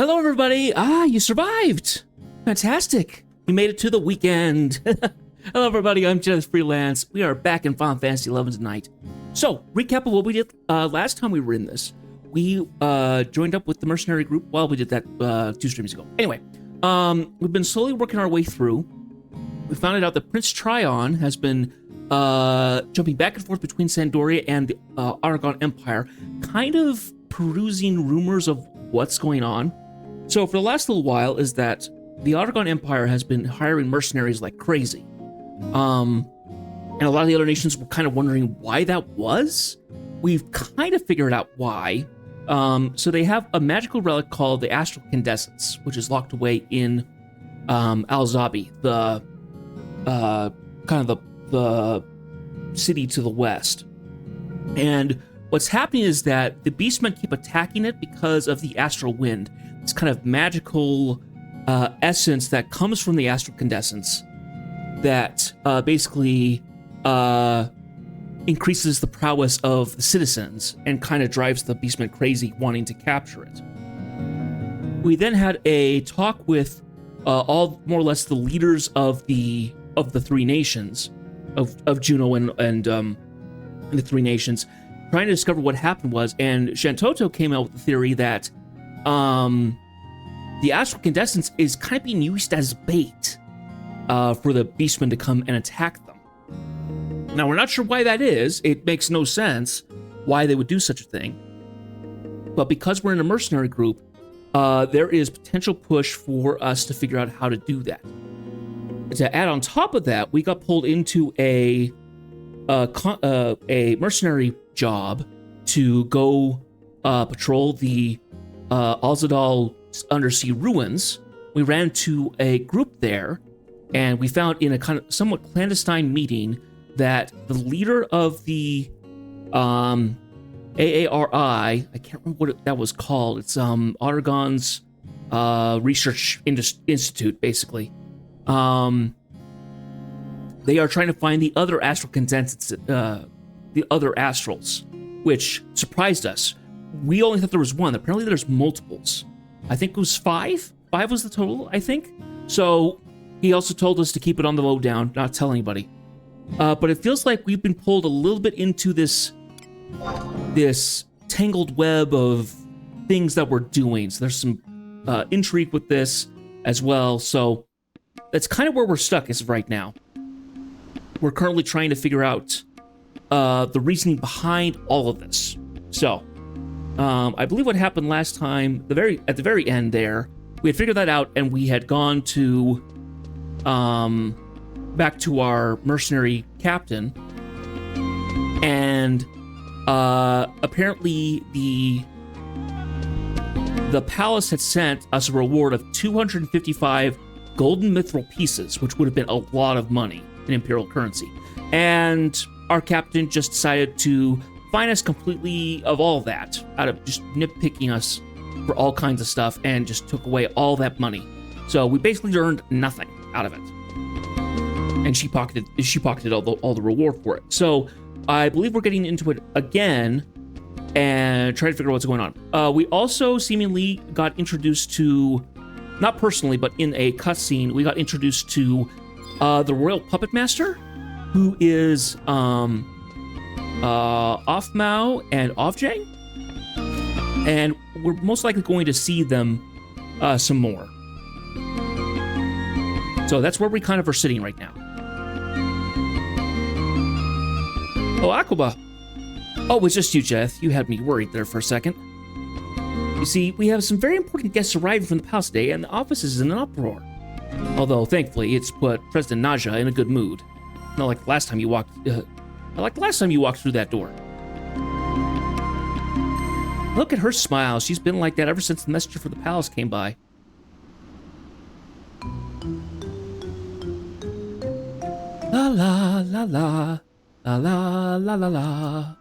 Hello, everybody. You survived. Fantastic. You made it to the weekend. Hello, everybody. I'm Jedith Freelance. We are back in Final Fantasy XI tonight. So, recap of what we did last time we were in this. We joined up with the mercenary group. Well, we did that 2 streams ago. Anyway, we've been slowly working our way through. We found out that Prince Tryon has been jumping back and forth between Sandoria and the Aragon Empire, kind of perusing rumors of what's going on. So for the last little while is that the Aragon Empire has been hiring mercenaries like crazy. And a lot of the other nations were kind of wondering why that was. We've kind of figured out why. So they have a magical relic called the Astral Condescence, which is locked away in Al-Zabi, the kind of the city to the west. And what's happening is that the beastmen keep attacking it because of the astral wind. This kind of magical essence that comes from the Astral Condescence that basically increases the prowess of the citizens and kind of drives the beastmen crazy, wanting to capture it. We then had a talk with all more or less the leaders of the 3 nations, of Juno and the 3 nations, trying to discover what happened was, and Shantoto came out with the theory that the Astral Condescence is kind of being used as bait for the beastmen to come and attack them. Now, we're not sure why that is. It makes no sense why they would do such a thing. But because we're in a mercenary group, there is potential push for us to figure out how to do that. To add on top of that, we got pulled into a mercenary job to go patrol the Alzadal undersea ruins. We ran to a group there, and we found in a kind of somewhat clandestine meeting that the leader of the AARI, I can't remember what that was called. It's Aragon's Research Institute, basically. They are trying to find the other astral condensats, the other astrals, which surprised us. We only thought there was one. Apparently there's multiples. I think it was 5. 5 was the total, I think. So he also told us to keep it on the low down, not tell anybody. But it feels like we've been pulled a little bit into this tangled web of things that we're doing. So there's some intrigue with this as well. So that's kind of where we're stuck as of right now. We're currently trying to figure out the reasoning behind all of this. So, I believe what happened last time, at the very end there, we had figured that out, and we had gone to back to our mercenary captain, and apparently the palace had sent us a reward of 255 golden mithril pieces, which would have been a lot of money in imperial currency. And our captain just decided to fine us completely of all that, out of just nitpicking us for all kinds of stuff, and just took away all that money. So we basically earned nothing out of it. And she pocketed all the reward for it. So I believe we're getting into it again and trying to figure out what's going on. We also seemingly got introduced to, not personally, but in a cutscene, we got introduced to the Royal Puppet Master, who is Offmao and Offjang, and we're most likely going to see them some more. So that's where we kind of are sitting right now. Oh, Aquaba. Oh, it was just you, Jeth. You had me worried there for a second. You see, we have some very important guests arriving from the palace today, and the office is in an uproar. Although, thankfully, it's put President Naja in a good mood. Not like last time you walked... like the last time you walked through that door. Look at her smile. She's been like that ever since the messenger for the palace came by. La la la la. La la la la la.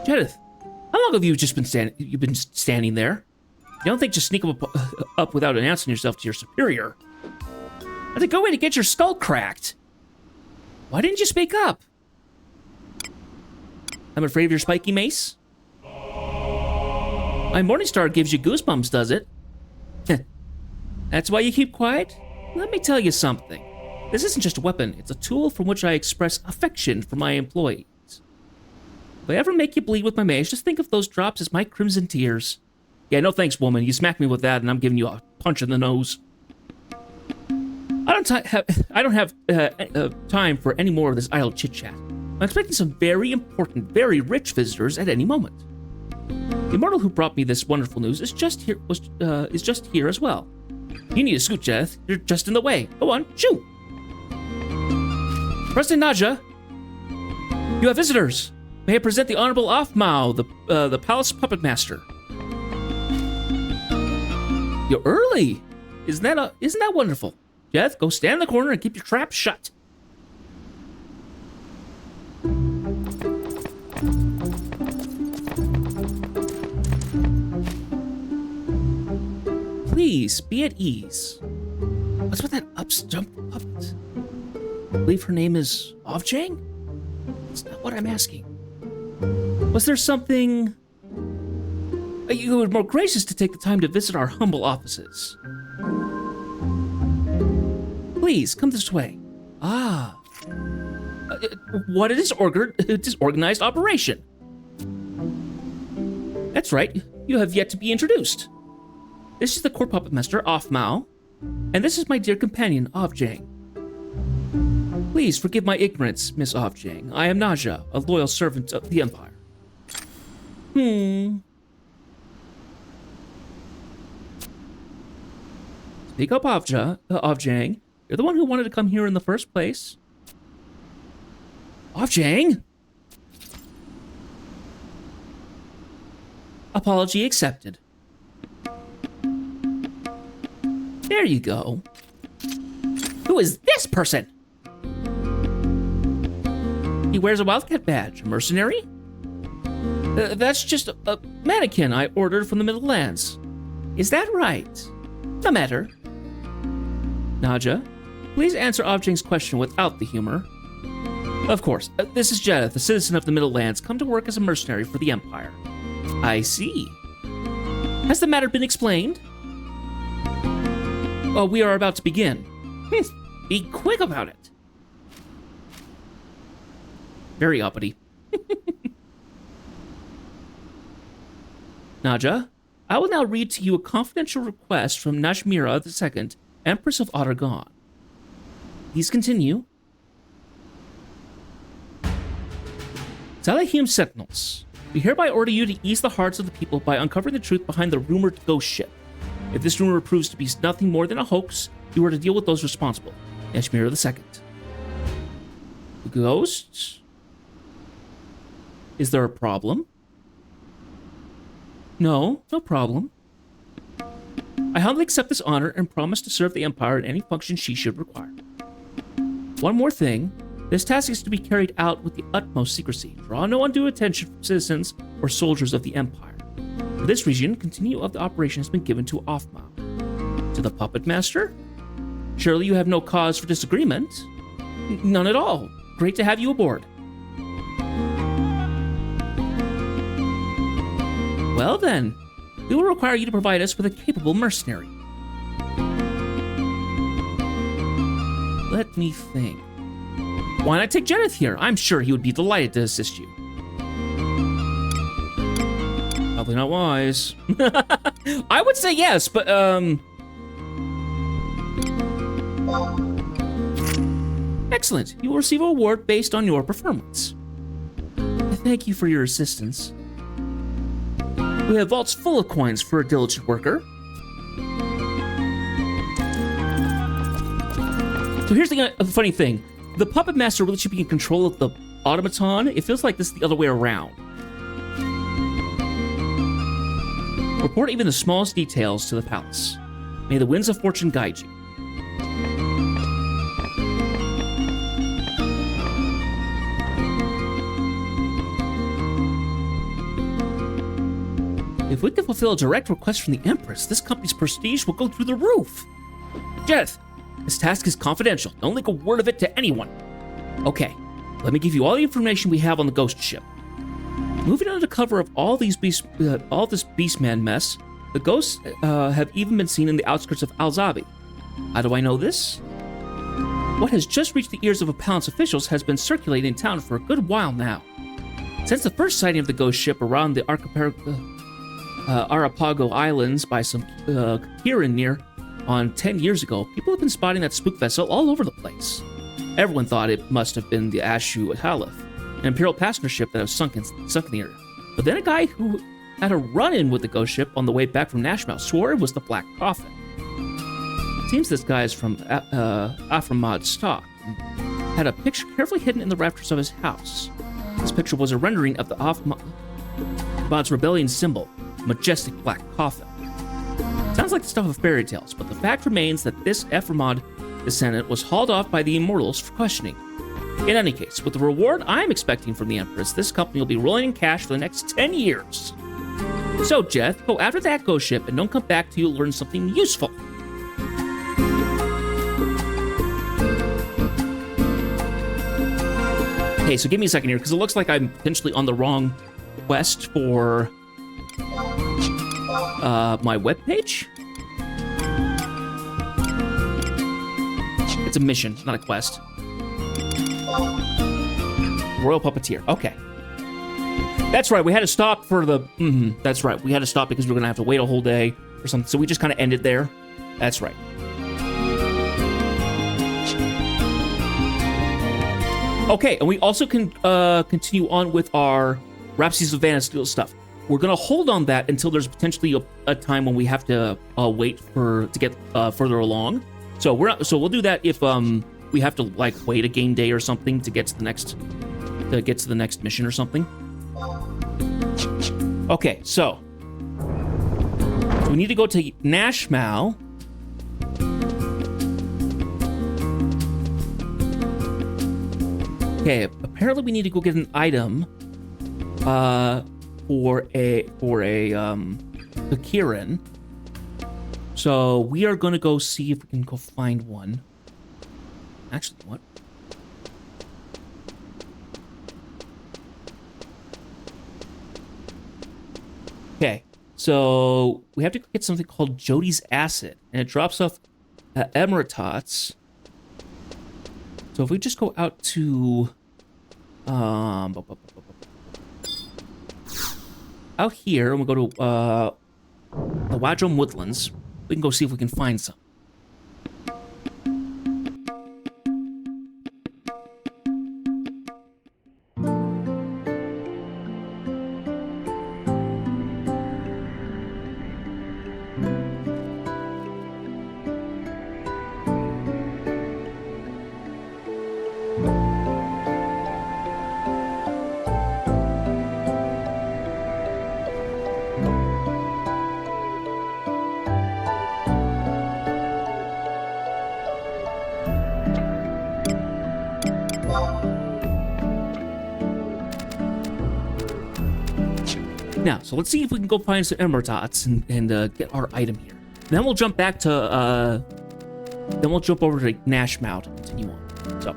Jedith, how long have you just been standing there? You don't think just sneak up without announcing yourself to your superior? That's a good way to get your skull cracked. Why didn't you speak up? I'm afraid of your spiky mace? My Morningstar gives you goosebumps, does it? That's why you keep quiet? Let me tell you something. This isn't just a weapon, it's a tool from which I express affection for my employees. If I ever make you bleed with my mage, just think of those drops as my crimson tears. Yeah, no thanks, woman. You smack me with that and I'm giving you a punch in the nose. I don't have time for any more of this idle chit-chat. I'm expecting some very important, very rich visitors at any moment. The immortal who brought me this wonderful news is just here as well. You need to scoot, Jeth. You're just in the way. Go on, shoot! President Naja, you have visitors. May I present the Honorable Afmao, the Palace Puppet Master. You're early. Isn't that wonderful? Jeth, go stand in the corner and keep your trap shut. Please, be at ease. What's with that upstumped puppet? I believe her name is Ovjang? That's not what I'm asking. Was there something... You were more gracious to take the time to visit our humble offices. Please, come this way. Ah. What a disorganized operation. That's right, you have yet to be introduced. This is the Court Puppet Master, Afmao, and this is my dear companion, Ovjang. Please forgive my ignorance, Miss Ovjang. I am Naja, a loyal servant of the Empire. Speak up, Ovjang. You're the one who wanted to come here in the first place. Ovjang? Apology accepted. There you go. Who is this person? He wears a Wildcat badge. A mercenary? That's just a mannequin I ordered from the Middle Lands. Is that right? No matter. Naja, please answer Ovjang's question without the humor. Of course, this is Jedith, a citizen of the Middle Lands, come to work as a mercenary for the Empire. I see. Has the matter been explained? Oh, we are about to begin. Be quick about it. Very uppity. Naja, I will now read to you a confidential request from Najmira II, Empress of Ottergon. Please continue. Salahim Sentinels, we hereby order you to ease the hearts of the people by uncovering the truth behind the rumored ghost ship. If this rumor proves to be nothing more than a hoax, you are to deal with those responsible. Najmira II. The ghosts? Is there a problem? No problem. I humbly accept this honor and promise to serve the Empire in any function she should require. One more thing. This task is to be carried out with the utmost secrecy. Draw no undue attention from citizens or soldiers of the Empire. For this reason, continue of the operation has been given to Afmao. To the Puppet Master? Surely you have no cause for disagreement? None at all. Great to have you aboard. Well then, we will require you to provide us with a capable mercenary. Let me think. Why not take Jedith here? I'm sure he would be delighted to assist you. Probably not wise. I would say yes, but Excellent. You will receive an award based on your performance. Thank you for your assistance. We have vaults full of coins for a diligent worker. So here's the funny thing. The Puppet Master really should be in control of the automaton. It feels like this is the other way around. Report even the smallest details to the palace. May the winds of fortune guide you. If we can fulfill a direct request from the Empress, this company's prestige will go through the roof. Jedith, this task is confidential. Don't leak a word of it to anyone. Okay, let me give you all the information we have on the ghost ship. Moving under the cover of all this Beastman mess, the ghosts have even been seen in the outskirts of Al-Zabi. How do I know this? What has just reached the ears of Palace officials has been circulating in town for a good while now. Since the first sighting of the ghost ship around the Arapago Islands by some Kirin near on 10 years ago, people have been spotting that spook vessel all over the place. Everyone thought it must have been the Ashu Atalith, an Imperial passenger ship that was sunk in the area. But then a guy who had a run-in with the ghost ship on the way back from Nashmouth swore it was the Black Coffin. It seems this guy is from Aframad stock and had a picture carefully hidden in the rafters of his house. This picture was a rendering of the Aframad's rebellion symbol, a majestic black coffin. Sounds like the stuff of fairy tales, but the fact remains that this Aframad descendant was hauled off by the Immortals for questioning. In any case, with the reward I'm expecting from the Empress, this company will be rolling in cash for the next 10 years. So, Jeff, go after that ghost ship and don't come back till you learn something useful. Okay, so give me a second here, because it looks like I'm potentially on the wrong quest for my webpage. It's a mission, not a quest. Royal Puppeteer. Okay. That's right, we had to stop for the... that's right, we had to stop because we were going to have to wait a whole day or something, so we just kind of ended there. That's right. Okay, and we also can continue on with our Rhapsodies of Vanasteel stuff. We're going to hold on that until there's potentially a time when we have to wait to get further along. So we'll do that if we have to like wait a game day or something to get to the next mission or something. Okay, so we need to go to Nashmouth. Okay, apparently we need to go get an item for a Kirin. So we are gonna go see if we can go find one. Actually, what? Okay, so we have to get something called Jody's Acid, and it drops off Emiratats. So if we just go out to out here and we'll go to the Wadrum Woodlands, we can go see if we can find some. Now, so let's see if we can go find some Emiratats and get our item here. Then we'll jump back to, then we'll jump over to Nashmouth and continue on. So.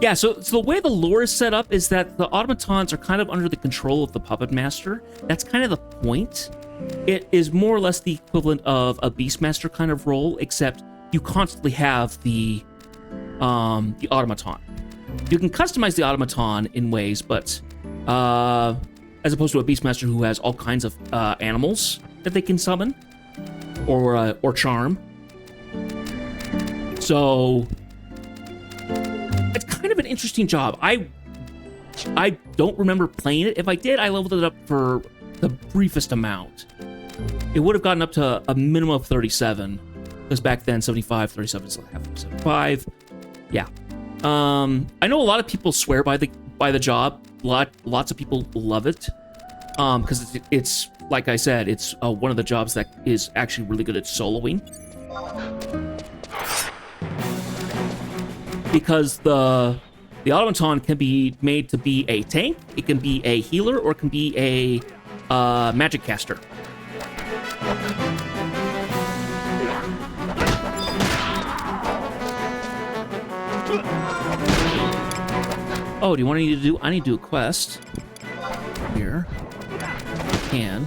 Yeah, so the way the lore is set up is that the automatons are kind of under the control of the Puppet Master. That's kind of the point. It is more or less the equivalent of a Beastmaster kind of role, except you constantly have the automaton. You can customize the automaton in ways, but as opposed to a Beastmaster who has all kinds of animals that they can summon or charm. So it's kind of an interesting job. I don't remember playing it. If I did, I leveled it up for the briefest amount. It would have gotten up to a minimum of 37, because back then 75, 37 is half of 75. Yeah. I know a lot of people swear by the job. Lots of people love it. Because it's like I said, it's one of the jobs that is actually really good at soloing. Because the automaton can be made to be a tank, it can be a healer, or it can be a magic caster. Oh, do you want me to do? I need to do a quest. Here. Can.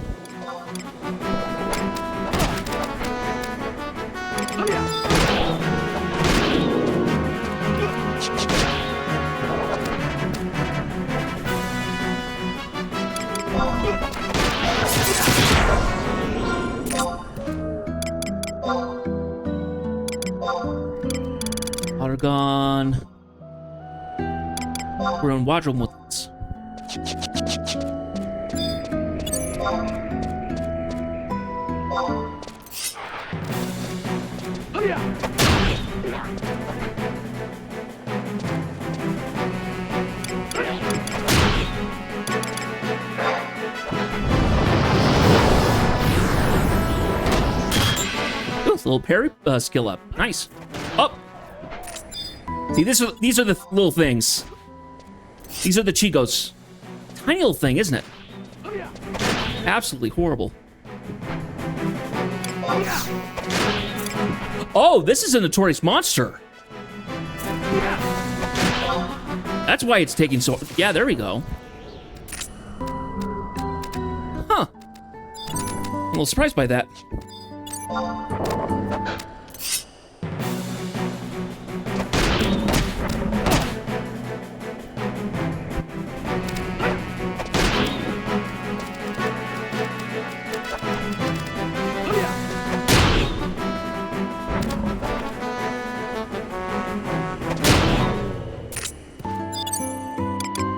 Autogon. We're in Wadrumwoods. Ooh, it's a little parry skill up. Nice. Up. See, these are the little things. These are the Chigos. Tiny little thing, isn't it? Absolutely horrible. Oh, this is a notorious monster. That's why it's taking so... Yeah, there we go. Huh. I'm a little surprised by that.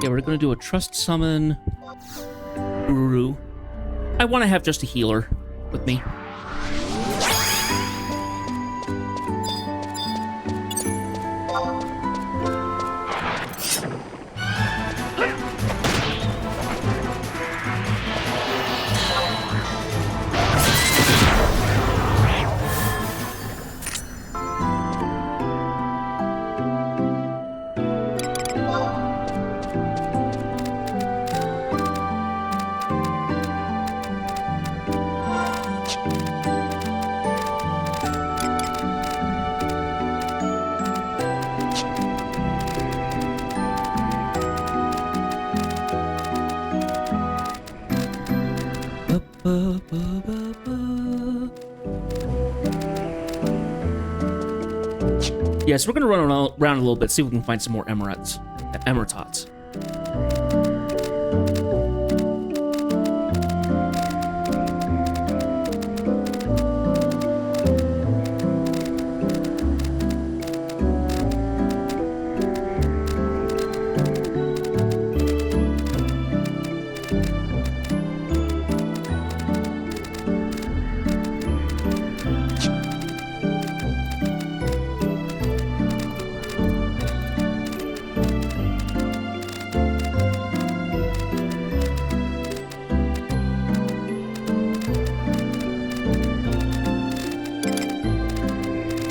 Yeah, we're gonna do a trust summon. Uru. I want to have just a healer with me. Yeah, so we're gonna run around a little bit, see if we can find some more Emirates. Emiratots.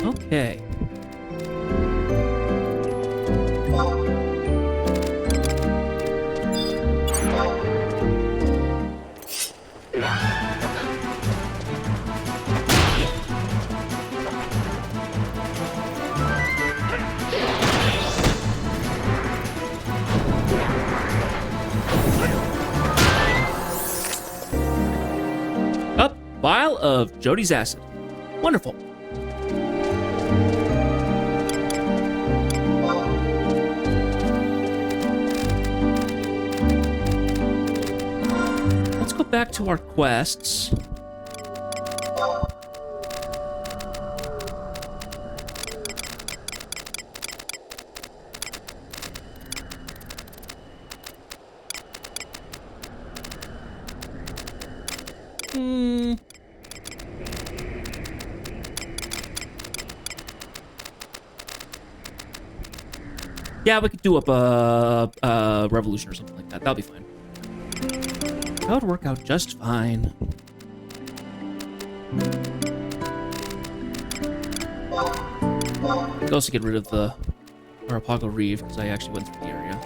Okay. Up, vial of Jody's acid. Wonderful. Let's go back to our quests. Yeah, we could do up a revolution or something like that. That'll be fine. That would work out just fine. I could also get rid of the Arapago Reeve because I actually went through the area.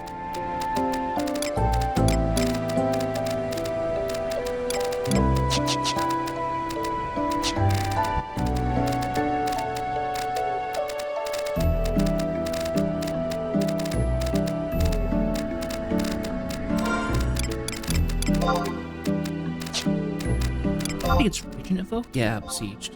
Agent info? Yeah, besieged.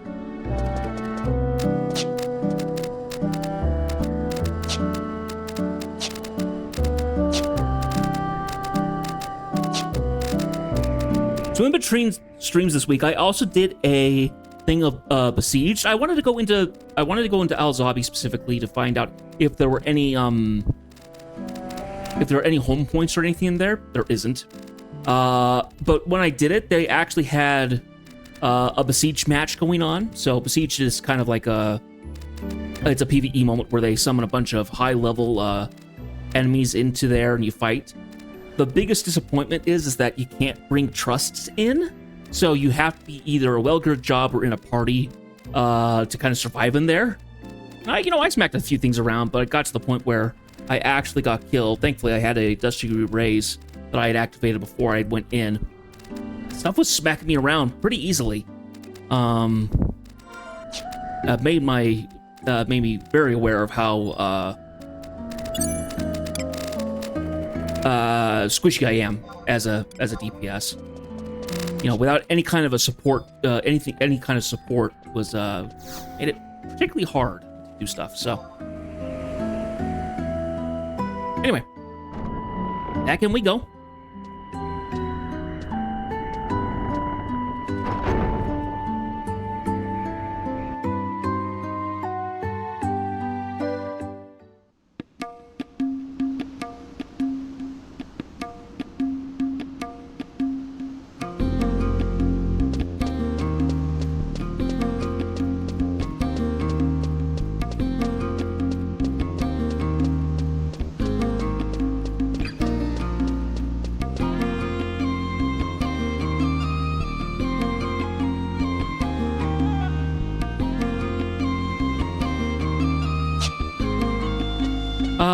So in between streams this week, I also did a thing of besieged. I wanted to go into Al Zabi specifically to find out if there were any home points or anything in there. There isn't. But when I did it, they actually had a besieged match going on. So besieged is kind of like it's a PvE moment where they summon a bunch of high level enemies into there and you fight. The biggest disappointment is that you can't bring trusts in. So you have to be either a well-geared job or in a party to kind of survive in there. I smacked a few things around, but it got to the point where I actually got killed. Thankfully, I had a Dust Degree Raise that I had activated before I went in. Stuff was smacking me around pretty easily. Made me very aware of how squishy I am as a DPS. Without any kind of a support, any kind of support was made it particularly hard to do stuff. So anyway, back in we go.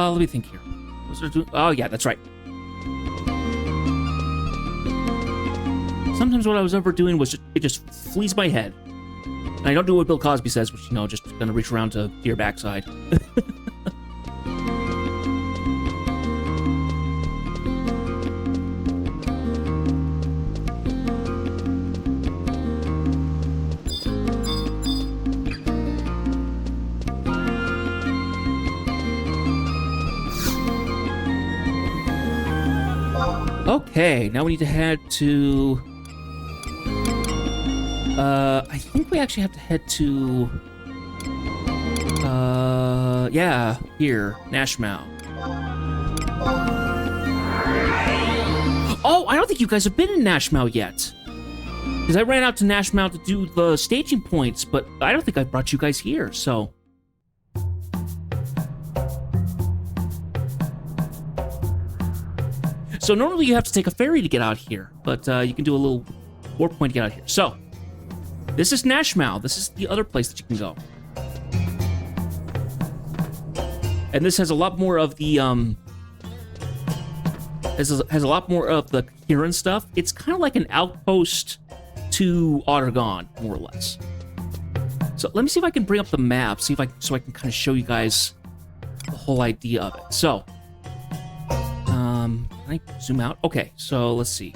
Let me think here. Oh, yeah, that's right. Sometimes what I was overdoing was it just flees my head. And I don't do what Bill Cosby says, which, just gonna reach around to your backside. Okay, now we need to head to... I think we actually have to head to... yeah, here, Nashmau. Oh, I don't think you guys have been in Nashmau yet. Because I ran out to Nashmau to do the staging points, but I don't think I brought you guys here, so... So normally you have to take a ferry to get out here, but you can do a little warp point to get out here. So, this is Nashmau. This is the other place that you can go. And this has a lot more of the, has a lot more of the Kirin stuff. It's kind of like an outpost to Ottergon, more or less. So let me see if I can bring up the map, so I can kind of show you guys the whole idea of it. So, can I zoom out? Okay, so let's see.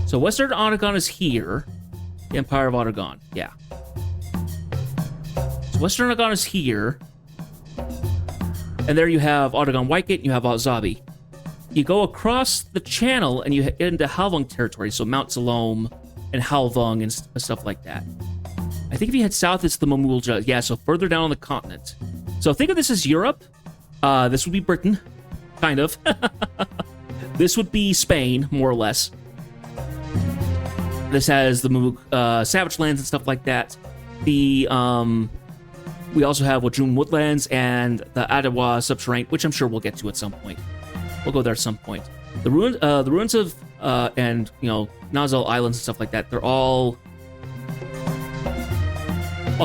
So Western Ottergon is here. The Empire of Ottergon, yeah. So Western Ottergon is here. And there you have Ottergon Whitegate, and you have Zabi. You go across the channel, and you get into Halvung territory, so Mount Zalom and Halvung and stuff like that. I think if you head south, it's the Mamulja. Yeah, so further down on the continent. So think of this as Europe. This would be Britain, kind of. This would be Spain, more or less. This has the Savage Lands and stuff like that. We also have Wajun Woodlands and the Adawa Subterranean, which I'm sure we'll get to at some point. We'll go there at some point. The ruins of and Nazal Islands and stuff like that. They're all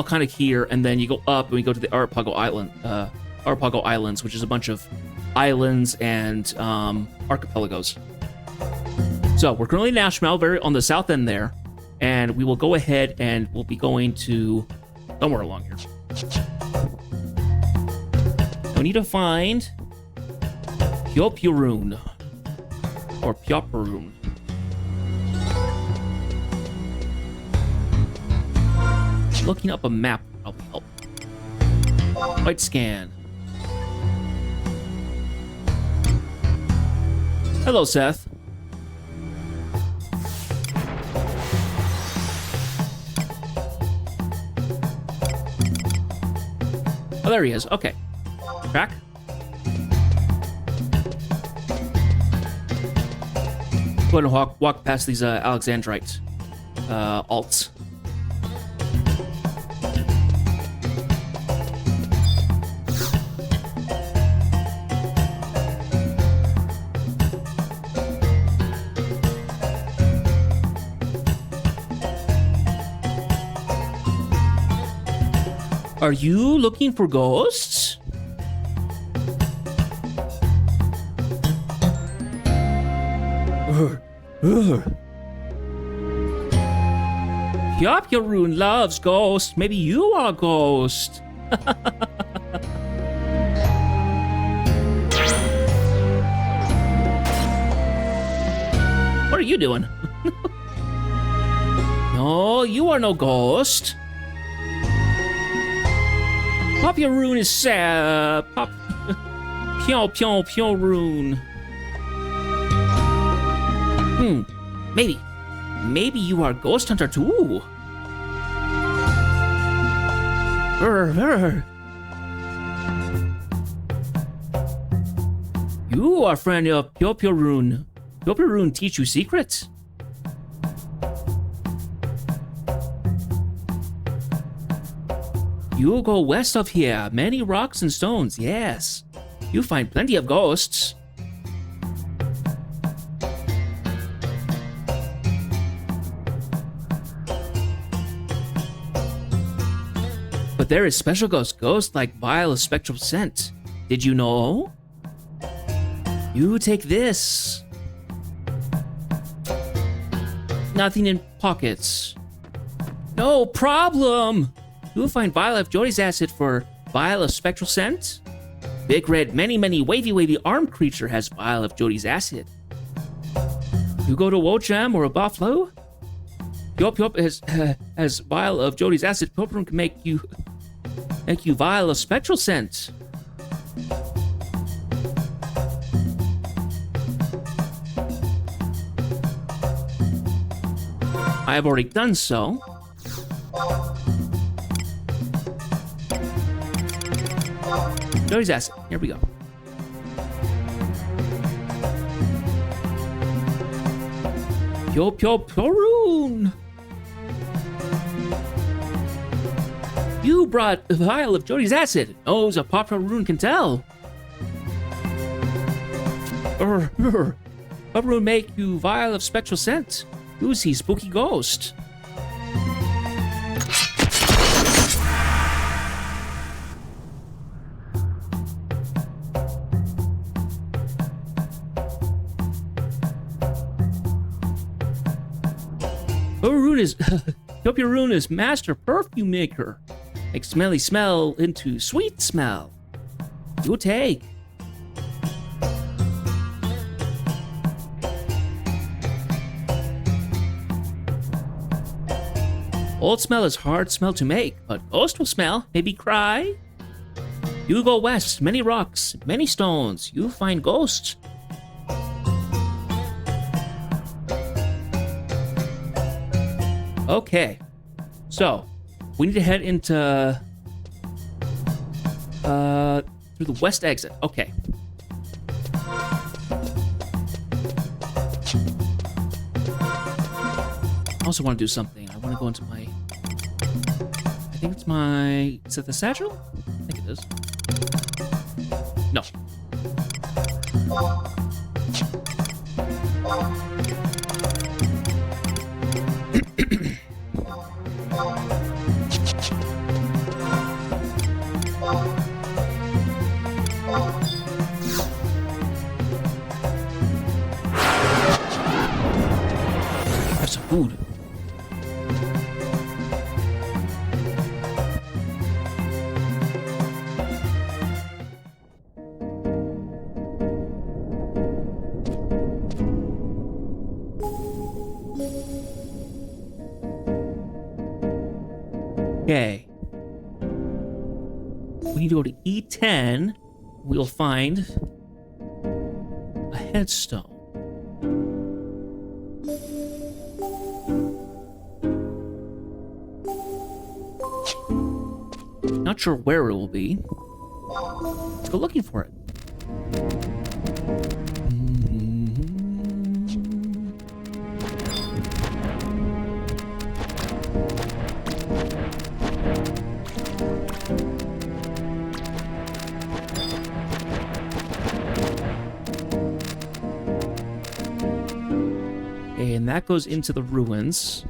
kind of here, and then you go up and we go to the Arapago Islands, which is a bunch of islands and archipelagos. So we're currently in Nashmau, very on the south end there, and we will go ahead and we'll be going to somewhere along here. We need to find Pyopurun or Pyoparun. looking up a map would probably help. White scan. Hello, Seth. Oh, there he is. Okay. Track. Go ahead and walk past these Alexandrite alts. Are you looking for ghosts? Pyopyarun loves ghosts. Maybe you are a ghost. What are you doing? No, you are no ghost. Pyopyarun is sad. Pyopyarun. Maybe you are a ghost hunter too. You are friend of Pyopyarun. Pyopyarun teach you secrets. You go west of here, many rocks and stones, yes. You find plenty of ghosts. But there is special ghosts like vial of spectral scent. Did you know? You take this. Nothing in pockets. No problem. You'll find vial of Jody's acid for vial of spectral scent. Big red, many wavy armed creature has vial of Jody's acid. You go to Wojam or a Buffalo. Pyop has vial of Jody's acid. Pyopyarun can make you vial of spectral scent. I have already done so. Jody's acid. Here we go. Pyopyarun. You brought a vial of Jody's acid. Knows a Pyopyarun can tell. Pyopyarun make you vial of spectral scent. You see spooky ghost. Pyopyarun is master perfume maker. Make smelly smell into sweet smell. You take. Old smell is hard smell to make, but ghost will smell, maybe cry. You go west, many rocks, many stones, you find ghosts. Okay, so we need to head into through the west exit. Okay. I also want to do something. I want to go into my. I think it's my. Is it the satchel? I think it is. No. Have some food. Okay. We need to go to E10. We'll find a headstone. Not sure where it will be. Let's go looking for it. Okay, and that goes into the ruins.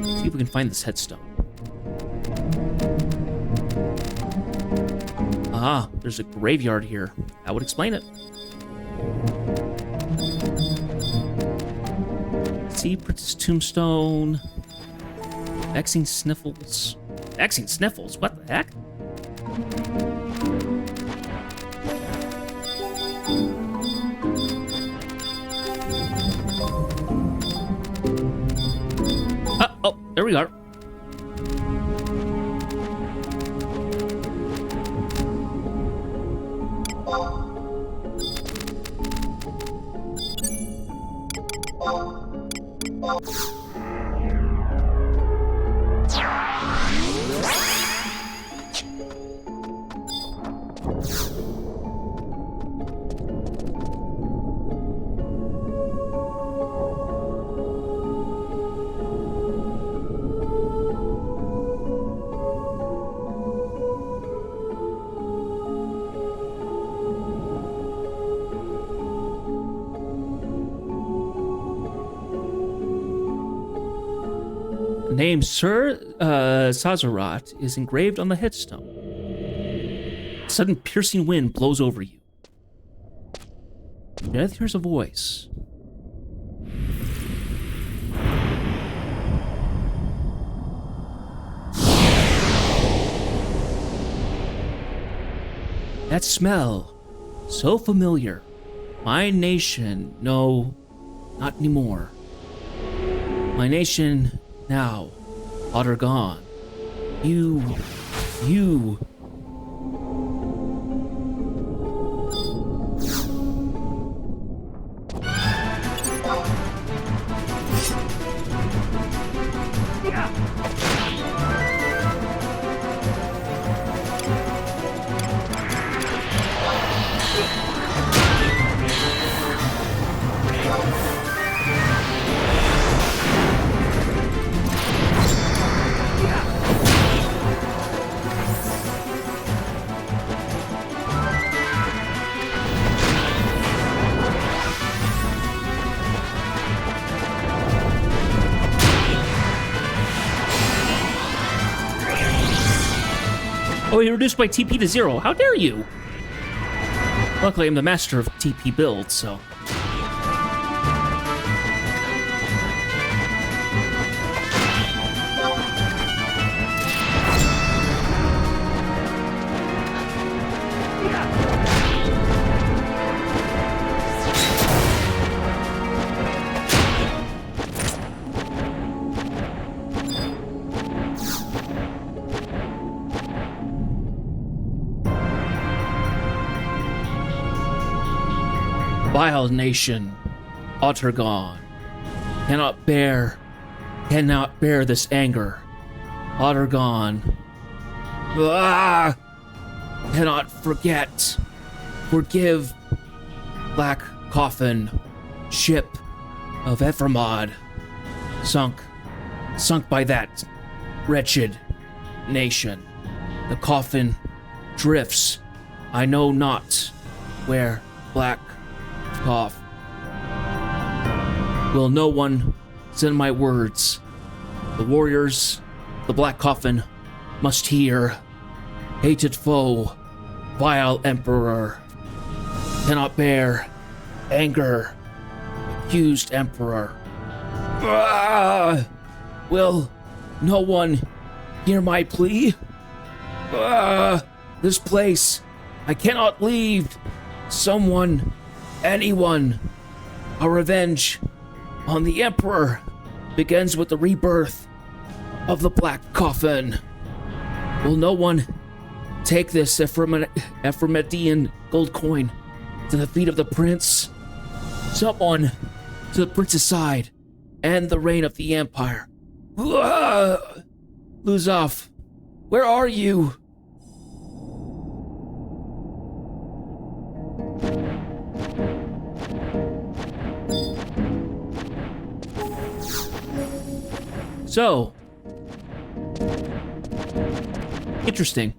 See if we can find this headstone. Ah, there's a graveyard here. That would explain it. See, Princess Tombstone. Vexing Sniffles. Vexing Sniffles? What the heck? Oh, there we are. The name Sir Sazarat is engraved on the headstone. A sudden piercing wind blows over you. Death hears a voice. That smell, so familiar. My nation, no, not anymore. My nation, now, water gone. You. Oh, you reduced my TP to 0. How dare you? Luckily, I'm the master of TP builds, so... Vile nation, Ottergon, cannot bear this anger. Ottergon, cannot forgive Black Coffin, ship of Ephraimod, sunk by that wretched nation. The coffin drifts. I know not where Black Cough. Will no one send my words? The warriors, the Black Coffin, must hear. Hated foe, vile emperor, cannot bear anger, accused emperor. Will no one hear my plea? This place, I cannot leave. Someone, anyone, Our revenge on the Emperor begins with the rebirth of the Black Coffin. Will no one take this Ephraimidian gold coin to the feet of the prince? Someone to the prince's side, and the reign of the Empire. Luzov, where are you? So, interesting.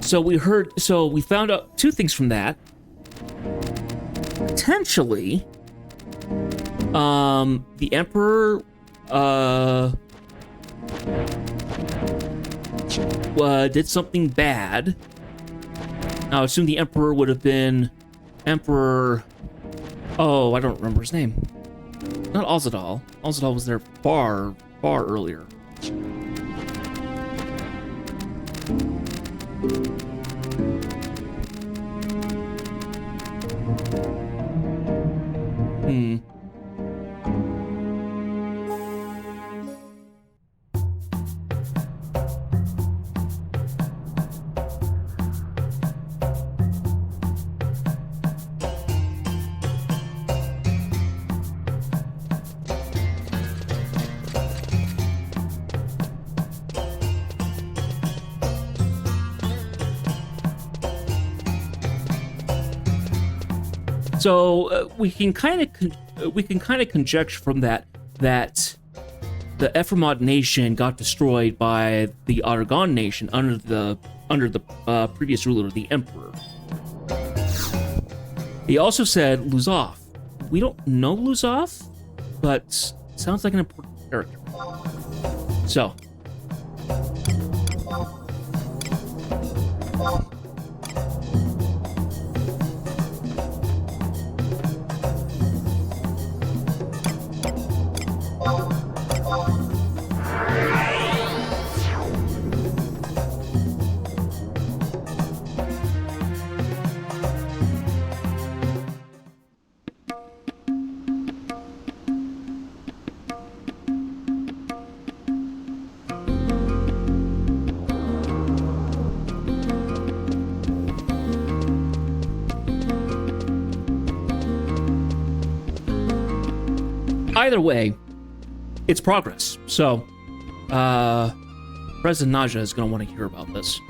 So we found out two things from that. Potentially, the Emperor, did something bad. Now, I assume the Emperor would have been Emperor... Oh, I don't remember his name. Not Ozadal. Ozadal was there far, far earlier. So we can kind of conjecture from that the Ephraimid nation got destroyed by the Aragon nation under the previous ruler, the Emperor. He also said Luzov. We don't know Luzov, but sounds like an important character. So. Either way, it's progress. So, President Naja is going to want to hear about this.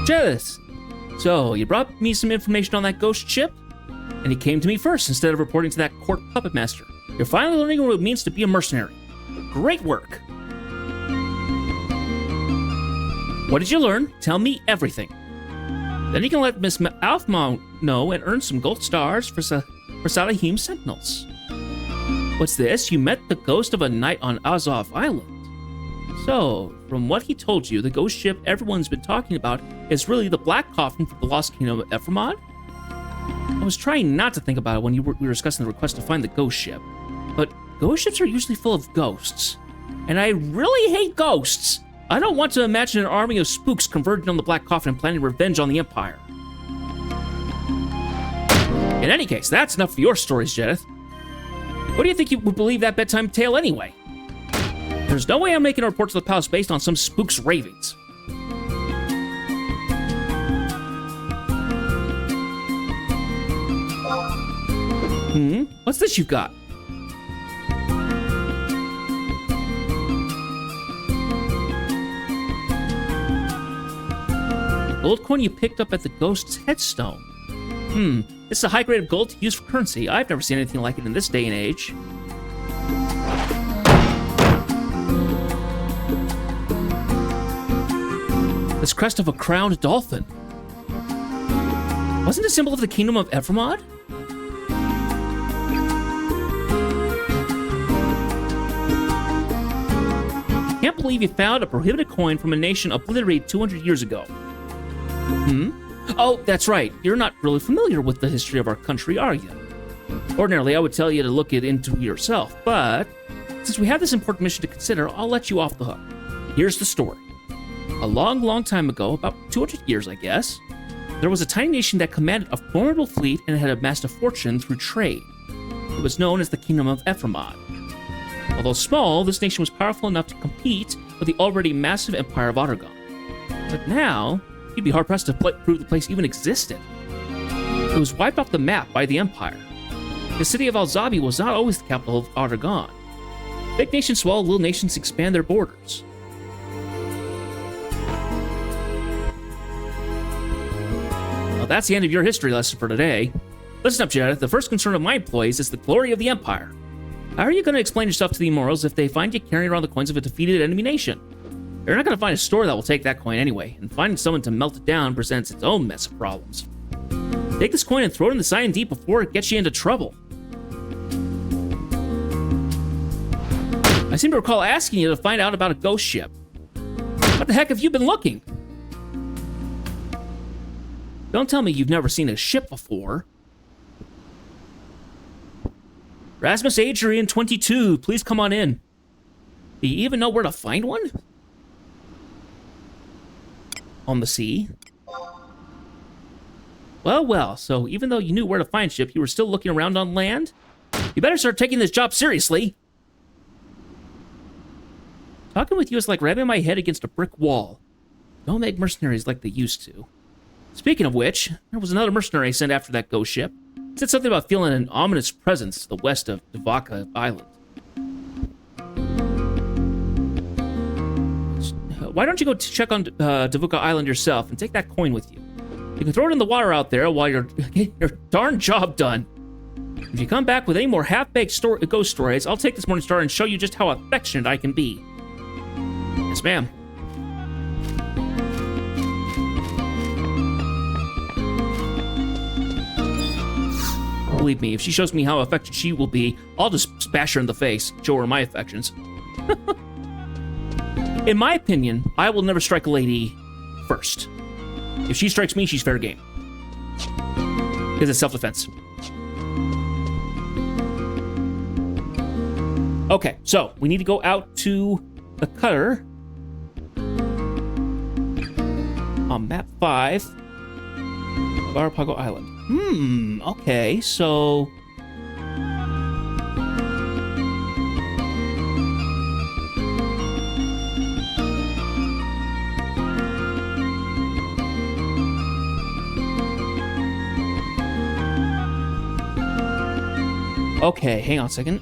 Jealous. So, you brought me some information on that ghost ship, and he came to me first instead of reporting to that court puppet master. You're finally learning what it means to be a mercenary. Great work. What did you learn? Tell me everything. Then you can let Miss Alfmont know and earn some gold stars for Salahim Sentinels. What's this? You met the ghost of a knight on Azov Island. So, from what he told you, the ghost ship everyone's been talking about is really the Black Coffin from the Lost Kingdom of Ephraimid? I was trying not to think about it when we were discussing the request to find the ghost ship, but ghost ships are usually full of ghosts. And I really hate ghosts! I don't want to imagine an army of spooks converging on the Black Coffin and planning revenge on the Empire. In any case, that's enough for your stories, Jedith. What do you think you would believe that bedtime tale anyway? There's no way I'm making a report to the palace based on some spook's ravings. What's this you've got? gold coin you picked up at the ghost's headstone. This is a high grade of gold to use for currency. I've never seen anything like it in this day and age. This crest of a crowned dolphin. Wasn't it a symbol of the kingdom of Ephraimod? Can't believe you found a prohibited coin from a nation obliterated 200 years ago. Oh, that's right. You're not really familiar with the history of our country, are you? Ordinarily, I would tell you to look it into yourself, but since we have this important mission to consider, I'll let you off the hook. Here's the story. A long, long time ago, about 200 years, I guess, there was a tiny nation that commanded a formidable fleet and had amassed a fortune through trade. It was known as the Kingdom of Ephraimod. Although small, this nation was powerful enough to compete with the already massive empire of Argon. But now, you'd be hard-pressed to prove the place even existed. It was wiped off the map by the empire. The city of Alzabi was not always the capital of Argon. Big nations swallow little nations expand their borders. Well, that's the end of your history lesson for today. Listen up, Jeddah. The first concern of my employees is the glory of the empire. How are you going to explain yourself to the Immortals if they find you carrying around the coins of a defeated enemy nation? You're not going to find a store that will take that coin anyway, and finding someone to melt it down presents its own mess of problems. Take this coin and throw it in the Cyan Deep before it gets you into trouble. I seem to recall asking you to find out about a ghost ship. What the heck have you been looking? Don't tell me you've never seen a ship before. Rasmus Adrian 22, please come on in. Do you even know where to find one? On the sea? Well, so even though you knew where to find ship, you were still looking around on land? You better start taking this job seriously. Talking with you is like ramming my head against a brick wall. Don't make mercenaries like they used to. Speaking of which, there was another mercenary sent after that ghost ship. It said something about feeling an ominous presence to the west of Devaka Island. Why don't you go check on Devaka Island yourself and take that coin with you? You can throw it in the water out there while you're getting your darn job done. If you come back with any more half-baked ghost stories, I'll take this Morning Star and show you just how affectionate I can be. Yes, ma'am. Believe me, if she shows me how affectionate she will be, I'll just bash her in the face, show her my affections. In my opinion, I will never strike a lady first. If she strikes me, she's fair game. Because it's self-defense. Okay, so we need to go out to the cutter on map 5 of Arapago Island. Okay, so... Okay, hang on a second.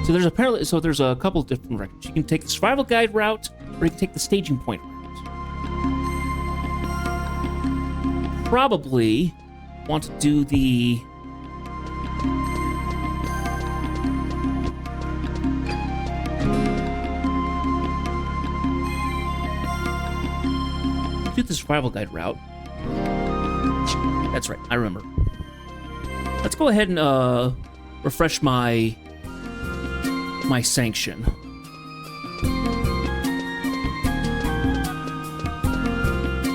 So there's a couple of different records. You can take the survival guide route, or you can take the staging point route. Probably want to do the... do the survival guide route. That's right, I remember. Let's go ahead and refresh my sanction.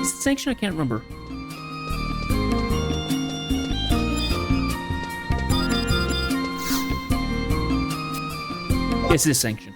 Is it sanction? I can't remember. Yes, it is sanction.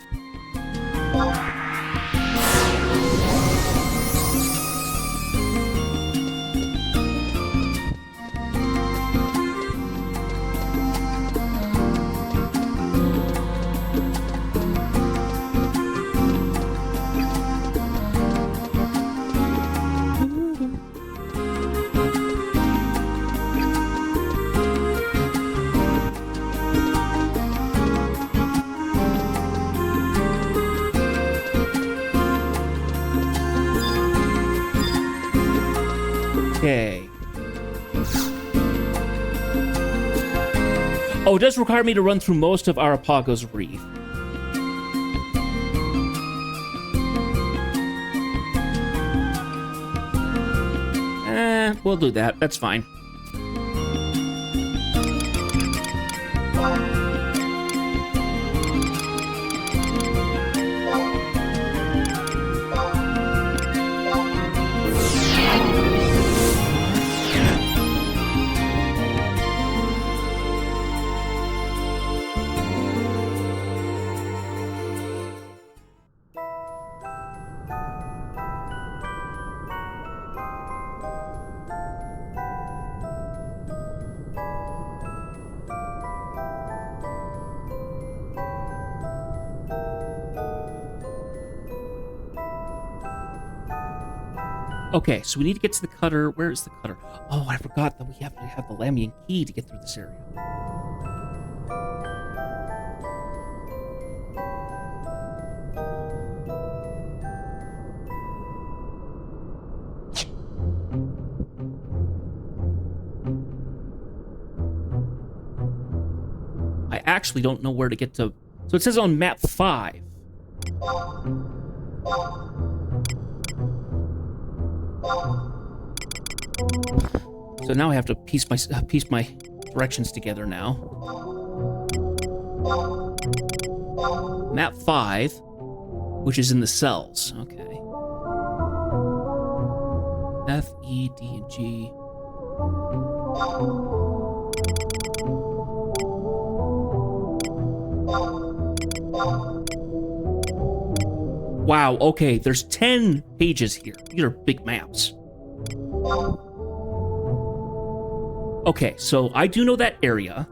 Okay. Oh, it does require me to run through most of Arapago's Reef. We'll do that. That's fine. Okay, so we need to get to the cutter. Where is the cutter? Oh, I forgot that we have to have the Lamian key to get through this area. I actually don't know where to get to. So it says on map 5. So now I have to piece my directions together now. Map 5, which is in the cells. Okay. F, E, D, and G. Wow, okay, there's 10 pages here. These are big maps. Okay, so I do know that area.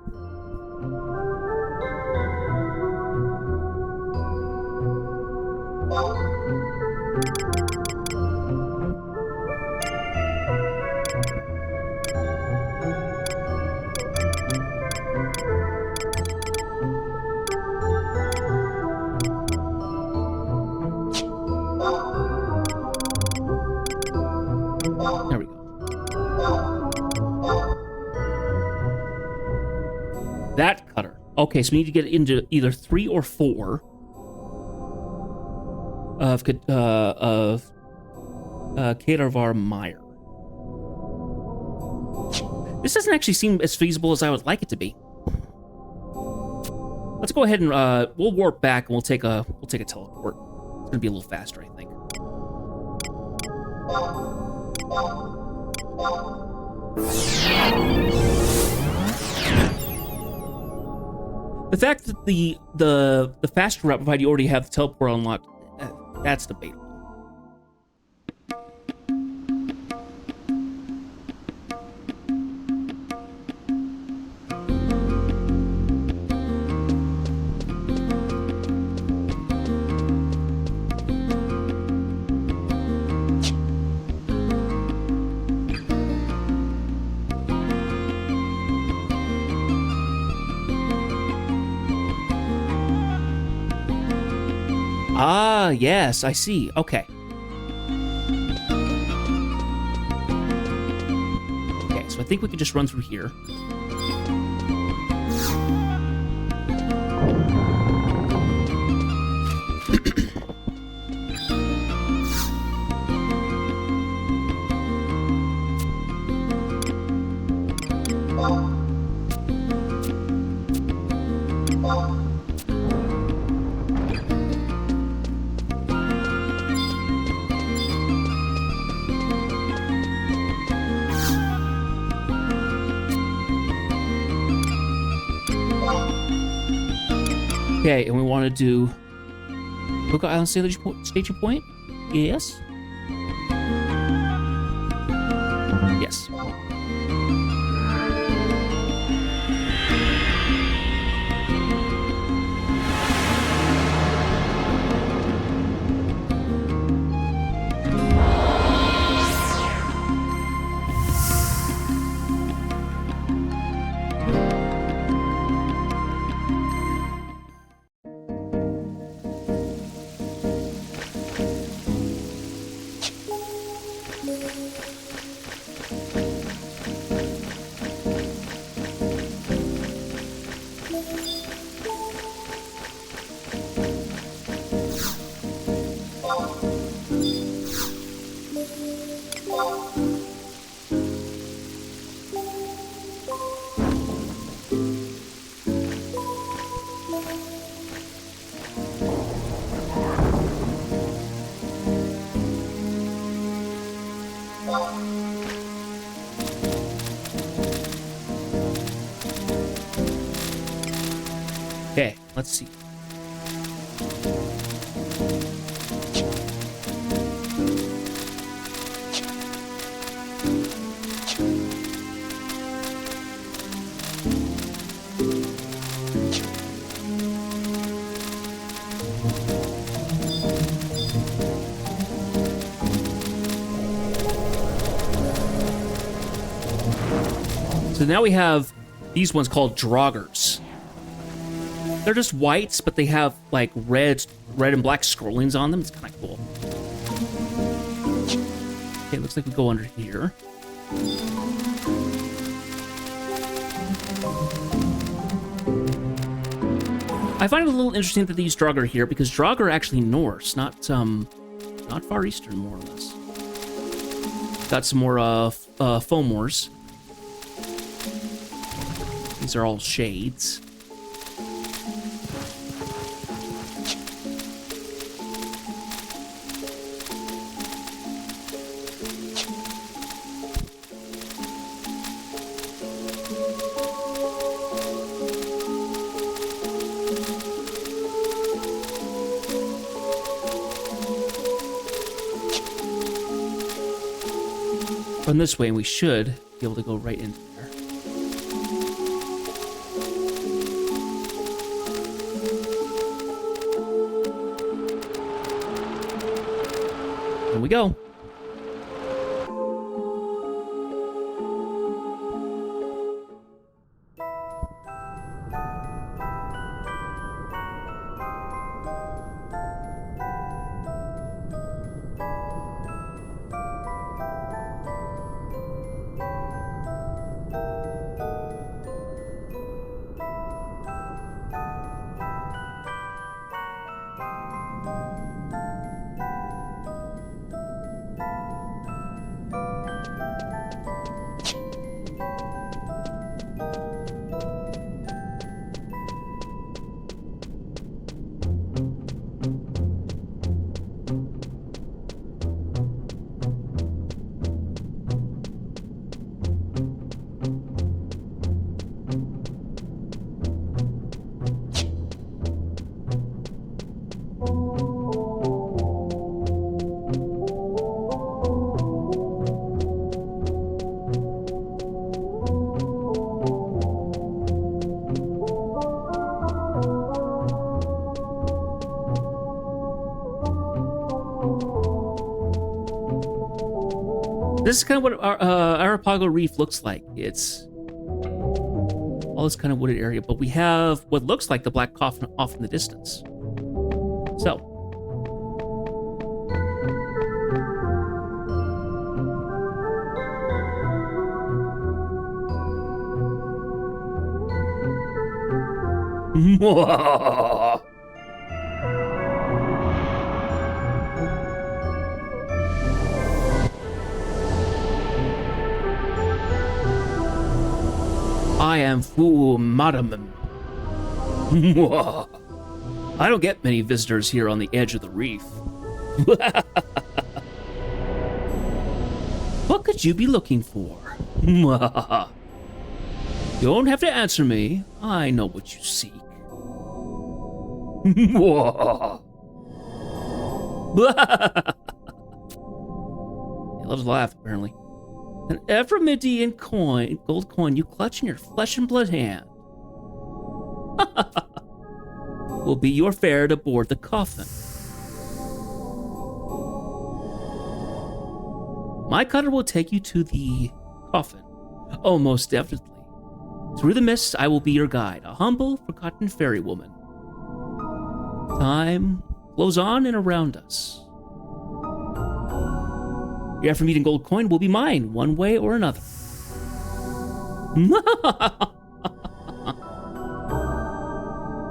There we go. That cutter. Okay, so we need to get into either 3 or 4 of Kadarvar Mire. This doesn't actually seem as feasible as I would like it to be. Let's go ahead and we'll warp back and we'll take a teleport. It's gonna be a little faster, I think. The fact that the faster route provided you already have the teleport unlocked, that's debatable. Ah, yes, I see. Okay. Okay, so I think we could just run through here. Okay, and we want to do Hookah Island Station Point? Yes? Yes. Let's see. So now we have these ones called Draugrs. They're just whites, but they have like red and black scrollings on them. It's kind of cool. Okay, looks like we go under here. I find it a little interesting that they use Draugr here because Draugr are actually Norse, not Far Eastern, more or less. Got some more Fomors. These are all shades. From this way, we should be able to go right into there. Here we go. This is kind of what Arapago Reef looks like. It's all this kind of wooded area, but we have what looks like the Black Coffin off in the distance. So. I am Fu Madam. I don't get many visitors here on the edge of the reef. What could you be looking for? You don't have to answer me. I know what you seek. He loves to laugh, apparently. An Ephraimidian coin, gold coin you clutch in your flesh and blood hand will be your fare to board the coffin. My cutter will take you to the coffin. Oh, most definitely. Through the mists, I will be your guide, a humble, forgotten fairy woman. Time flows on and around us. Your Ephraimidian gold coin will be mine, one way or another.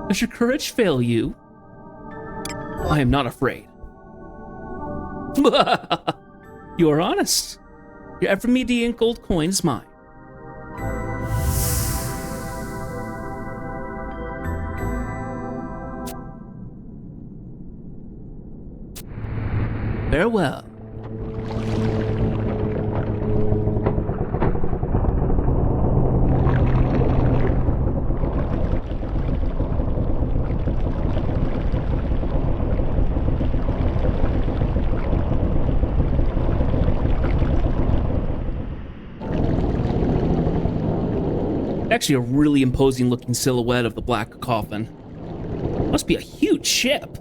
Does your courage fail you? I am not afraid. You are honest. Your Ephraimidian gold coin is mine. Farewell. actually a really imposing looking silhouette of the Black Coffin. Must be a huge ship.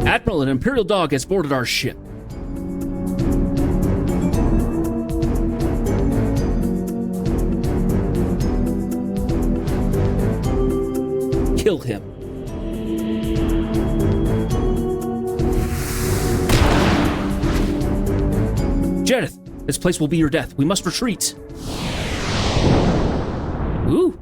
Admiral, an Imperial dog has boarded our ship. Kill him. Jareth, this place will be your death. We must retreat. Ooh.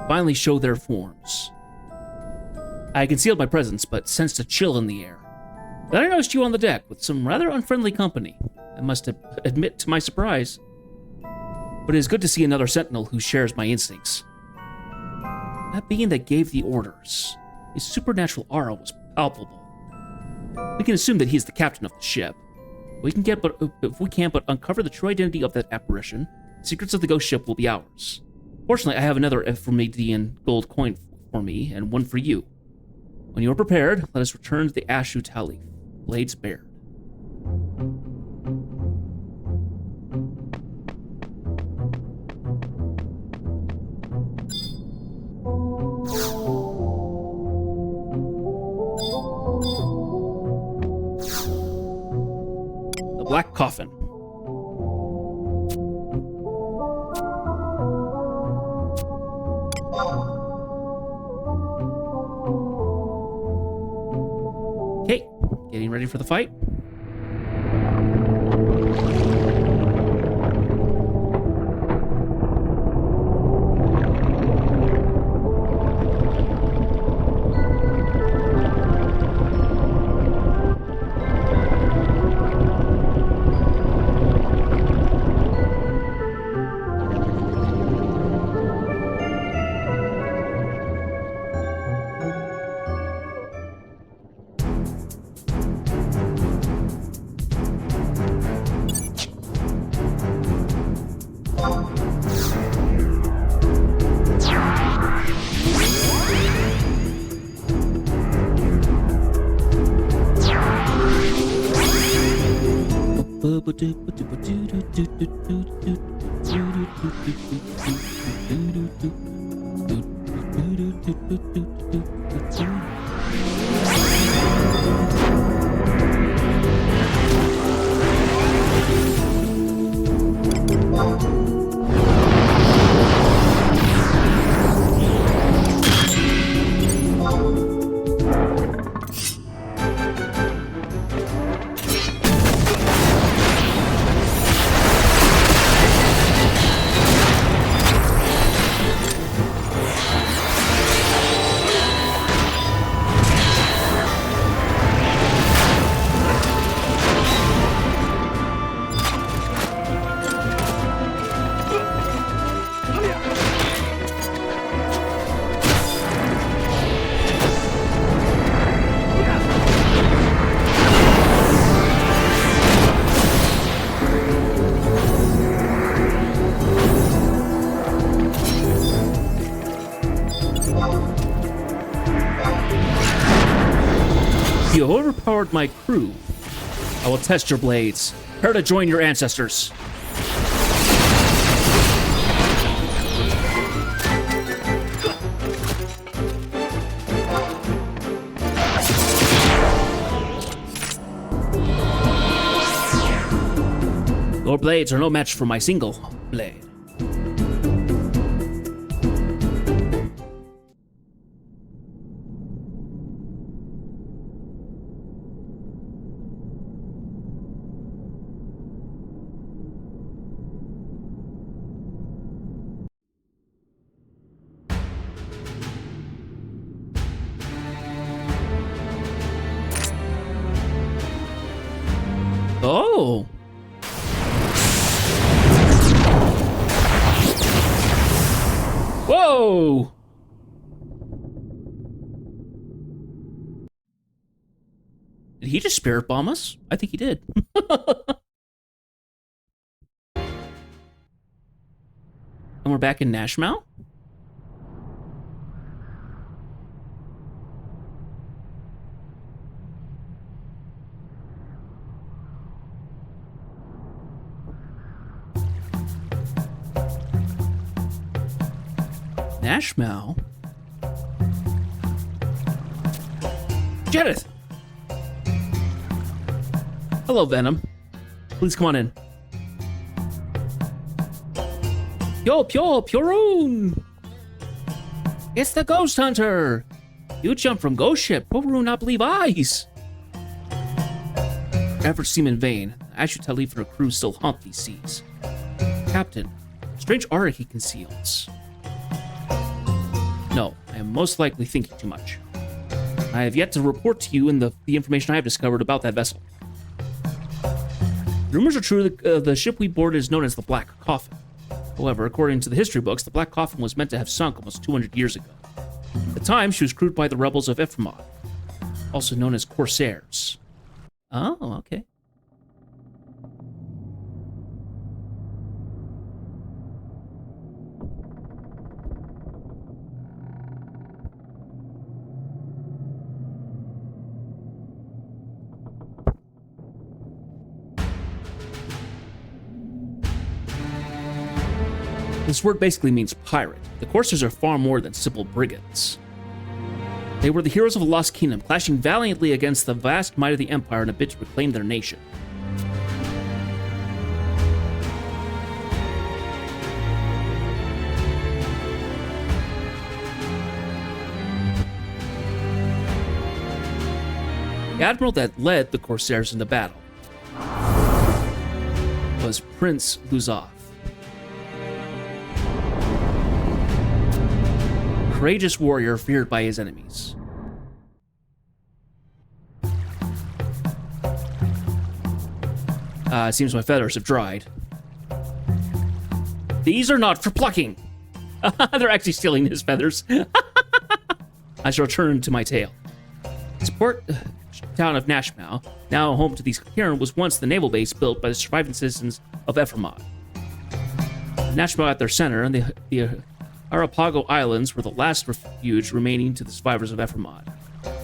Finally show their forms. I concealed my presence, but sensed a chill in the air. Then I noticed you on the deck with some rather unfriendly company. I must admit to my surprise. But it is good to see another sentinel who shares my instincts. That being that gave the orders, his supernatural aura was palpable. We can assume that he is the captain of the ship. If we can't but uncover the true identity of that apparition, secrets of the ghost ship will be ours. Fortunately, I have another Ephemeridian gold coin for me, and one for you. When you are prepared, let us return to the Ashu Talif, blades bared. The Black Coffin. Okay, getting ready for the fight. You overpowered my crew. I will test your blades. Prepare to join your ancestors. Your blades are no match for my single blade. Oh. Whoa. Did he just spirit bomb us? I think he did. And we're back in Nashmau? Nashmau? Jedith! Hello, Venom. Please come on in. Yo, Purun! It's the Ghost Hunter! You jumped from Ghost Ship. Purun not believe eyes! Efforts seem in vain. Ashu Talif and her crew still haunt these seas. Captain, strange aura he conceals. No, I am most likely thinking too much. I have yet to report to you the information I have discovered about that vessel. Rumors are true that the ship we boarded is known as the Black Coffin. However, according to the history books, the Black Coffin was meant to have sunk almost 200 years ago. At the time, she was crewed by the rebels of Ephraimot, also known as Corsairs. Oh, okay. This word basically means pirate. The Corsairs are far more than simple brigands. They were the heroes of a lost kingdom, clashing valiantly against the vast might of the Empire in a bid to reclaim their nation. The admiral that led the Corsairs into battle was Prince Luzov. Courageous warrior feared by his enemies. It seems my feathers have dried. These are not for plucking. They're actually stealing his feathers. I shall return to my tale. This port town of Nashmau, now home to these Kirin, was once the naval base built by the surviving citizens of Ephraimot. Nashmau at their center, and the Arapago Islands were the last refuge remaining to the survivors of Ephraimot,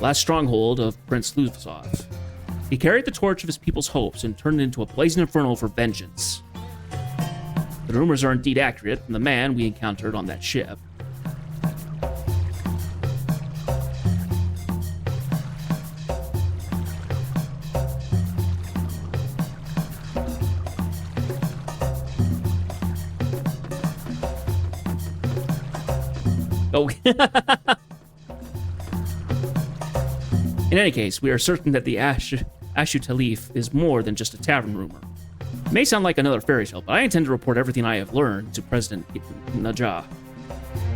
last stronghold of Prince Luzov. He carried the torch of his people's hopes and turned it into a blazing inferno for vengeance. The rumors are indeed accurate from the man we encountered on that ship. Oh. In any case, we are certain that the Ashu Talif is more than just a tavern rumor. It may sound like another fairy tale, but I intend to report everything I have learned to President Najah.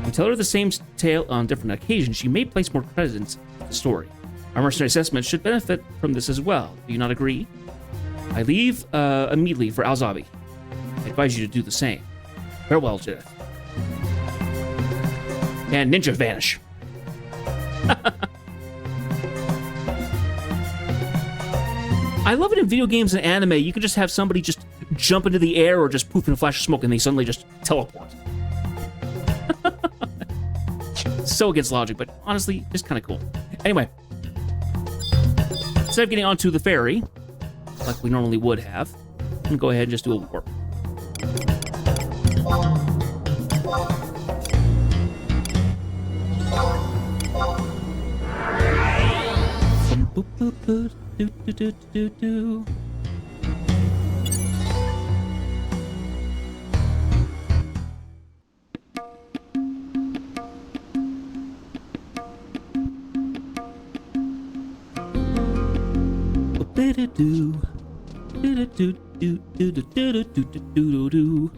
We tell her the same tale on different occasions. She may place more credence to the story. Our mercenary assessment should benefit from this as well. Do you not agree? I leave immediately for Alzabi. I advise you to do the same. Farewell, Jedith. And ninja vanish. I love it in video games and anime. You can just have somebody just jump into the air or just poof in a flash of smoke and they suddenly just teleport. So against logic, but honestly, just kind of cool. Anyway, instead of getting onto the ferry, like we normally would have, I'm gonna go ahead and just do a warp. Do-do-do. Do-do-do, do-do-do-do-do-do-do-do.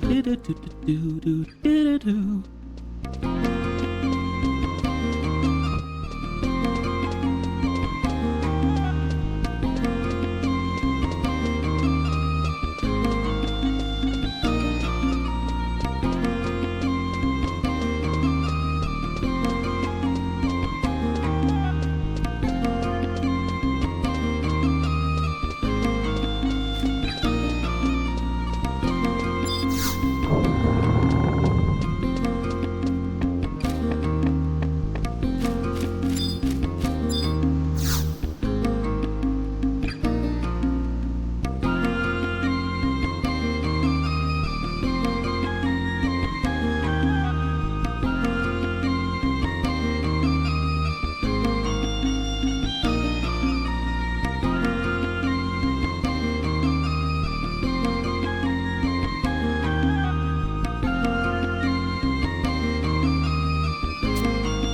Do-do-do-do-do-do-do-do.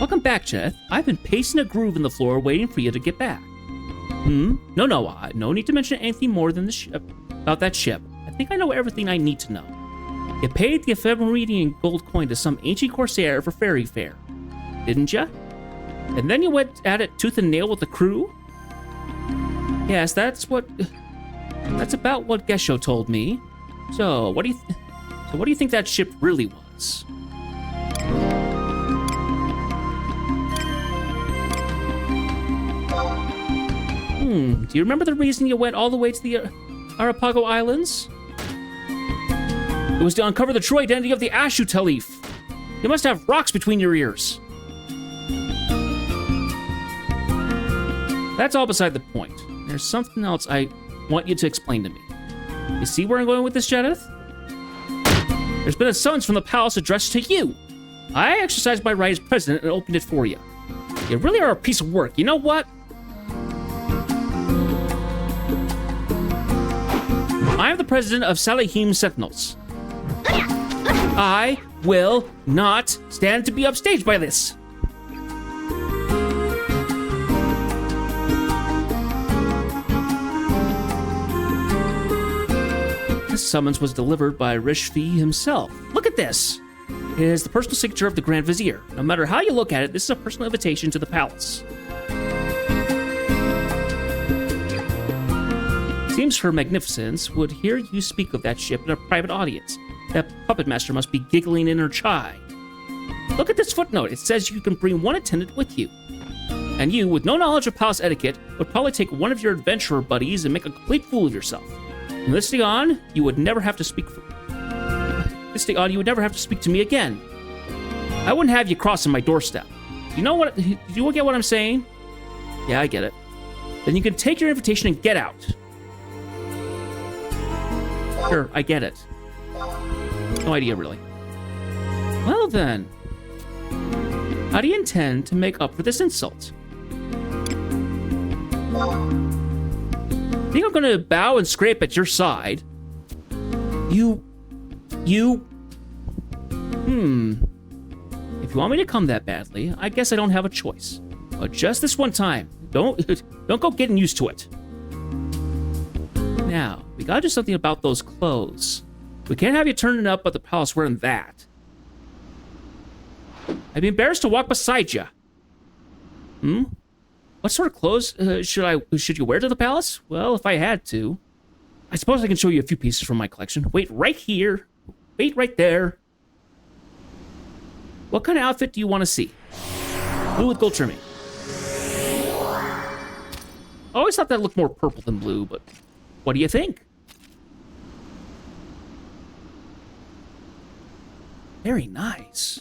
Welcome back, Jeth. I've been pacing a groove in the floor waiting for you to get back. No, no need to mention anything more than the ship. About that ship. I think I know everything I need to know. You paid the Ephemeredian gold coin to some ancient corsair for ferry fare, didn't ya? And then you went at it tooth and nail with the crew? Yes, that's about what Gesho told me. So what do you think that ship really was? Do you remember the reason you went all the way to the Arapago Islands? It was to uncover the true identity of the Ashu Talif. You must have rocks between your ears. That's all beside the point. There's something else I want you to explain to me. You see where I'm going with this, Jedith? There's been a summons from the palace addressed to you. I exercised my right as president and opened it for you. You really are a piece of work. You know what? I am the president of Salahim Sentinels. I will not stand to be upstaged by this. This summons was delivered by Rishvi himself. Look at this. It is the personal signature of the Grand Vizier. No matter how you look at it, this is a personal invitation to the palace. Seems Her Magnificence would hear you speak of that ship in a private audience. That puppet master must be giggling in her chai. Look at this footnote. It says you can bring one attendant with you. And you, with no knowledge of palace etiquette, would probably take one of your adventurer buddies and make a complete fool of yourself. From this day on, you would never have to speak you would never have to speak to me again. I wouldn't have you crossing my doorstep. You know what? Do you get what I'm saying? Yeah, I get it. Then you can take your invitation and get out. Sure, I get it. No idea, really. Well then, how do you intend to make up for this insult? Think I'm gonna bow and scrape at your side? If you want me to come that badly, I guess I don't have a choice. But just this one time, don't go getting used to it. Now, we gotta do something about those clothes. We can't have you turning up at the palace wearing that. I'd be embarrassed to walk beside you. What sort of clothes should you wear to the palace? Well, if I had to. I suppose I can show you a few pieces from my collection. Wait right here. Wait right there. What kind of outfit do you want to see? Blue with gold trimming. I always thought that looked more purple than blue, but what do you think? Very nice.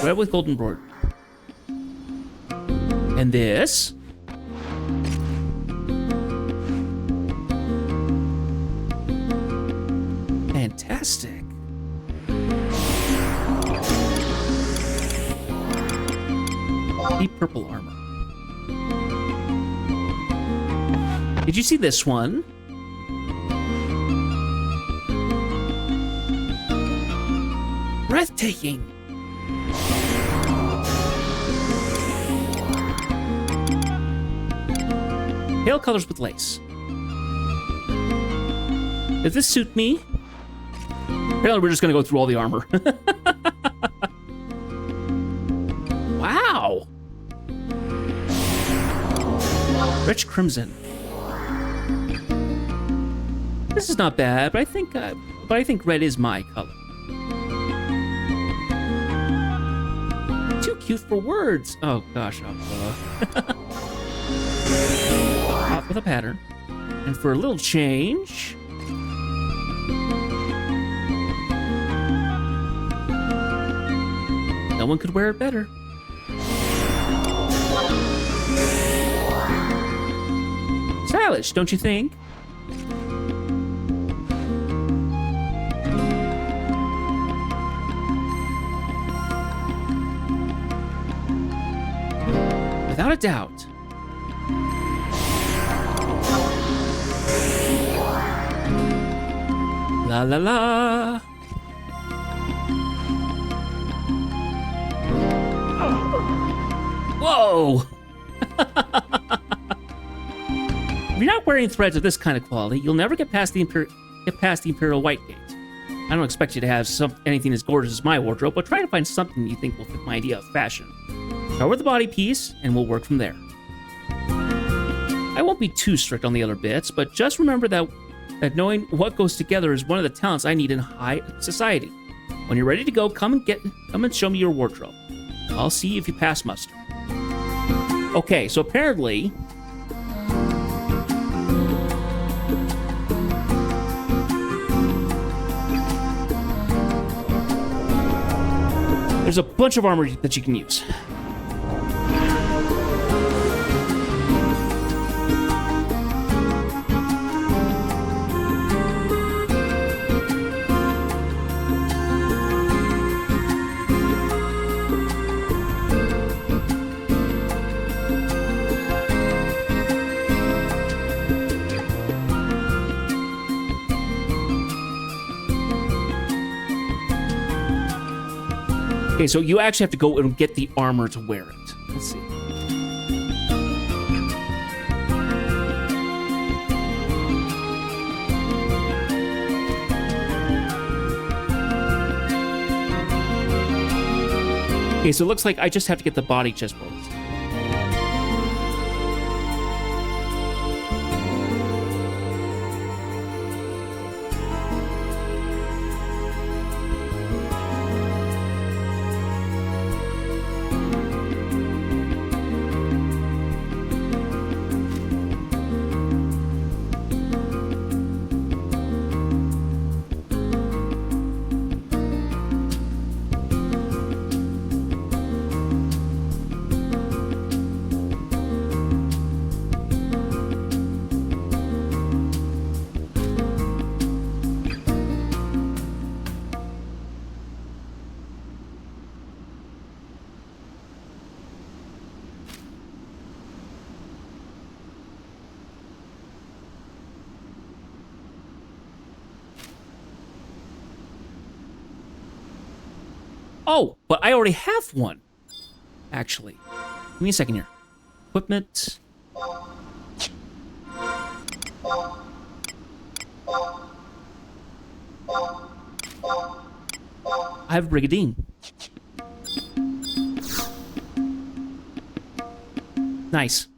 Red with gold embroidery. And this? Fantastic. Deep purple armor. Did you see this one? Pale colors with lace. Does this suit me? Apparently we're just gonna go through all the armor. Wow. Rich crimson. This is not bad, but I think red is my color. Too cute for words. Oh gosh, Hot with a pattern. And for a little change, no one could wear it better. Stylish, don't you think? Without a doubt. La la la. Whoa! If you're not wearing threads of this kind of quality, you'll never get past the Imperial White Gate. I don't expect you to have anything as gorgeous as my wardrobe, but try to find something you think will fit my idea of fashion. Start with the body piece, and we'll work from there. I won't be too strict on the other bits, but just remember that knowing what goes together is one of the talents I need in high society. When you're ready to go, come and show me your wardrobe. I'll see if you pass muster. Okay, so apparently there's a bunch of armor that you can use. Okay, so you actually have to go and get the armor to wear it. Let's see. Okay, so it looks like I just have to get the body chest bolts. Oh, but I already have one, actually. Give me a second here. Equipment. I have Brigadine. Nice.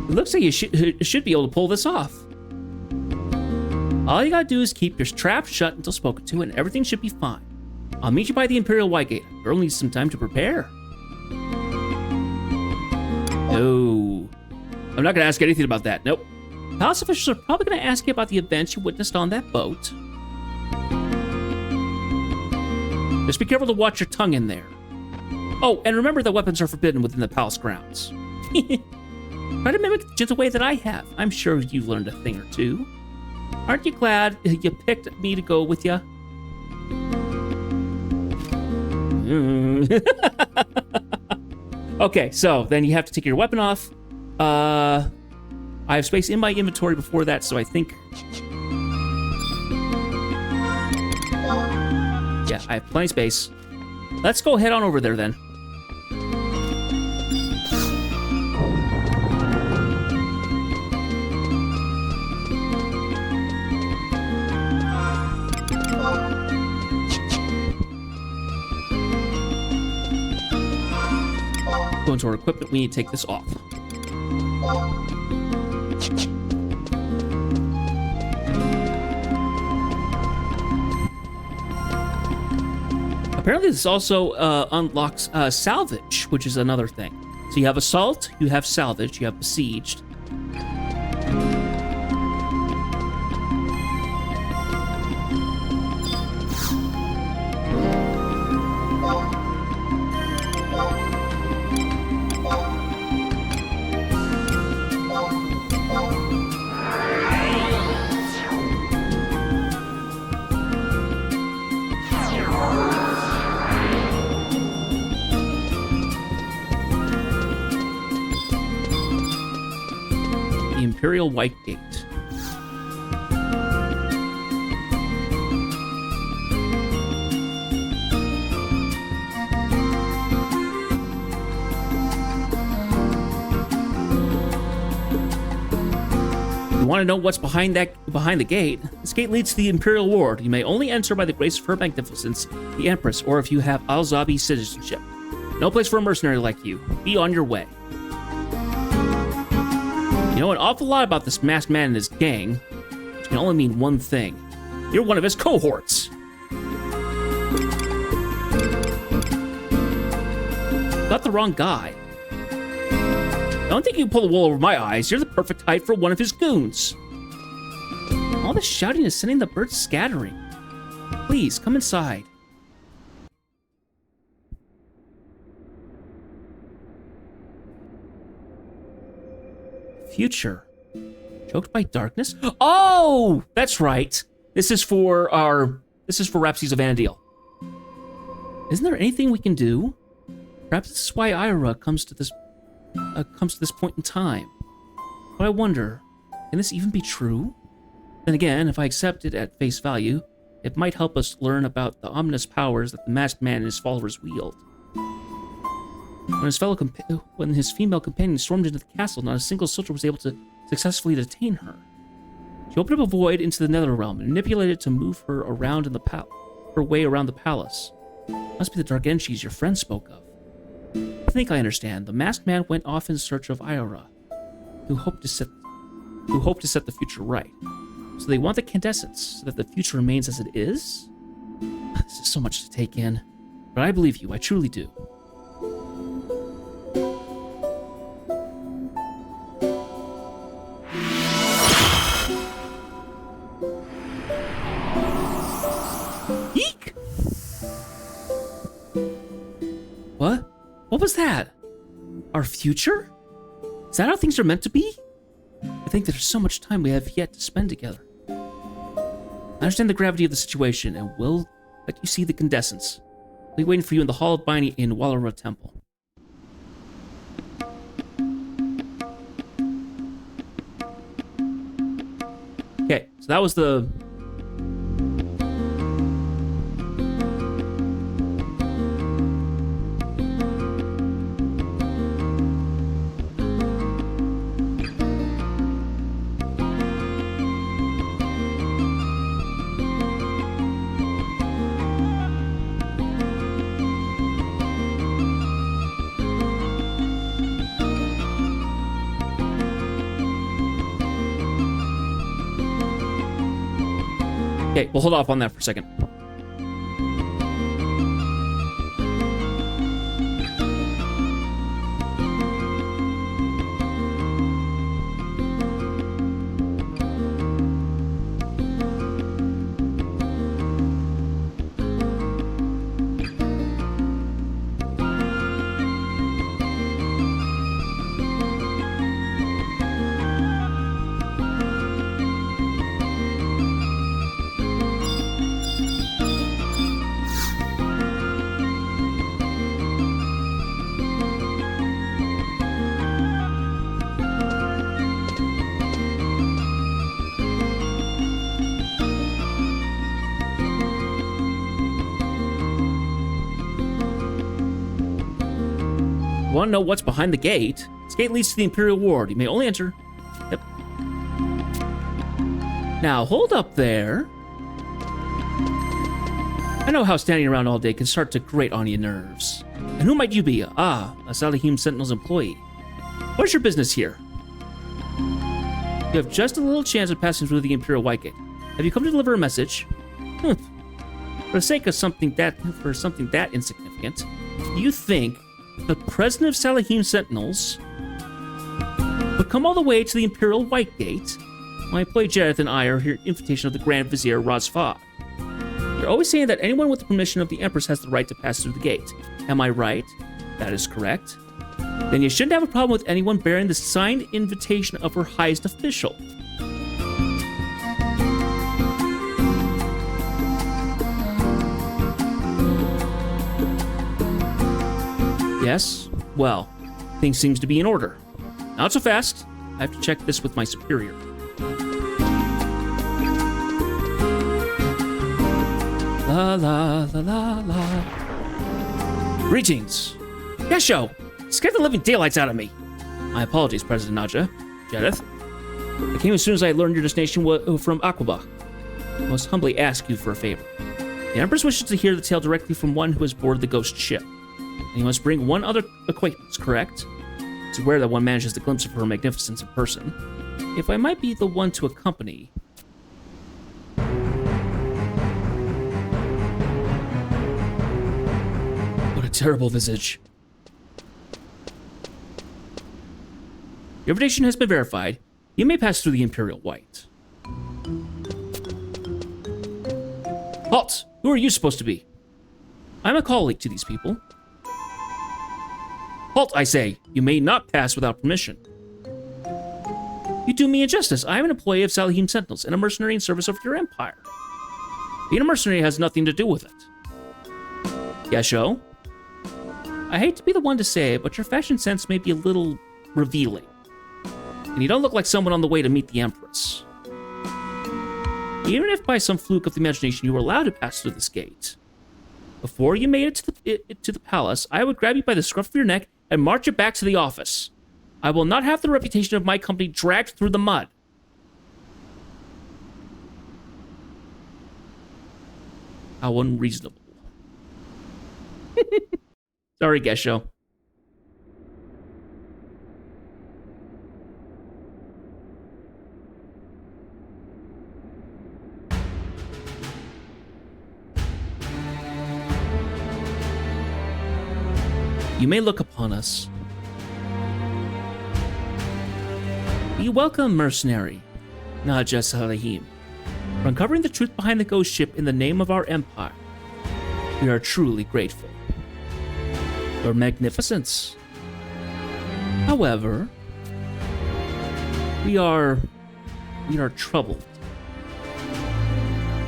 It looks like you should be able to pull this off. All you gotta do is keep your trap shut until spoken to, and everything should be fine. I'll meet you by the Imperial White Gate. Girl needs some time to prepare. No. I'm not gonna ask anything about that. Nope. Palace officials are probably gonna ask you about the events you witnessed on that boat. Just be careful to watch your tongue in there. Oh, and remember that weapons are forbidden within the palace grounds. Try to mimic the gentle way that I have. I'm sure you've learned a thing or two. Aren't you glad you picked me to go with you? Okay, so then you have to take your weapon off. I have space in my inventory before that, so I think... yeah, I have plenty of space. Let's go head on over there then. into our equipment, we need to take this off. Apparently this also unlocks salvage, which is another thing. So you have assault, you have salvage, you have besieged. Imperial White Gate. You want to know what's behind the gate? This gate leads to the Imperial Ward. You may only enter by the grace of Her Magnificence, the Empress, or if you have Al-Zabi citizenship. No place for a mercenary like you. Be on your way. You know an awful lot about this masked man and his gang, which can only mean one thing. You're one of his cohorts. Got the wrong guy. I don't think you can pull the wool over my eyes. You're the perfect height for one of his goons. All this shouting is sending the birds scattering. Please, come inside. Future. Choked by darkness? Oh! That's right. This is for Rhapsodies of Vana'diel. Isn't there anything we can do? Perhaps this is why Ira comes to this point in time. But I wonder, can this even be true? Then again, if I accept it at face value, it might help us learn about the ominous powers that the masked man and his followers wield. When his female companion stormed into the castle, not a single soldier was able to successfully detain her. She opened up a void into the Netherrealm and manipulated it to move her around in her way around the palace. Must be the dark energies your friend spoke of. I think I understand. The masked man went off in search of Ira, who hoped to set the future right. So they want the Candescence so that the future remains as it is? This is so much to take in. But I believe you, I truly do. What? What was that? Our future? Is that how things are meant to be? I think there's so much time we have yet to spend together. I understand the gravity of the situation and will let you see the Candescence. I'll be waiting for you in the Hall of Binding in Wallara Temple. Okay, so that was the... Okay, we'll hold off on that for a second. Want to know what's behind the gate? This gate leads to the Imperial Ward. You may only enter... Yep. Now, hold up there. I know how standing around all day can start to grate on your nerves. And who might you be? Ah, a Salahim Sentinel's employee. What's your business here? You have just a little chance of passing through the Imperial White Gate. Have you come to deliver a message? For the sake of something that insignificant, do you think the president of Salahim Sentinels would come all the way to the Imperial White Gate? My employee Jareth and I are here at invitation of the Grand Vizier Razfad. You're always saying that anyone with the permission of the Empress has the right to pass through the gate. Am I right? That is correct. Then you shouldn't have a problem with anyone bearing the signed invitation of her highest official. Yes? Well, things seems to be in order. Not so fast. I have to check this with my superior. La la la la la. Greetings. Yesho! Scared the living daylights out of me. My apologies, President Naja. Jareth. I came as soon as I learned your destination from Aqaba. I must humbly ask you for a favor. The Empress wishes to hear the tale directly from one who has boarded the ghost ship. And you must bring one other acquaintance, correct? It's rare that one manages the glimpse of her magnificence in person. If I might be the one to accompany... What a terrible visage. Your invitation has been verified. You may pass through the Imperial White. Halt! Who are you supposed to be? I'm a colleague to these people. Halt, I say! You may not pass without permission. You do me injustice. I am an employee of Salahim Sentinels and a mercenary in service of your empire. Being a mercenary has nothing to do with it. Yesho? I hate to be the one to say it, but your fashion sense may be a little revealing. And you don't look like someone on the way to meet the Empress. Even if by some fluke of the imagination you were allowed to pass through this gate, before you made it to the palace, I would grab you by the scruff of your neck and march you back to the office. I will not have the reputation of my company dragged through the mud. How unreasonable. Sorry, Gesho. You may look upon us. Be welcome, mercenary, Naja Salahim. For uncovering the truth behind the ghost ship in the name of our empire, we are truly grateful. Your magnificence. However, we are troubled.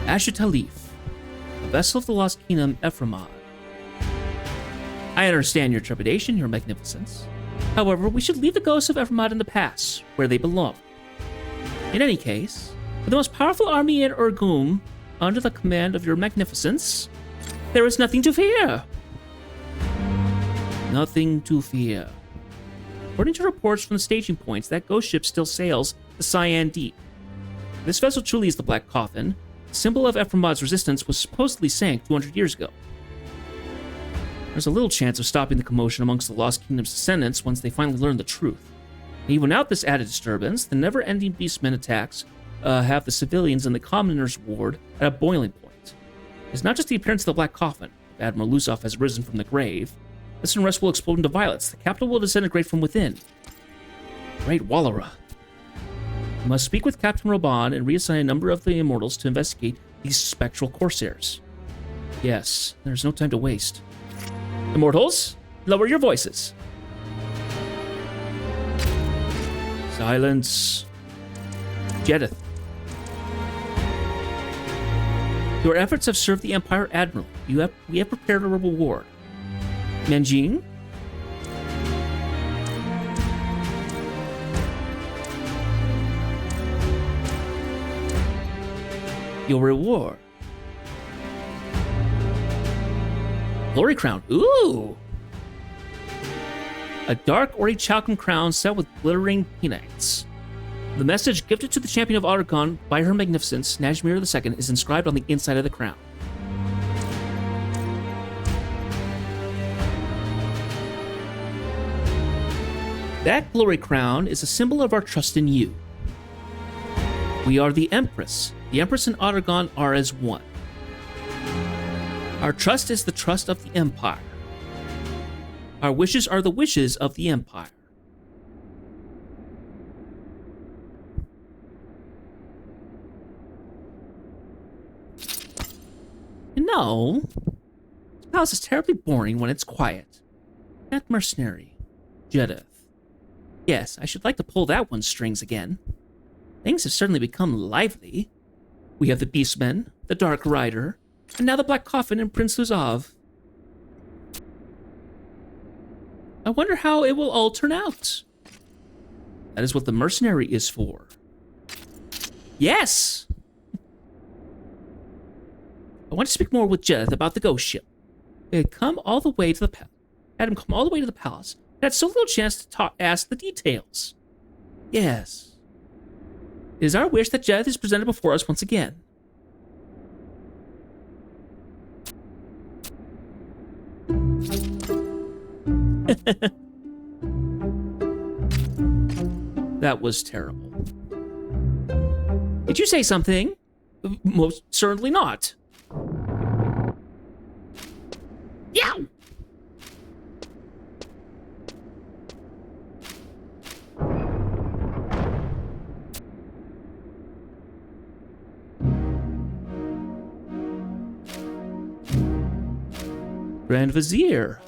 Asher Talif, a vessel of the Lost Kingdom Ephraimad. I understand your trepidation, your magnificence. However, we should leave the ghosts of Ephraimad in the past, where they belong. In any case, with the most powerful army in Urgum under the command of your magnificence, there is nothing to fear. Nothing to fear. According to reports from the staging points, that ghost ship still sails the Cyan Deep. This vessel truly is the Black Coffin. The symbol of Ephraim's resistance was supposedly sank 200 years ago. There's a little chance of stopping the commotion amongst the Lost Kingdom's descendants once they finally learn the truth. And even without this added disturbance, the never-ending Beastmen attacks have the civilians in the Commoners' Ward at a boiling point. It's not just the appearance of the Black Coffin. If Admiral Lusov has risen from the grave, this unrest will explode into violence. The capital will disintegrate from within. Great Wallara. We must speak with Captain Roban and reassign a number of the immortals to investigate these spectral corsairs. Yes, there's no time to waste. Immortals, lower your voices. Silence. Jedith. Your efforts have served the Empire Admiral. We have prepared a reward. Menjing? Your reward. Glory crown. Ooh! A dark orichalcum crown set with glittering peanuts. The message gifted to the champion of Argon by Her Magnificence, Najmir II, is inscribed on the inside of the crown. That glory crown is a symbol of our trust in you. We are the Empress. The Empress and Ottergon are as one. Our trust is the trust of the Empire. Our wishes are the wishes of the Empire. No, this palace is terribly boring when it's quiet. That mercenary, Jedith. Yes, I should like to pull that one's strings again. Things have certainly become lively. We have the Beastmen, the Dark Rider, and now the Black Coffin and Prince Luzov. I wonder how it will all turn out. That is what the mercenary is for. Yes! I want to speak more with Jedith about the ghost ship. They had come all the way to the palace. Had him come all the way to the palace. And had so little chance to ask the details. Yes. It is our wish that Jedith is presented before us once again. That was terrible. Did you say something? Most certainly not. Yeah. Grand Vizier.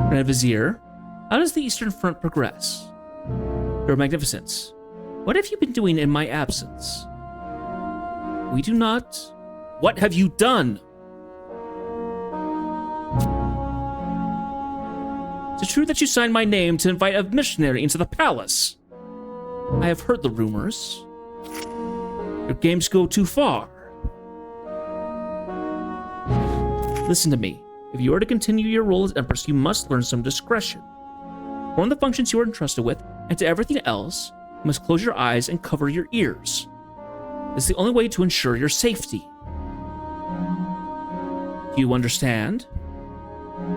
Grand Vizier, how does the Eastern Front progress? Your Magnificence, what have you been doing in my absence? We do not... What have you done? Is it true that you signed my name to invite a missionary into the palace? I have heard the rumors. Your games go too far. Listen to me. If you are to continue your role as Empress, you must learn some discretion. Perform the functions you are entrusted with, and to everything else, you must close your eyes and cover your ears. It's the only way to ensure your safety. Do you understand?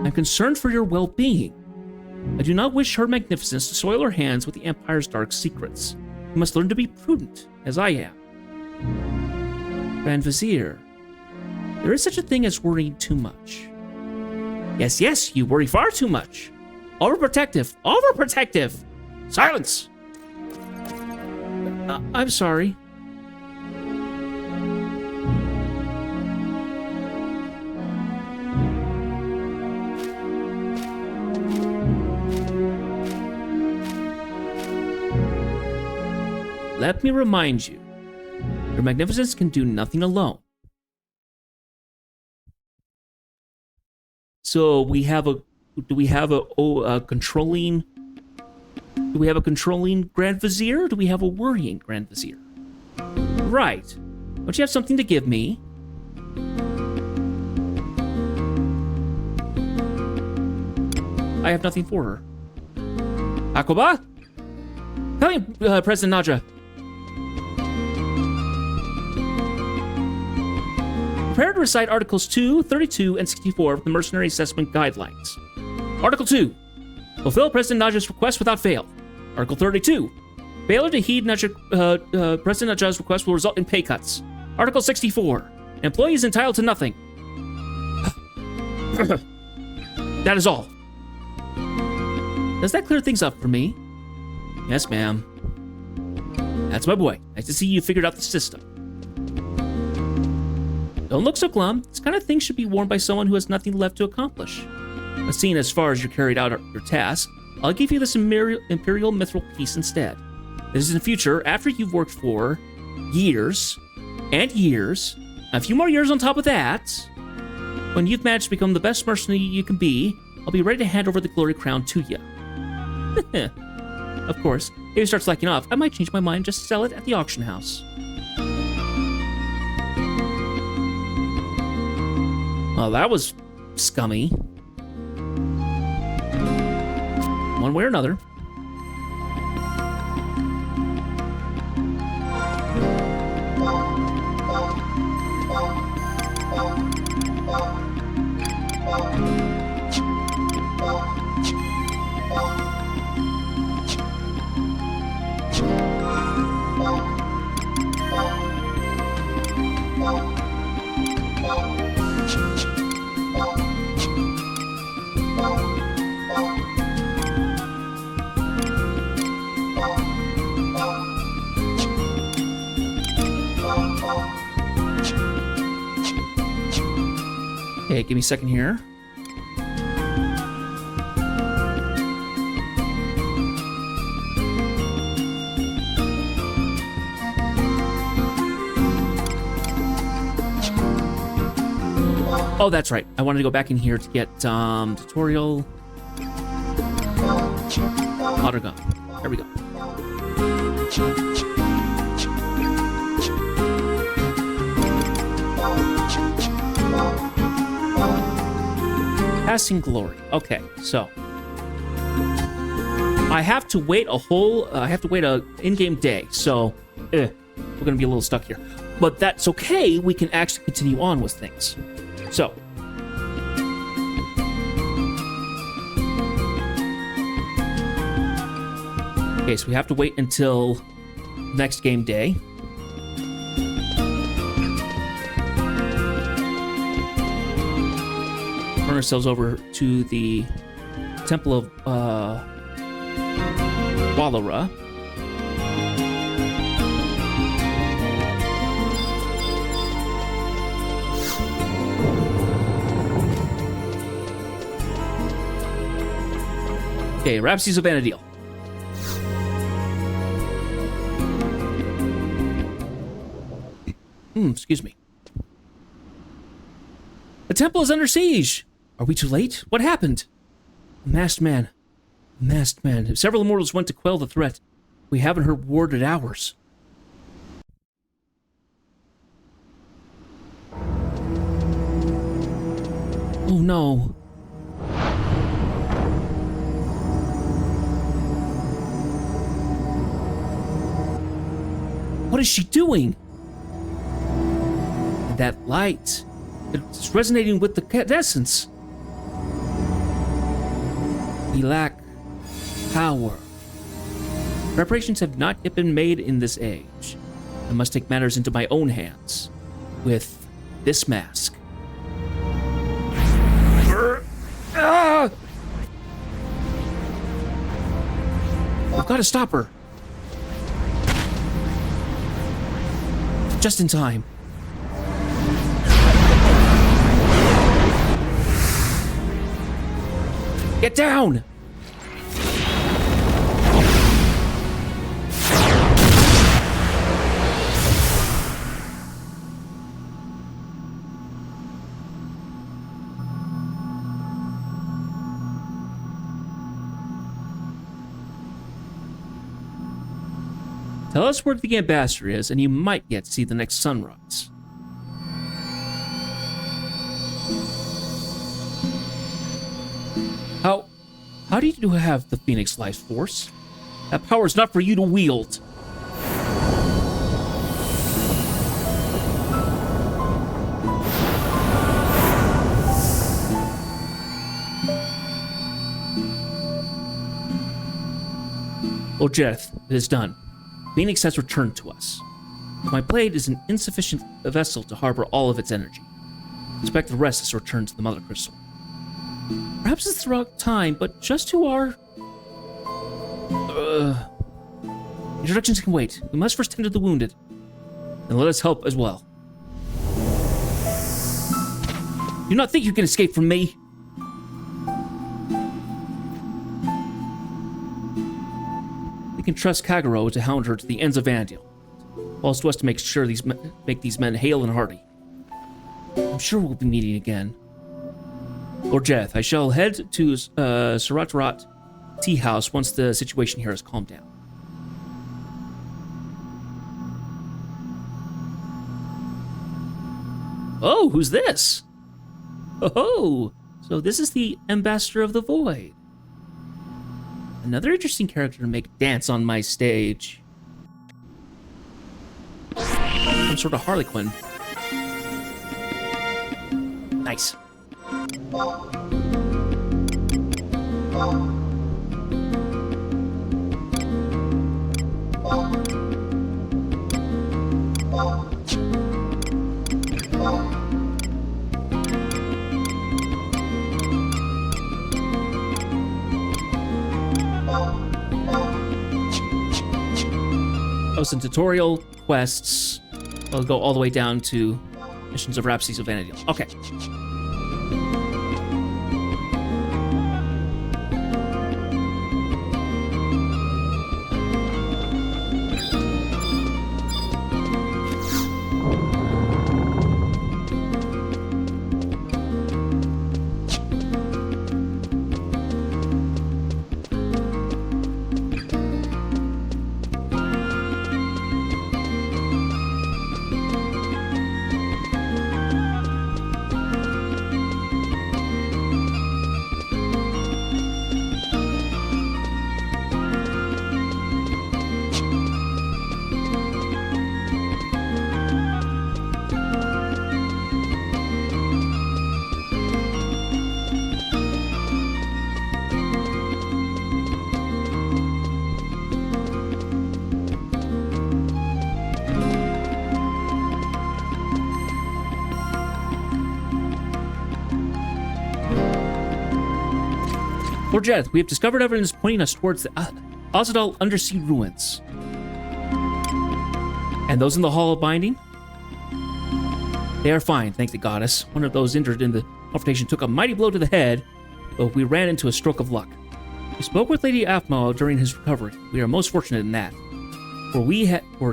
I'm concerned for your well-being. I do not wish Her Magnificence to soil her hands with the Empire's dark secrets. You must learn to be prudent, as I am. Grand Vizier, there is such a thing as worrying too much. Yes, you worry far too much. Overprotective, overprotective! Silence! I'm sorry. Let me remind you, Your Magnificence can do nothing alone. So we have a, do we have a controlling, do we have a controlling Grand Vizier, or do we have a worrying Grand Vizier? Right. Don't you have something to give me? I have nothing for her. Akoba? Tell me, President Nadja. Prepare to recite Articles 2, 32, and 64 of the Mercenary Assessment Guidelines. Article 2. Fulfill President Nadja's request without fail. Article 32. Failure to heed President Nadja's request will result in pay cuts. Article 64. An employee is entitled to nothing. That is all. Does that clear things up for me? Yes, ma'am. That's my boy. Nice to see you figured out the system. Don't look so glum. This kind of thing should be worn by someone who has nothing left to accomplish. But seeing as far as you carried out your task, I'll give you this Imperial Mithril piece instead. This is in the future, after you've worked for years and years, a few more years on top of that, when you've managed to become the best mercenary you can be, I'll be ready to hand over the glory crown to you. Of course, if he starts slacking off, I might change my mind and just sell it at the auction house. Oh, that was scummy. One way or another. Okay, give me a second here. Oh, that's right. I wanted to go back in here to get tutorial. Water gun. There we go. Passing glory. Okay, so I have to wait a in-game day. So we're gonna be a little stuck here, but that's okay. We can actually continue on with things. So, okay, so we have to wait until next game day. Turn ourselves over to the Temple of Walara. Okay, Rhapsodies of Vana'diel. Excuse me. The temple is under siege. Are we too late? What happened? A masked man. A masked man. Several immortals went to quell the threat. We haven't heard word at hours. Oh no. What is she doing? And that light, it's resonating with the essence. We lack power. Preparations have not yet been made in this age. I must take matters into my own hands with this mask. We've got to stop her. Just in time. Get down! Tell us where the ambassador is, and you might get to see the next sunrise. How do you have the Phoenix Life Force? That power is not for you to wield. Oh, Jeth, it is done. Phoenix has returned to us. My blade is an insufficient vessel to harbor all of its energy. Expect the rest is returned to the Mother Crystal. Perhaps it's the wrong time, but just to our... Introductions can wait. We must first tend to the wounded. And let us help as well. Do not think you can escape from me. We can trust Kagero to hound her to the ends of Vana'diel. Falls to us to make sure make these men hale and hearty. I'm sure we'll be meeting again. Lord Jeth, I shall head to Surratt Tea House once the situation here has calmed down. Oh, who's this? Oh, so this is the Ambassador of the Void. Another interesting character to make dance on my stage. Some sort of Harlequin. Nice. Oh, some tutorial quests. I'll go all the way down to missions of Rhapsodies of Vana'diel. Okay. Lord Jedith, we have discovered evidence pointing us towards the Ozadal undersea ruins. And those in the Hall of Binding? They are fine, thank the goddess. One of those injured in the confrontation took a mighty blow to the head, but we ran into a stroke of luck. We spoke with Lady Aphmau during his recovery. We are most fortunate in that. For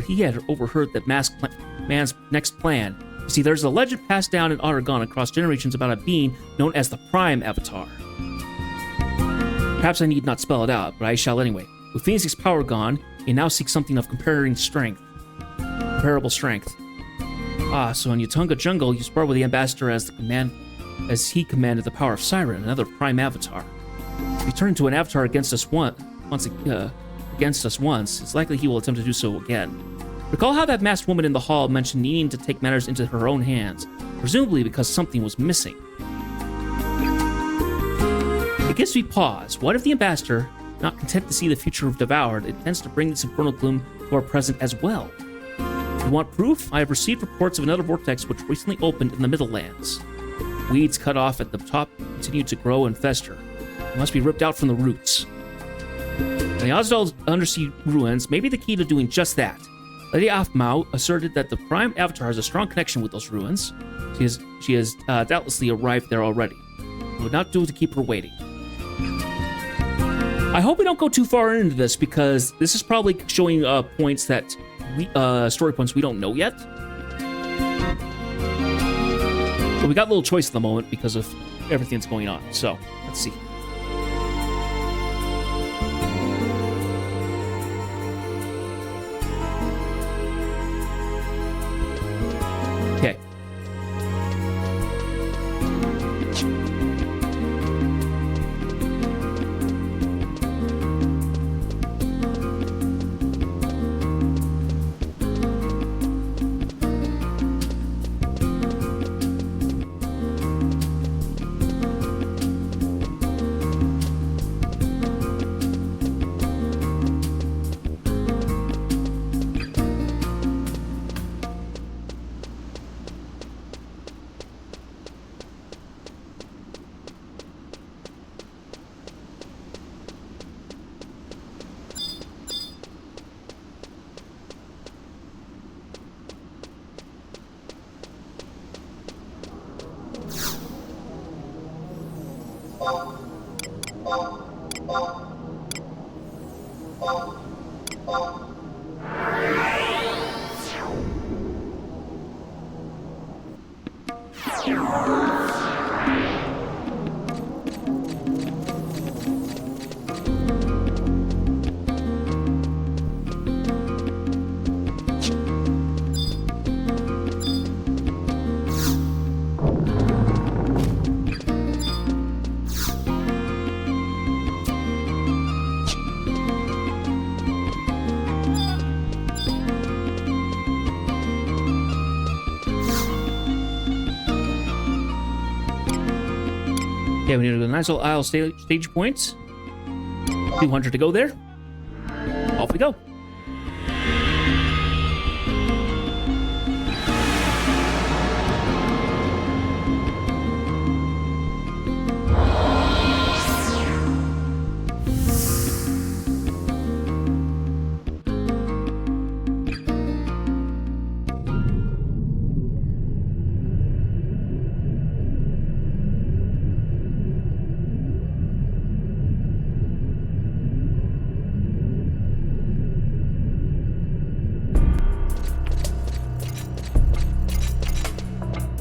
he had overheard that man's next plan. You see, there's a legend passed down in Aragon across generations about a being known as the Prime Avatar. Perhaps I need not spell it out, but I shall anyway. With Phoenix's power gone, he now seeks something of comparable strength. So in Yatunga Jungle, you sparred with the ambassador as he commanded the power of Siren, another Prime Avatar. If he turned into an avatar against us once, it's likely he will attempt to do so again. Recall how that masked woman in the hall mentioned needing to take matters into her own hands, presumably because something was missing. It gives me pause. What if the ambassador, not content to see the future of Devoured, intends to bring this infernal gloom to our present as well? You want proof? I have received reports of another vortex which recently opened in the Middlelands. Weeds cut off at the top continue to grow and fester. They must be ripped out from the roots. And the Ozadal undersea ruins may be the key to doing just that. Lady Aphmau asserted that the Prime Avatar has a strong connection with those ruins. She has doubtlessly arrived there already. It would not do to keep her waiting. I hope we don't go too far into this, because this is probably showing points that story points we don't know yet. But we got little choice at the moment because of everything that's going on. So let's see. Okay. Okay, we need a nice little aisle stage points. 200 to go there. Off we go.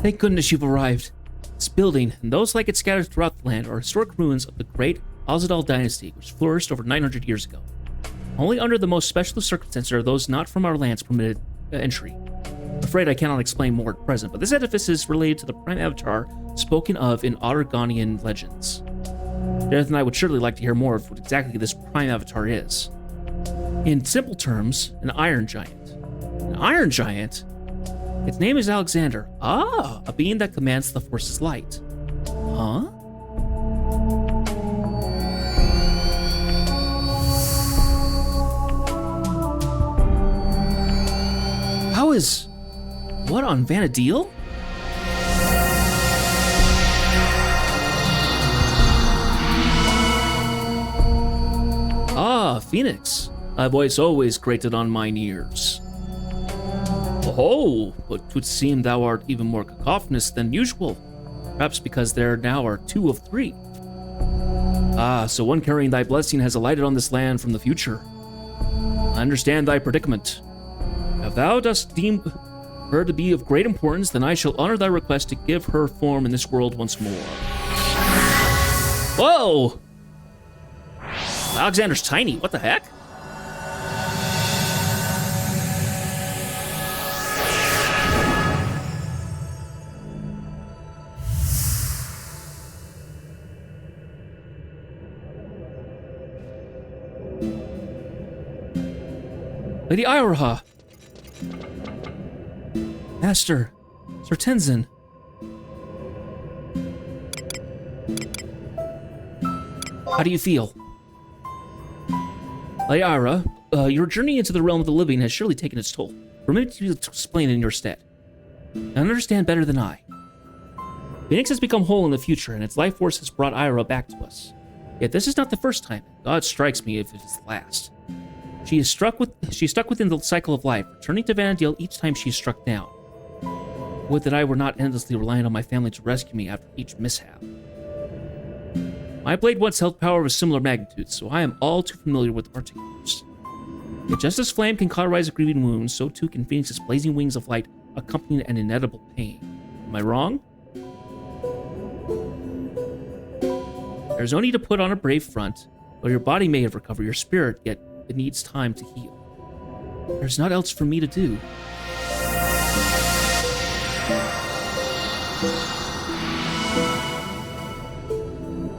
Thank goodness you've arrived. This building, and those like it scattered throughout the land, are historic ruins of the great Ozadal dynasty, which flourished over 900 years ago. Only under the most special circumstances are those not from our lands permitted entry. I'm afraid I cannot explain more at present, but this edifice is related to the Prime Avatar spoken of in Argonian legends. Dareth and I would surely like to hear more of what exactly this Prime Avatar is. In simple terms, an Iron Giant. An Iron Giant? Its name is Alexander. Ah, a being that commands the Force's light. Huh? How is... What on Vana'diel? Phoenix, thy voice always grated on mine ears. Oh, but 'twould seem thou art even more cacophonous than usual, perhaps because there now are 2 of 3. Ah, so one carrying thy blessing has alighted on this land from the future. I understand thy predicament. If thou dost deem her to be of great importance, then I shall honor thy request to give her form in this world once more. Whoa! Alexander's tiny, what the heck? Lady Iroha! Master, Sir Tenzin. How do you feel? Lady Ira, your journey into the realm of the living has surely taken its toll. Permit me to explain in your stead. You understand better than I. Phoenix has become whole in the future, and its life force has brought Ira back to us. Yet this is not the first time. God strikes me if it is the last. She is stuck within the cycle of life, returning to Vana'diel each time she is struck down. Would that I were not endlessly reliant on my family to rescue me after each mishap. My blade once held power of a similar magnitude, so I am all too familiar with the particulars. Yet just as flame can cauterize a grieving wound, so too can Phoenix's blazing wings of light accompany an inedible pain. Am I wrong? There's no need to put on a brave front, though your body may have recovered your spirit, yet it needs time to heal. There's naught else for me to do.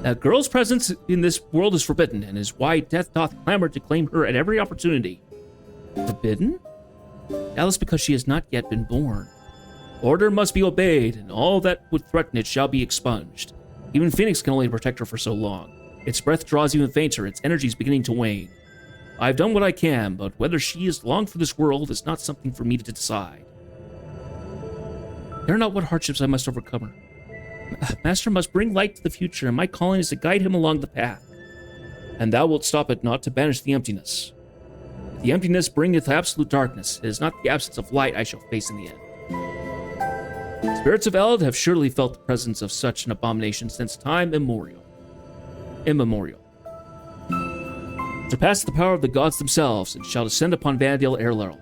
A girl's presence in this world is forbidden, and is why death doth clamor to claim her at every opportunity. Forbidden? Doubtless because she has not yet been born. Order must be obeyed, and all that would threaten it shall be expunged. Even Phoenix can only protect her for so long. Its breath draws even fainter, its energy is beginning to wane. I've done what I can, but whether she is long for this world is not something for me to decide. Care not what hardships I must overcome her. Master must bring light to the future, and my calling is to guide him along the path. And thou wilt stop it not to banish the emptiness. If the emptiness bringeth absolute darkness, it is not the absence of light I shall face in the end. Spirits of Eld have surely felt the presence of such an abomination since time immemorial. Surpass the power of the gods themselves, and shall descend upon Vana'diel ere long.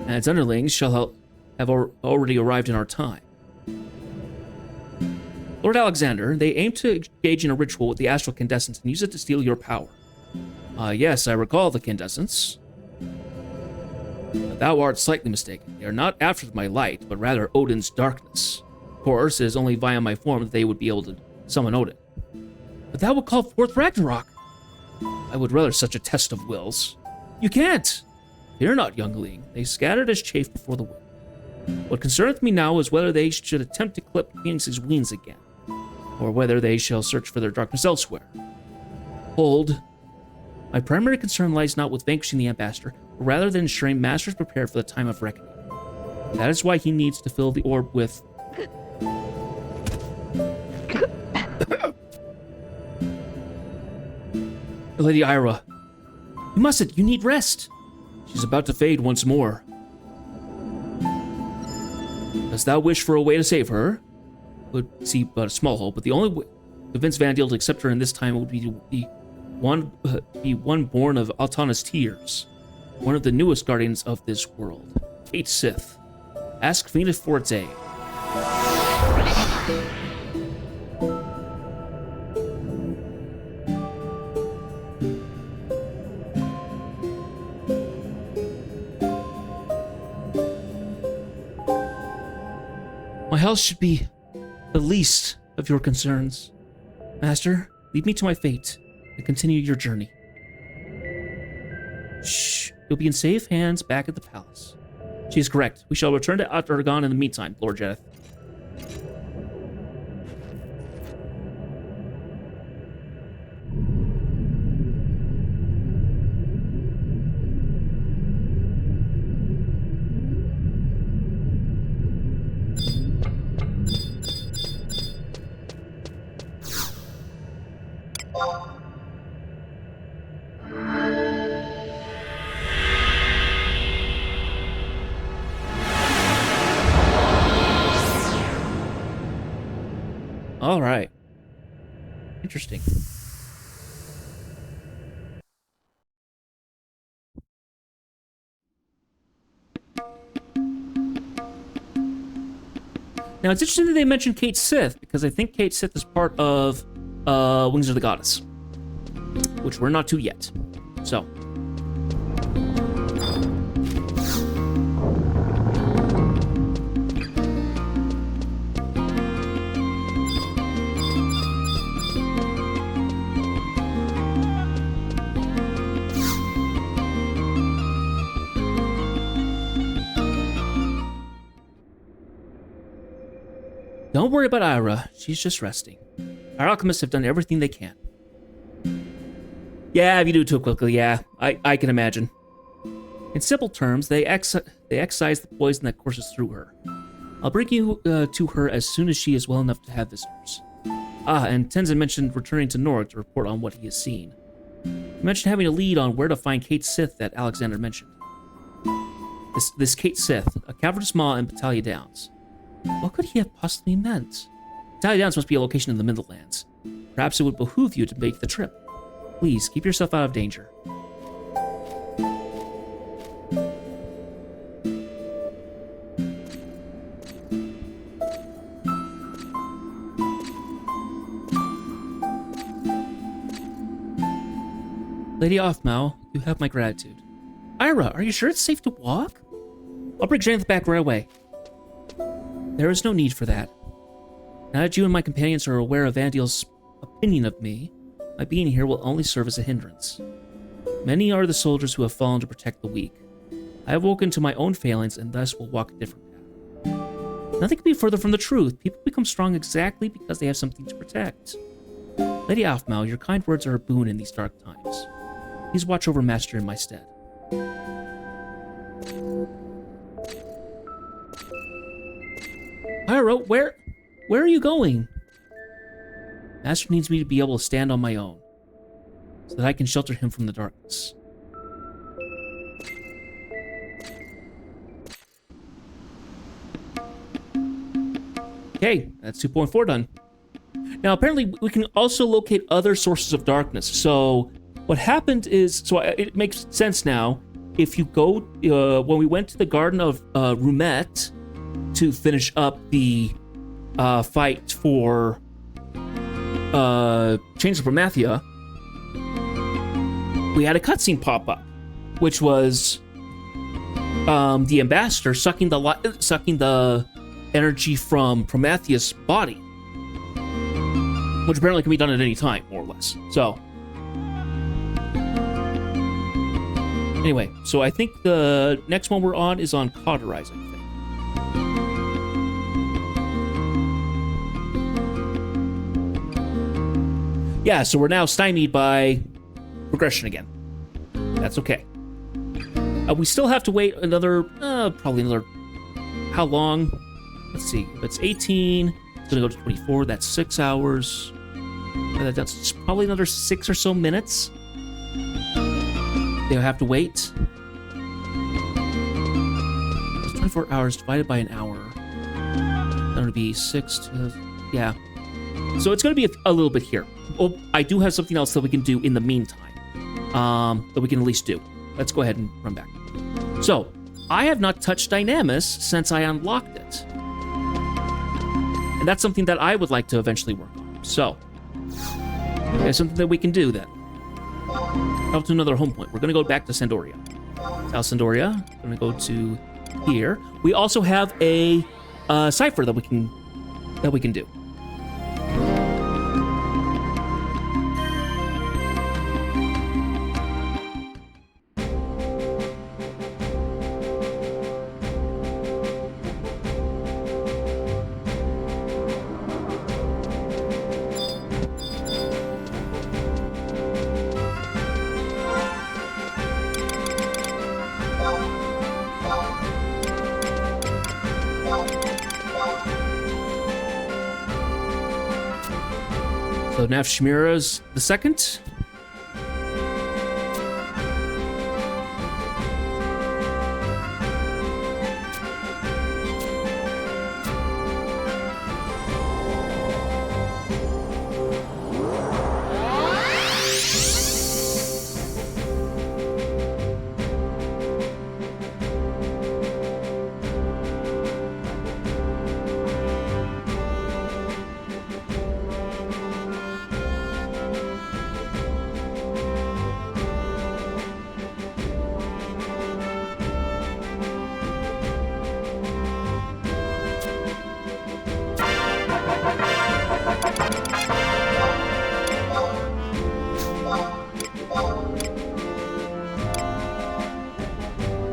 And its underlings shall have already arrived in our time. Lord Alexander, they aim to engage in a ritual with the astral Candescence and use it to steal your power. Yes, I recall the Candescence. But thou art slightly mistaken. They are not after my light, but rather Odin's darkness. Of course, it is only via my form that they would be able to summon Odin. But that would call forth Ragnarok. I would rather such a test of wills. You can't! Fear not, youngling. They scattered as chaff before the wind. What concerneth me now is whether they should attempt to clip Phoenix's wings again, or whether they shall search for their darkness elsewhere. Hold. My primary concern lies not with vanquishing the ambassador, but rather than ensuring Master is prepared for the time of reckoning. That is why he needs to fill the orb with... Lady Ira, you mustn't. You need rest. She's about to fade once more. Dost thou wish for a way to save her? Would see but a small hope, but the only way to convince Vana'diel to accept her in this time would be one born of Altana's tears, one of the newest guardians of this world, Kate Sith. Ask Phoenix for its aid. My health should be the least of your concerns. Master, lead me to my fate and continue your journey. Shh, you'll be in safe hands back at the palace. She is correct. We shall return to Atargon in the meantime, Lord Jedith. All right. Interesting. Now, it's interesting that they mentioned Kate Sith, because I think Kate Sith is part of Wings of the Goddess, which we're not to yet. So. Don't worry about Ira. She's just resting. Our alchemists have done everything they can. Yeah, if you do it too quickly, yeah. I can imagine. In simple terms, they excise the poison that courses through her. I'll bring you to her as soon as she is well enough to have visitors. Ah, and Tenzin mentioned returning to Norg to report on what he has seen. He mentioned having a lead on where to find Kate Sith that Alexander mentioned. This Kate Sith, a Cavernous Maw in Battaglia Downs. What could he have possibly meant? Battaglia Downs must be a location in the Middlelands. Perhaps it would behoove you to make the trip. Please, keep yourself out of danger. Lady Offmau, you have my gratitude. Ira, are you sure it's safe to walk? I'll bring Janeth back right away. There is no need for that. Now that you and my companions are aware of Vandiel's opinion of me, my being here will only serve as a hindrance. Many are the soldiers who have fallen to protect the weak. I have woken to my own failings and thus will walk a different path. Nothing could be further from the truth. People become strong exactly because they have something to protect. Lady Offmau, your kind words are a boon in these dark times. Please watch over Master in my stead. Pyro, where are you going? Master needs me to be able to stand on my own, so that I can shelter him from the darkness. Okay, that's 2.4 done. Now, apparently, we can also locate other sources of darkness. So, what happened is, it makes sense now. If you go, when we went to the Garden of Rumet to finish up the fight for Chains of Promathia, we had a cutscene pop up, which was the ambassador sucking the energy from Prometheus' body, which apparently can be done at any time, more or less. So, anyway, so I think the next one we're on is on Cauterize, I think. Yeah, so we're now stymied by progression again. That's okay. We still have to wait another, probably another, how long? Let's see, if it's 18, it's gonna go to 24, that's 6 hours. That's probably another 6 or so minutes. They'll have to wait. It's 24 hours divided by an hour. That would be 6 to, yeah. So it's gonna be a little bit here. Oh, I do have something else that we can do in the meantime. That we can at least do. Let's go ahead and run back. So, I have not touched Dynamis since I unlocked it. And that's something that I would like to eventually work on. So, there's something that we can do then. Up to another home point. We're going to go back to Sandoria. South Sandoria. We're going to go to here. We also have a cipher that we can do. So Naf Shmira's the second.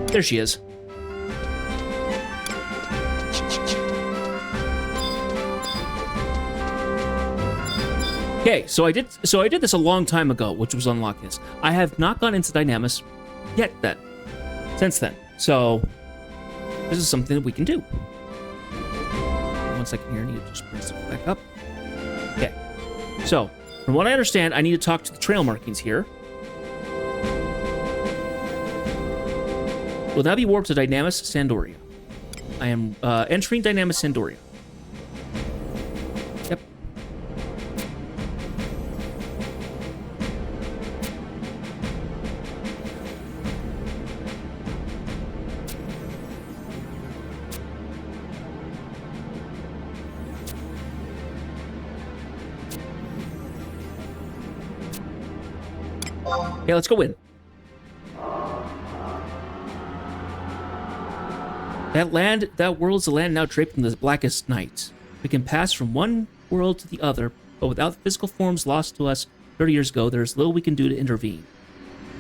There she is. Okay, so I did this a long time ago, which was unlock this. I have not gone into Dynamis yet since then. So this is something that we can do. 1 second here, I need to just bring this back up. Okay. So, from what I understand, I need to talk to the trail markings here. Will now be warped to Dynamis Sandoria. I am entering Dynamis Sandoria. Yep. Okay, let's go in. That world is a land now draped in the blackest night. We can pass from one world to the other, but without the physical forms lost to us 30 years ago, there is little we can do to intervene.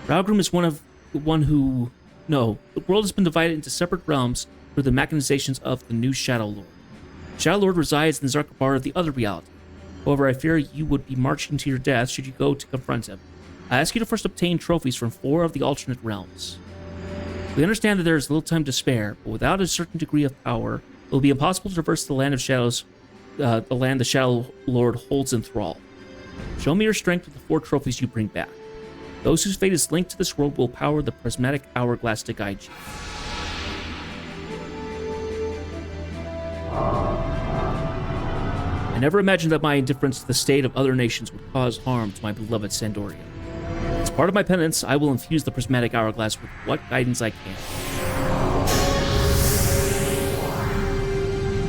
Ralgrim is the world has been divided into separate realms through the machinations of the new Shadow Lord. Shadow Lord resides in the Zarkabar of the other reality. However, I fear you would be marching to your death should you go to confront him. I ask you to first obtain trophies from 4 of the alternate realms. We understand that there is little time to spare, but without a certain degree of power, it will be impossible to traverse the land of shadows, the land the Shadow Lord holds in thrall. Show me your strength with the 4 trophies you bring back. Those whose fate is linked to this world will power the prismatic hourglass to guide you. I never imagined that my indifference to the state of other nations would cause harm to my beloved Sandoria. As part of my penance, I will infuse the prismatic hourglass with what guidance I can.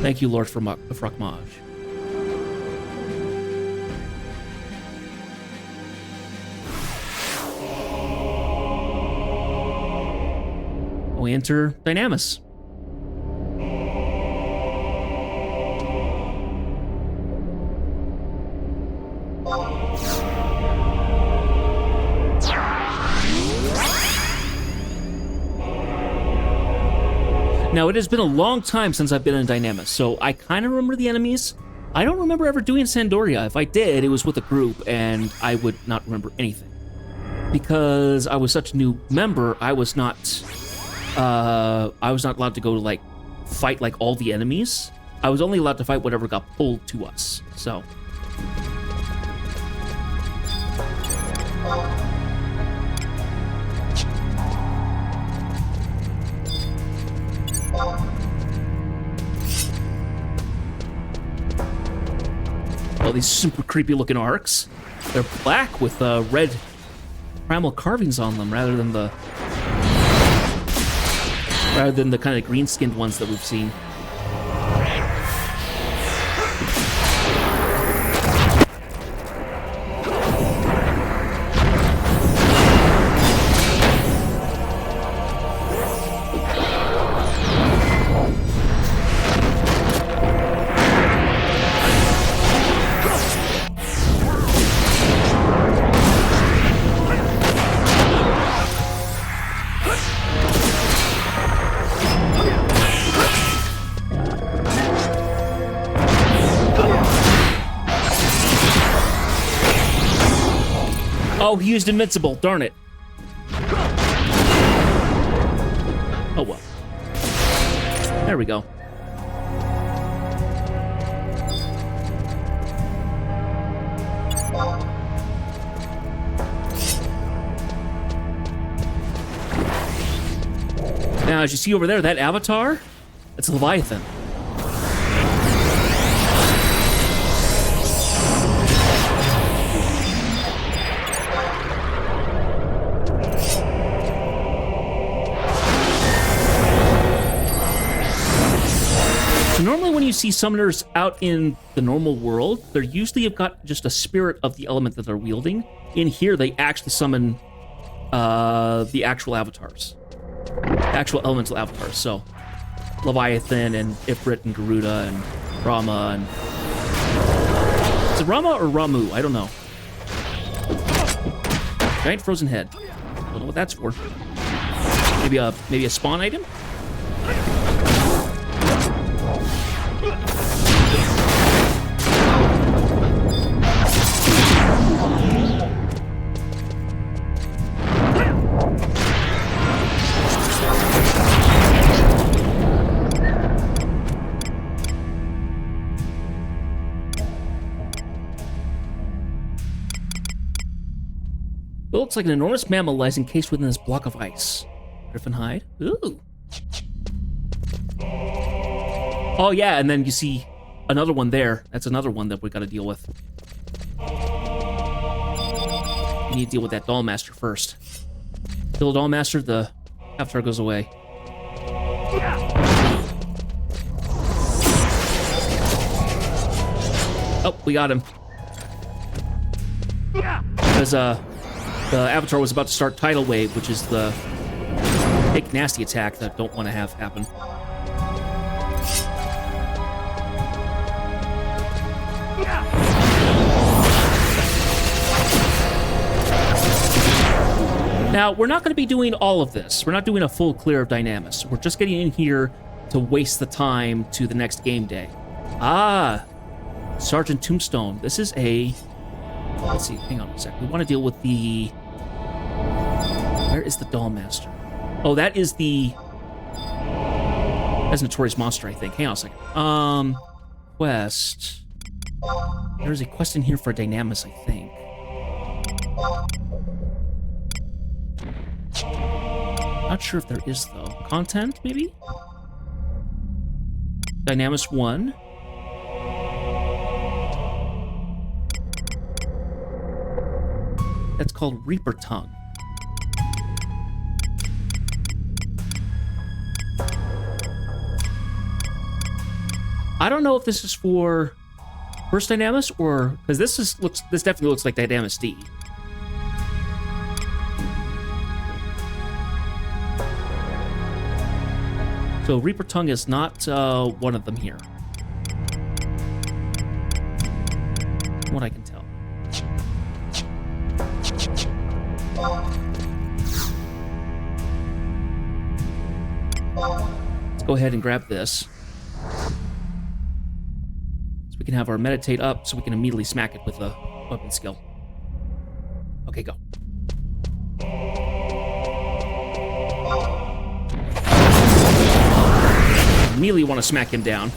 Thank you, Lord Frokmaj. We enter Dynamis. Now, it has been a long time since I've been in Dynamis, so I kind of remember the enemies. I don't remember ever doing Sandoria. If I did, it was with a group, and I would not remember anything. Because I was such a new member, I was not allowed to go to, fight, all the enemies. I was only allowed to fight whatever got pulled to us, so... Oh, these super creepy looking arcs. They're black with red primal carvings on them rather than the kind of green skinned ones that we've seen. Oh, he used Invincible. Darn it. Oh, well. There we go. Now, as you see over there, that avatar, it's Leviathan. So normally when you see summoners out in the normal world, they're usually have got just a spirit of the element that they're wielding. In here, they actually summon the actual avatars. Actual elemental avatars. So Leviathan and Ifrit and Garuda and Rama and... Is it Rama or Ramu? I don't know. Giant frozen head. Don't know what that's for. Maybe a spawn item? It looks like an enormous mammal lies encased within this block of ice. Griffin hide. Ooh. Oh yeah, and then you see another one there. That's another one that we got to deal with. We need to deal with that Dollmaster first. Kill the Dollmaster, the Avatar goes away. Oh, we got him. Because the Avatar was about to start Tidal Wave, which is the big nasty attack that I don't want to have happen. Now, we're not going to be doing all of this. We're not doing a full clear of Dynamis. We're just getting in here to waste the time to the next game day. Ah, Sergeant Tombstone. This is a... Let's see, hang on a sec. We want to deal with the... Where is the Dollmaster? Oh, that is the... That's Notorious Monster, I think. Hang on a second. Quest. There's a quest in here for Dynamis, I think. Not sure if there is, though. Content, maybe? Dynamis 1. That's called Reaper Tongue. I don't know if this is for first Dynamis or because this definitely looks like Dynamis D. So Reaper Tongue is not one of them here. From what I can tell. Let's go ahead and grab this. So we can have our meditate up so we can immediately smack it with a weapon skill. Okay, go. Immediately want to smack him down.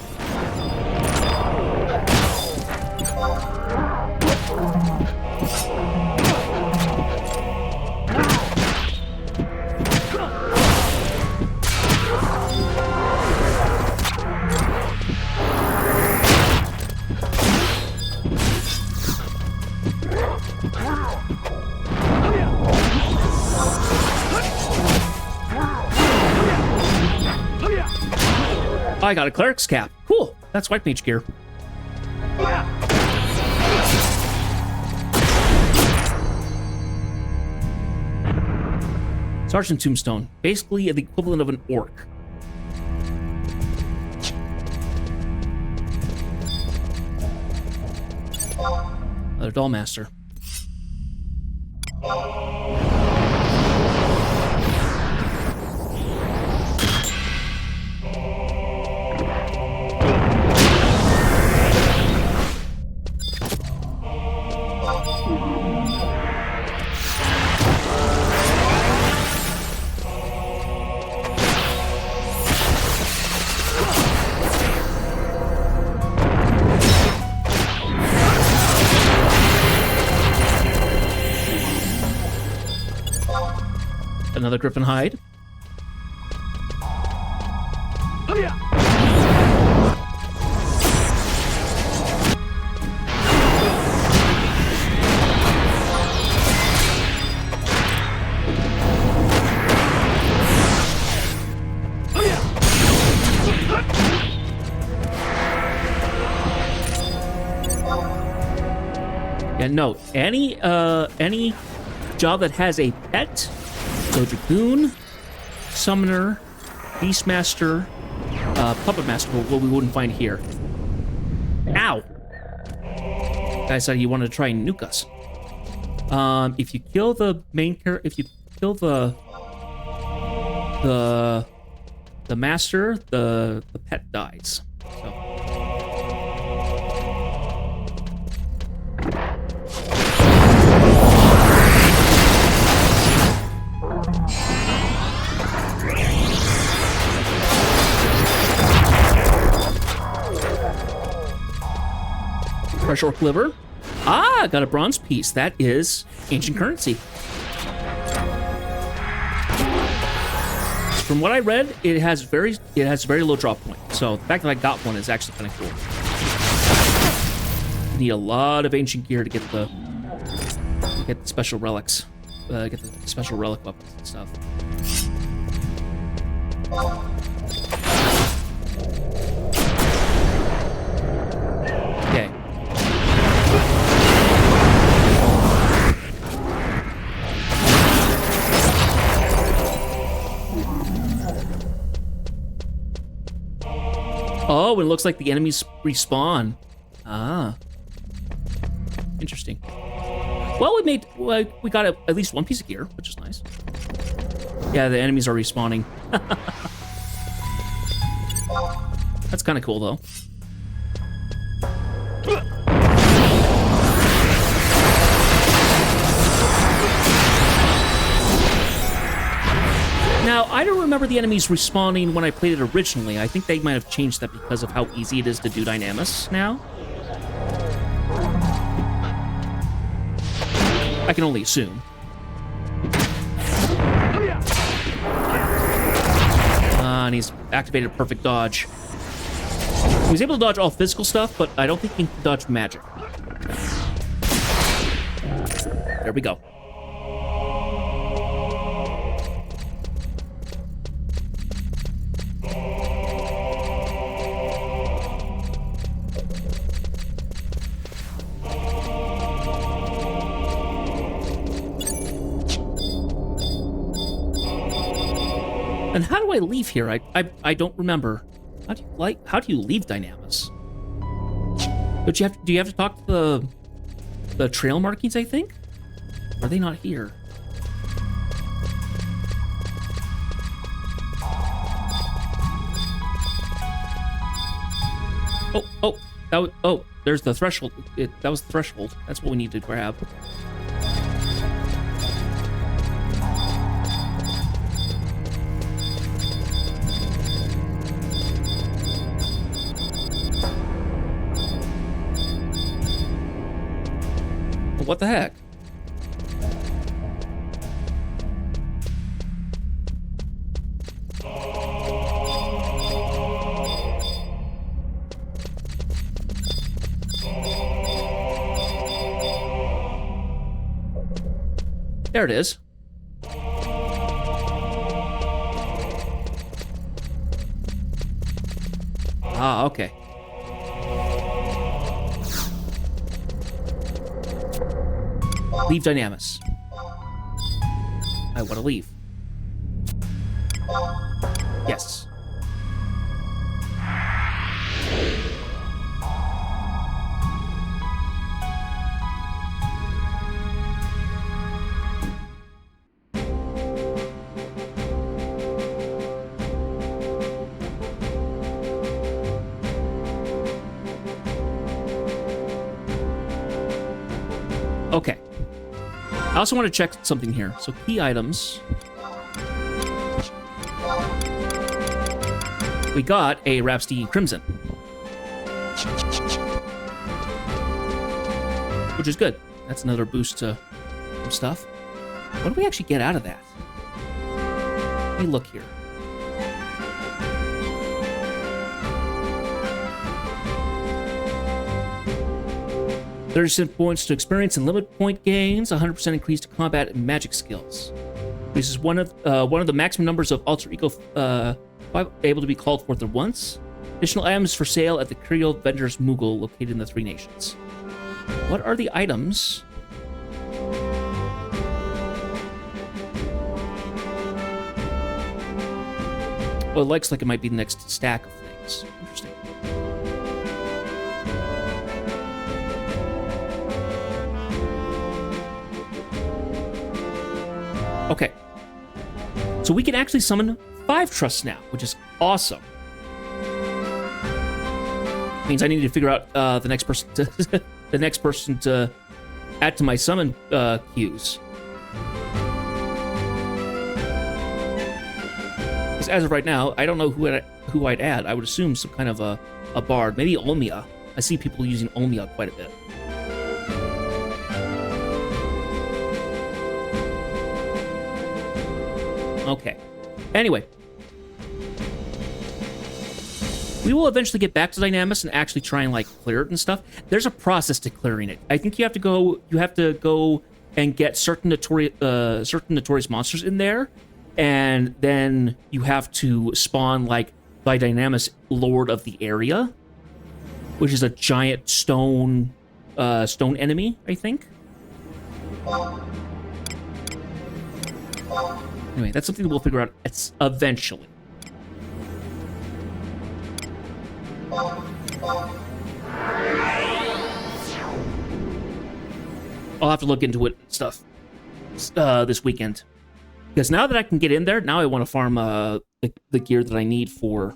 I got a cleric's cap. Cool. That's white mage gear. Sergeant Tombstone. Basically the equivalent of an orc. Another Dollmaster. Another Griffin hide. Yeah, no. Any job that has a pet, so Dragoon, Summoner, Beastmaster, Puppet Master, what we wouldn't find here. Ow! Guy said he wanted to try and nuke us. If you kill the main character, if you kill the master, the pet dies. So. Fresh orc liver. Ah, got a bronze piece. That is ancient currency. From what I read, it has very low drop point. So the fact that I got one is actually kind of cool. You need a lot of ancient gear to get the special relics, get the special relic weapons and stuff. Okay. Oh, it looks like the enemies respawn. Ah. Interesting. Well, we got at least one piece of gear, which is nice. Yeah, the enemies are respawning. That's kind of cool, though. Now, I don't remember the enemies respawning when I played it originally. I think they might have changed that because of how easy it is to do Dynamis now. I can only assume. And he's activated perfect dodge. He was able to dodge all physical stuff, but I don't think he can dodge magic. There we go. And how do I leave here? I don't remember. How do you leave Dynamis? Do you have to talk to the trail markings, I think? Are they not here? Oh, there's the threshold. That was the threshold. That's what we need to grab. What the heck? There it is. Ah, okay. Leave Dynamis. I want to leave. Yes. Okay. I also want to check something here. So key items. We got a Rhapsody Crimson, which is good. That's another boost to some stuff. What do we actually get out of that? Let me look here. $30 points to experience and limit point gains, 100% increase to combat and magic skills. This is one of the maximum numbers of alter ego able to be called forth at once. Additional items for sale at the Curio Vendors Moogle located in the Three Nations. What are the items? Well, it looks like it might be the next stack of things. Interesting. Okay. So we can actually summon 5 trusts now, which is awesome. Means I need to figure out the next person to add to my summon queues. Because as of right now, I don't know who I'd add. I would assume some kind of a bard, maybe Olmia. I see people using Olmia quite a bit. Okay. Anyway. We will eventually get back to Dynamis and actually try and, like, clear it and stuff. There's a process to clearing it. I think you have to go and get certain notorious monsters in there, and then you have to spawn, like, by Dynamis Lord of the Area, which is a giant stone enemy, I think. Anyway, that's something that we'll figure out eventually. I'll have to look into it and stuff this weekend. Because now that I can get in there, now I want to farm the gear that I need for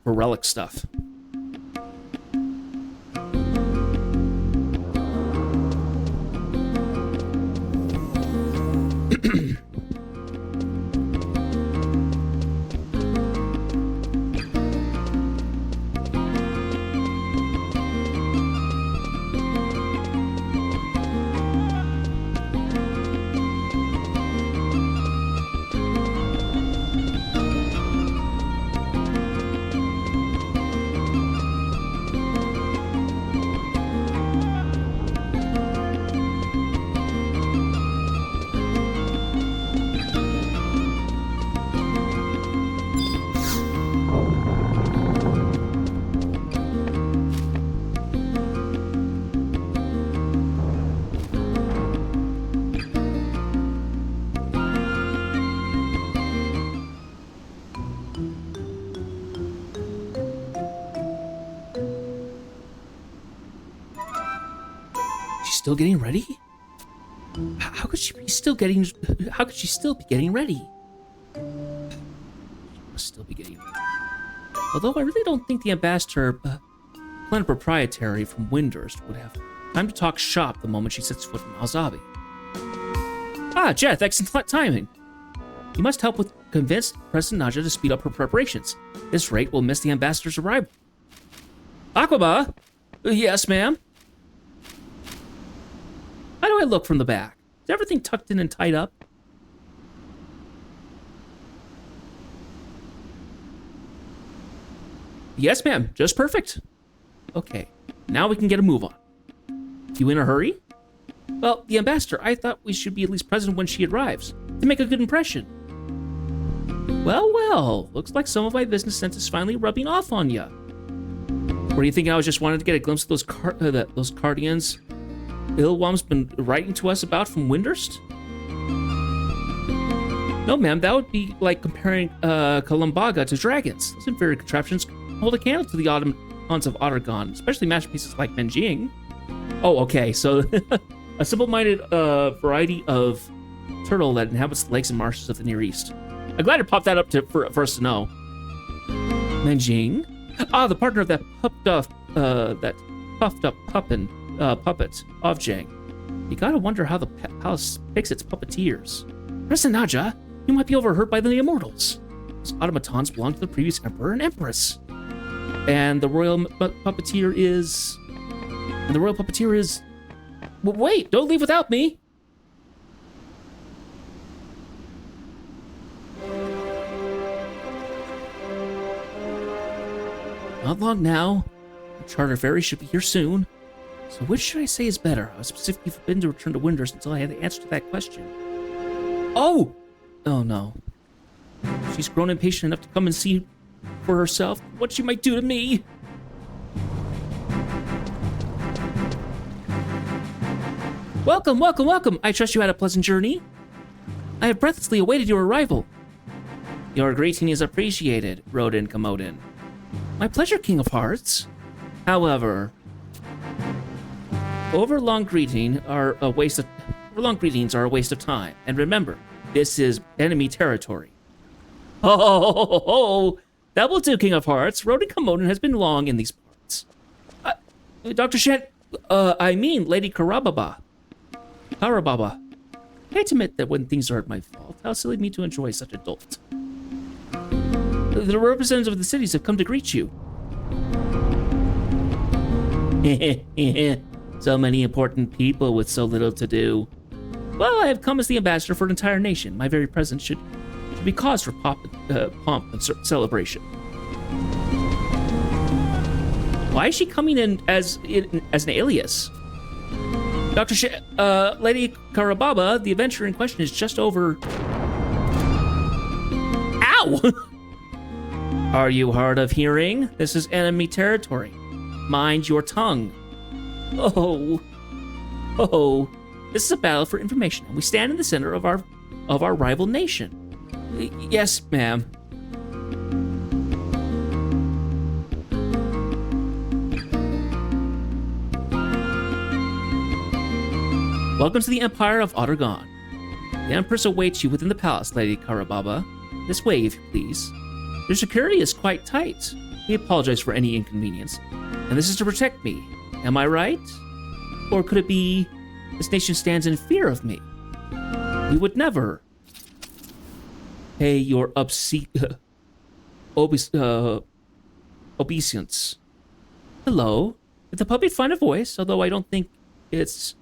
relic stuff. Still getting ready? How could she still be getting ready? She must still be getting ready. Although I really don't think the ambassador, Planet Proprietary from Windurst, would have time to talk shop the moment she sets foot in Alzabi. Ah, Jeth, excellent timing. You must help convince President Naja to speed up her preparations. At this rate, we'll miss the ambassador's arrival. Aquaba? Yes, ma'am? How do I look from the back? Is everything tucked in and tied up? Yes, ma'am. Just perfect. Okay. Now we can get a move on. You in a hurry? Well, the ambassador, I thought we should be at least present when she arrives, to make a good impression. Well, well. Looks like some of my business sense is finally rubbing off on ya. What do you think? I was just wanted to get a glimpse of those Cardians Ilwam's been writing to us about from Windurst? No, ma'am, that would be like comparing Kalumbaga to dragons. Those inferior contraptions hold a candle to the automatons of Ottergon, especially masterpieces like Menjing. Oh, okay, so a simple-minded variety of turtle that inhabits the lakes and marshes of the Near East. I'm glad it popped that up for us to know. Menjing? Ah, the partner of that puffed-up puppet of Jang. You gotta wonder how the palace picks its puppeteers. President Naja, you might be overheard by the immortals. Those automatons belong to the previous emperor and empress. And the royal puppeteer is... Wait, don't leave without me! Not long now. The charter ferry should be here soon. So which should I say is better? I was specifically forbidden to return to Windurst until I had the answer to that question. Oh! Oh no. She's grown impatient enough to come and see for herself what she might do to me. Welcome, welcome, welcome! I trust you had a pleasant journey. I have breathlessly awaited your arrival. Your greeting is appreciated, Rodin Commodin. My pleasure, King of Hearts. However, overlong greeting are a waste Prolonged greetings are a waste of time. And remember, this is enemy territory. Oh, that will do, King of Hearts. Road to Komoden has been long in these parts. Dr. Shen, I mean Lady Karababa. Karababa. I hate to admit that when things aren't my fault, how silly me to enjoy such a dolt. The representatives of the cities have come to greet you. So many important people with so little to do. Well, I have come as the ambassador for an entire nation. My very presence should be cause for pomp and celebration. Why is she coming in as an alias? Lady Karababa, the adventure in question is just over. Ow! Are you hard of hearing? This is enemy territory. Mind your tongue. Oh, this is a battle for information, and we stand in the center of our rival nation. Yes, ma'am. Welcome to the Empire of Ottergon. The Empress awaits you within the palace, Lady Karababa. This way, if you please. Your security is quite tight. We apologize for any inconvenience. And this is to protect me. Am I right? Or could it be this nation stands in fear of me? We would never pay your obeisance. Hello? Did the puppet find a voice? Although I don't think its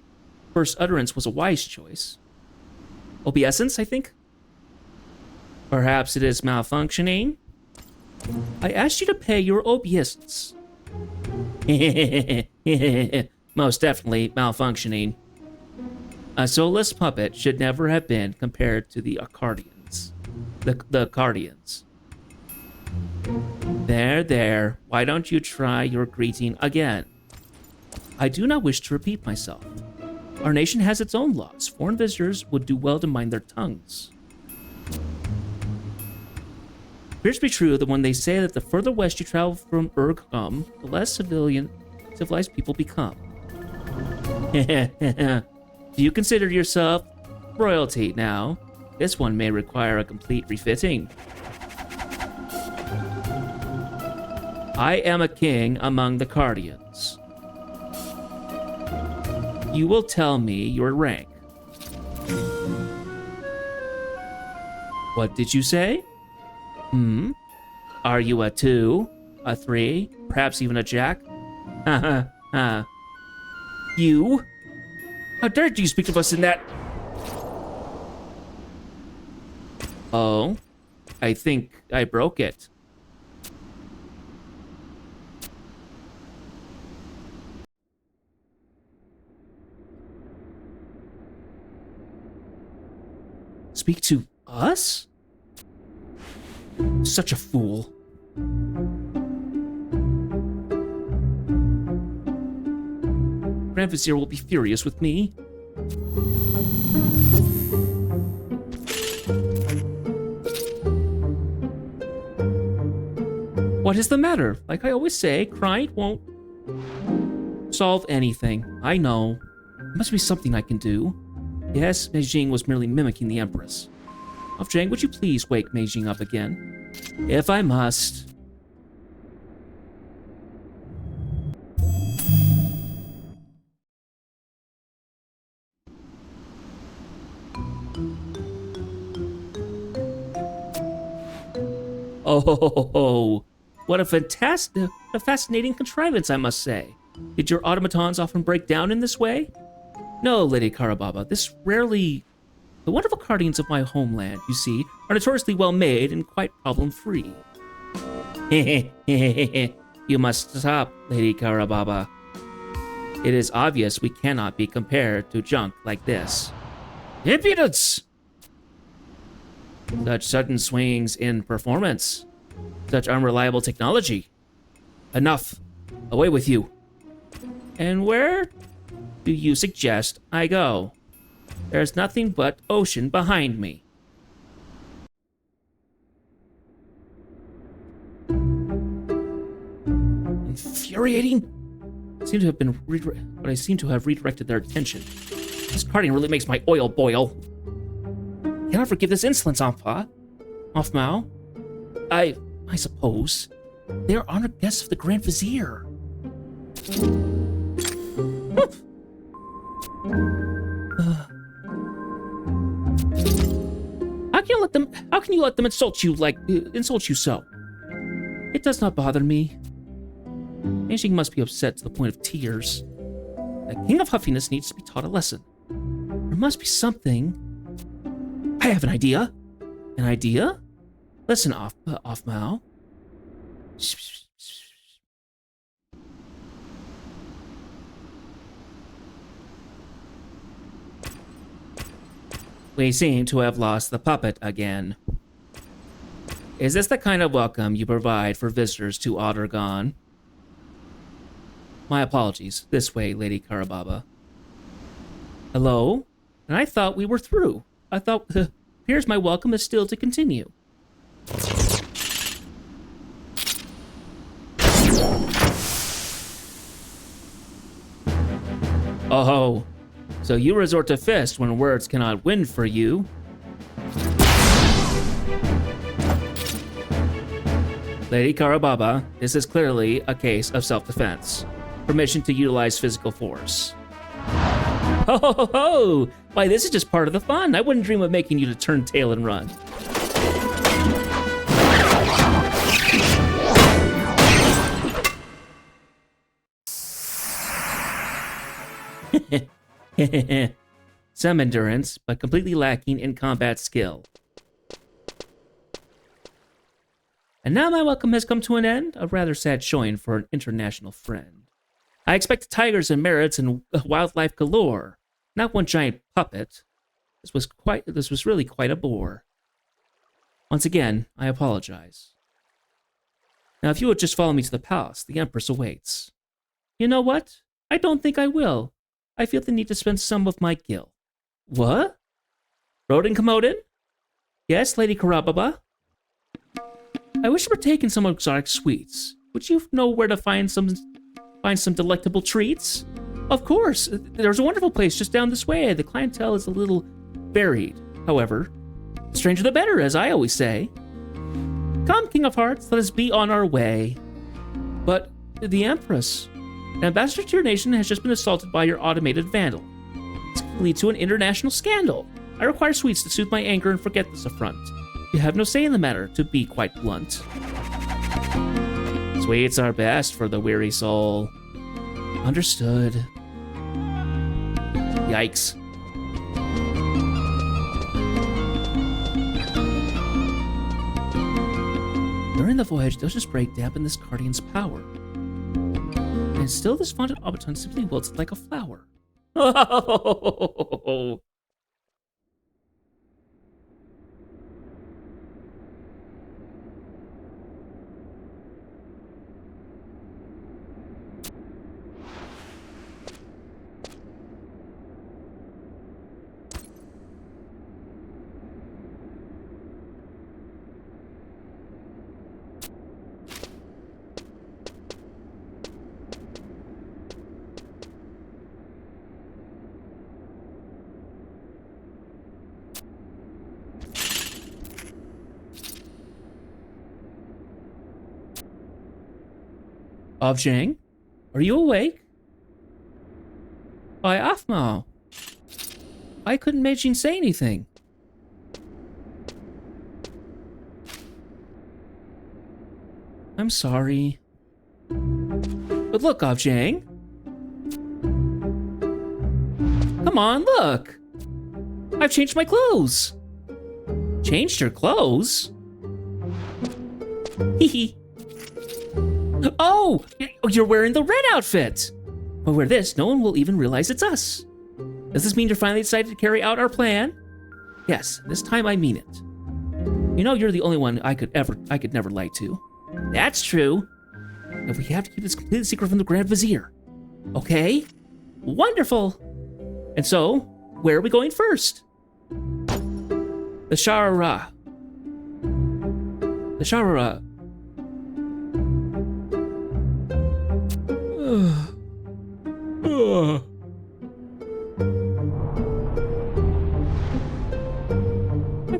first utterance was a wise choice. Obeisance, I think? Perhaps it is malfunctioning? I asked you to pay your obeisance. Most definitely malfunctioning. A soulless puppet should never have been compared to the Arcardians. The Arcardians. There. Why don't you try your greeting again? I do not wish to repeat myself. Our nation has its own laws. Foreign visitors would do well to mind their tongues. It appears to be true that when they say that the further west you travel from Urgum, the less civilized people become. Do you consider yourself royalty now? This one may require a complete refitting. I am a king among the Cardians. You will tell me your rank. What did you say? Are you a 2, a 3, perhaps even a jack? You? How dare you speak to us in that? Oh, I think I broke it. Speak to us? Such a fool. Grand Vizier will be furious with me. What is the matter? Like I always say, crying won't solve anything. I know. There must be something I can do. Yes, Meijing was merely mimicking the Empress. Jang, would you please wake Meijing up again? If I must. Oh, what a fascinating contrivance, I must say. Did your automatons often break down in this way? No, Lady Karababa, the wonderful guardians of my homeland, you see, are notoriously well made and quite problem-free. You must stop, Lady Karababa. It is obvious we cannot be compared to junk like this. Impudence! Such sudden swings in performance. Such unreliable technology. Enough. Away with you. And where do you suggest I go? There's nothing but ocean behind me. Infuriating. I seem to have redirected their attention. This carting really makes my oil boil. Cannot forgive this insolence, Afmao. I suppose. They are honored guests of the Grand Vizier. How can you let them insult you so? It does not bother me. Anjing must be upset to the point of tears. The King of Huffiness needs to be taught a lesson. There must be something. I have an idea. An idea? Listen, Afmao. We seem to have lost the puppet again. Is this the kind of welcome you provide for visitors to Ottergon? My apologies. This way, Lady Karababa. Hello? And I thought we were through. I thought, here's my welcome is still to continue. Oh, so you resort to fist when words cannot win for you. Lady Karababa, this is clearly a case of self-defense. Permission to utilize physical force. Ho ho ho ho! Why, this is just part of the fun. I wouldn't dream of making you to turn tail and run. Some endurance, but completely lacking in combat skill. And now my welcome has come to an end, a rather sad showing for an international friend. I expected tigers and merits and wildlife galore, not one giant puppet. This was really quite a bore. Once again, I apologize. Now, if you would just follow me to the palace, the Empress awaits. You know what? I don't think I will. I feel the need to spend some of my gil. What? Rodin Commodin? Yes, Lady Karababa? I wish to partake in some exotic sweets. Would you know where to find some delectable treats? Of course. There's a wonderful place just down this way. The clientele is a little varied. However, the stranger the better, as I always say. Come, King of Hearts, let us be on our way. But the Empress... An ambassador to your nation has just been assaulted by your automated vandal. This could lead to an international scandal. I require sweets to soothe my anger and forget this affront. You have no say in the matter, to be quite blunt. Sweets are best for the weary soul. Understood. Yikes. During the voyage, Dosha's break dampened this Guardian's power. And still this vaunted automaton simply wilted like a flower. Oh! Afmao, are you awake? Why, Afmao, why couldn't Meijin say anything? I'm sorry. But look, Afmao. Come on, look. I've changed my clothes. Changed your clothes? Hee hee. Oh, you're wearing the red outfit. If I wear this, no one will even realize it's us. Does this mean you're finally decided to carry out our plan? Yes, this time I mean it. You know you're the only one I could never lie to. That's true. If we have to keep this completely secret from the Grand Vizier. Okay? Wonderful. And so, where are we going first? The Sharara. The Sharara.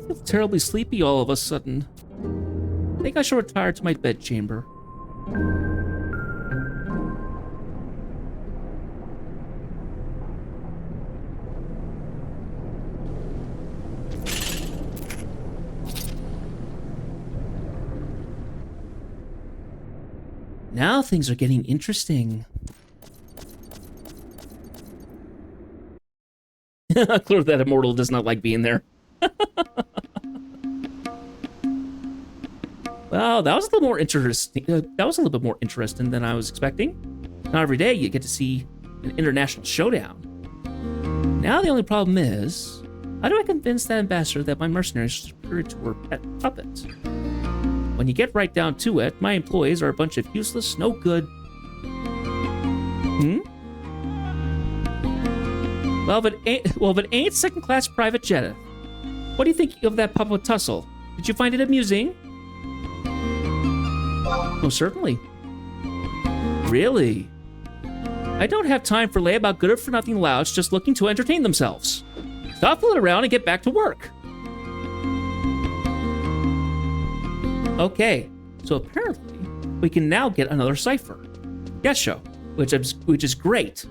feel terribly sleepy all of a sudden. I think I should retire to my bedchamber. Now things are getting interesting. Clear that immortal does not like being there. Well, that was a little more interesting. That was a little bit more interesting than I was expecting. Not every day you get to see an international showdown. Now the only problem is, how do I convince that ambassador that my mercenaries are superior to her pet puppet? When you get right down to it, my employees are a bunch of useless, no good. Well, if it ain't second-class private jet, what do you think of that puppet tussle? Did you find it amusing? Oh, certainly. Really? I don't have time for layabout good-for-nothing louts just looking to entertain themselves. Stop fooling around and get back to work. Okay, so apparently we can now get another cipher. Guest show, which is great.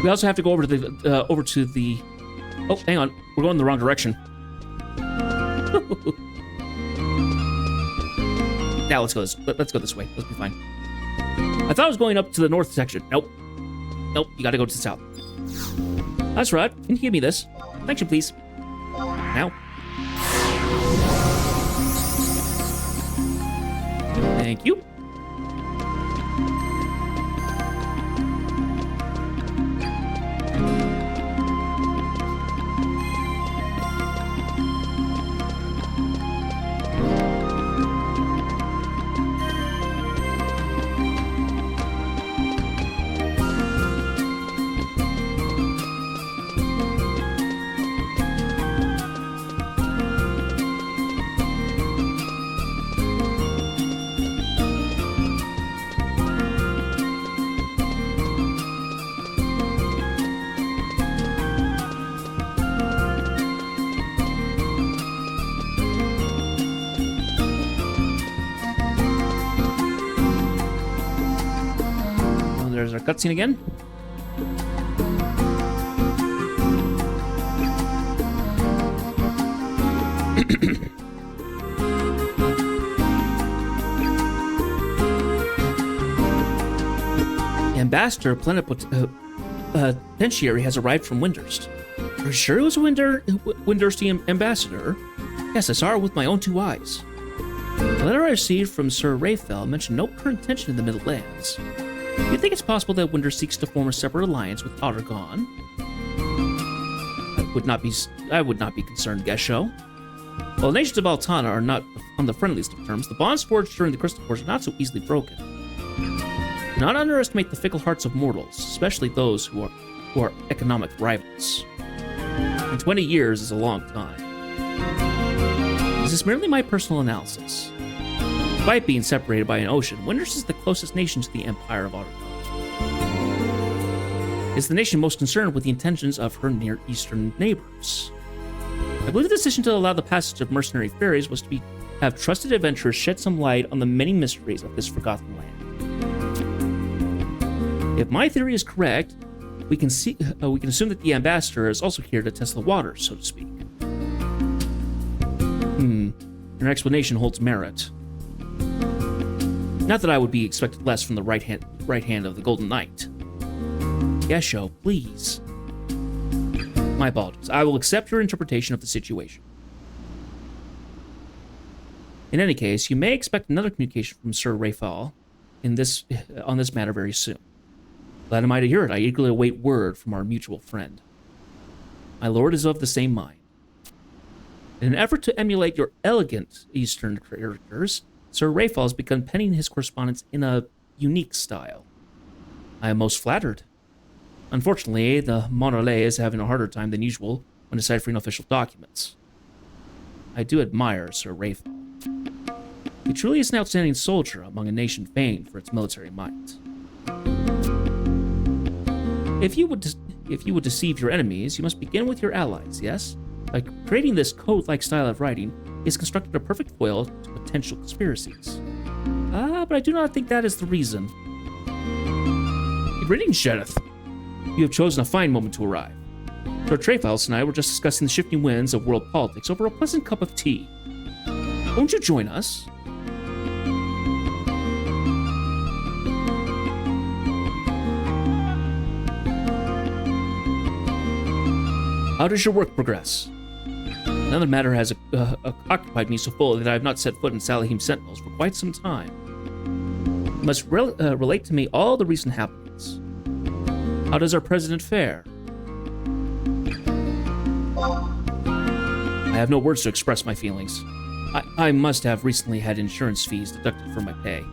We also have to go over to the. Oh, hang on, we're going in the wrong direction. Now let's go this way. Let's be fine. I thought I was going up to the north section. Nope, you gotta go to the south. That's right. Can you give me this? Thank you, please. Now. Thank you. There's our cutscene again. Ambassador Plenipotentiary has arrived from Windurst. Are you sure it was a Windurstian ambassador? Yes, I saw her with my own two eyes. The letter I received from Sir Rayfell mentioned no current tension in the Middle Lands. Do you think it's possible that Windurst seeks to form a separate alliance with Ottergon? I would not be concerned, guest show. While the nations of Altana are not on the friendliest of terms, the bonds forged during the Crystal Wars are not so easily broken. Do not underestimate the fickle hearts of mortals, especially those who are economic rivals. And 20 years is a long time. This is merely my personal analysis. Despite being separated by an ocean, Windurst is the closest nation to the Empire of Ottergon. It's the nation most concerned with the intentions of her Near Eastern neighbors. I believe the decision to allow the passage of mercenary ferries was to have trusted adventurers shed some light on the many mysteries of this forgotten land. If my theory is correct, we can assume that the ambassador is also here to test the waters, so to speak. Your explanation holds merit. Not that I would be expected less from the right hand of the Golden Knight. Gesho, please. My apologies. I will accept your interpretation of the situation. In any case, you may expect another communication from Sir Rayfall on this matter very soon. Glad am I to hear it. I eagerly await word from our mutual friend. My lord is of the same mind. In an effort to emulate your elegant Eastern characters, Sir Rayfall has begun penning his correspondence in a unique style. I am most flattered. Unfortunately, the Monolay is having a harder time than usual when deciphering official documents. I do admire Sir Raphael. He truly is an outstanding soldier among a nation famed for its military might. If you would deceive your enemies, you must begin with your allies, yes? By creating this code-like style of writing, he has constructed a perfect foil to potential conspiracies. But I do not think that is the reason. Greetings, Sheriff. You have chosen a fine moment to arrive. Sir Trefaus and I were just discussing the shifting winds of world politics over a pleasant cup of tea. Won't you join us? How does your work progress? Another matter has occupied me so fully that I have not set foot in Salahim Sentinels for quite some time. You must relate to me all the recent happenings. How does our president fare? I have no words to express my feelings. I must have recently had insurance fees deducted from my pay.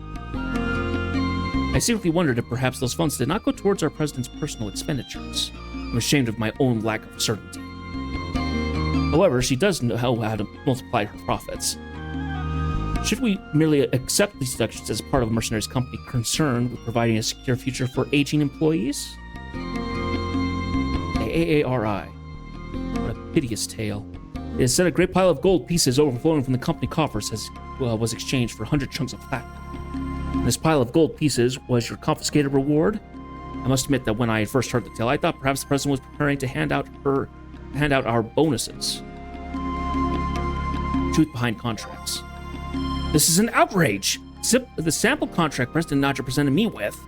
I secretly wondered if perhaps those funds did not go towards our president's personal expenditures. I'm ashamed of my own lack of certainty. However, she does know how to multiply her profits. Should we merely accept these deductions as part of a mercenaries company concerned with providing a secure future for aging employees? AARI. What a piteous tale. It is said a great pile of gold pieces overflowing from the company coffers was exchanged for 100 chunks of platinum. And this pile of gold pieces was your confiscated reward? I must admit that when I first heard the tale, I thought perhaps the president was preparing to hand out our bonuses. Truth behind contracts. This is an outrage! The sample contract President Nadja presented me with.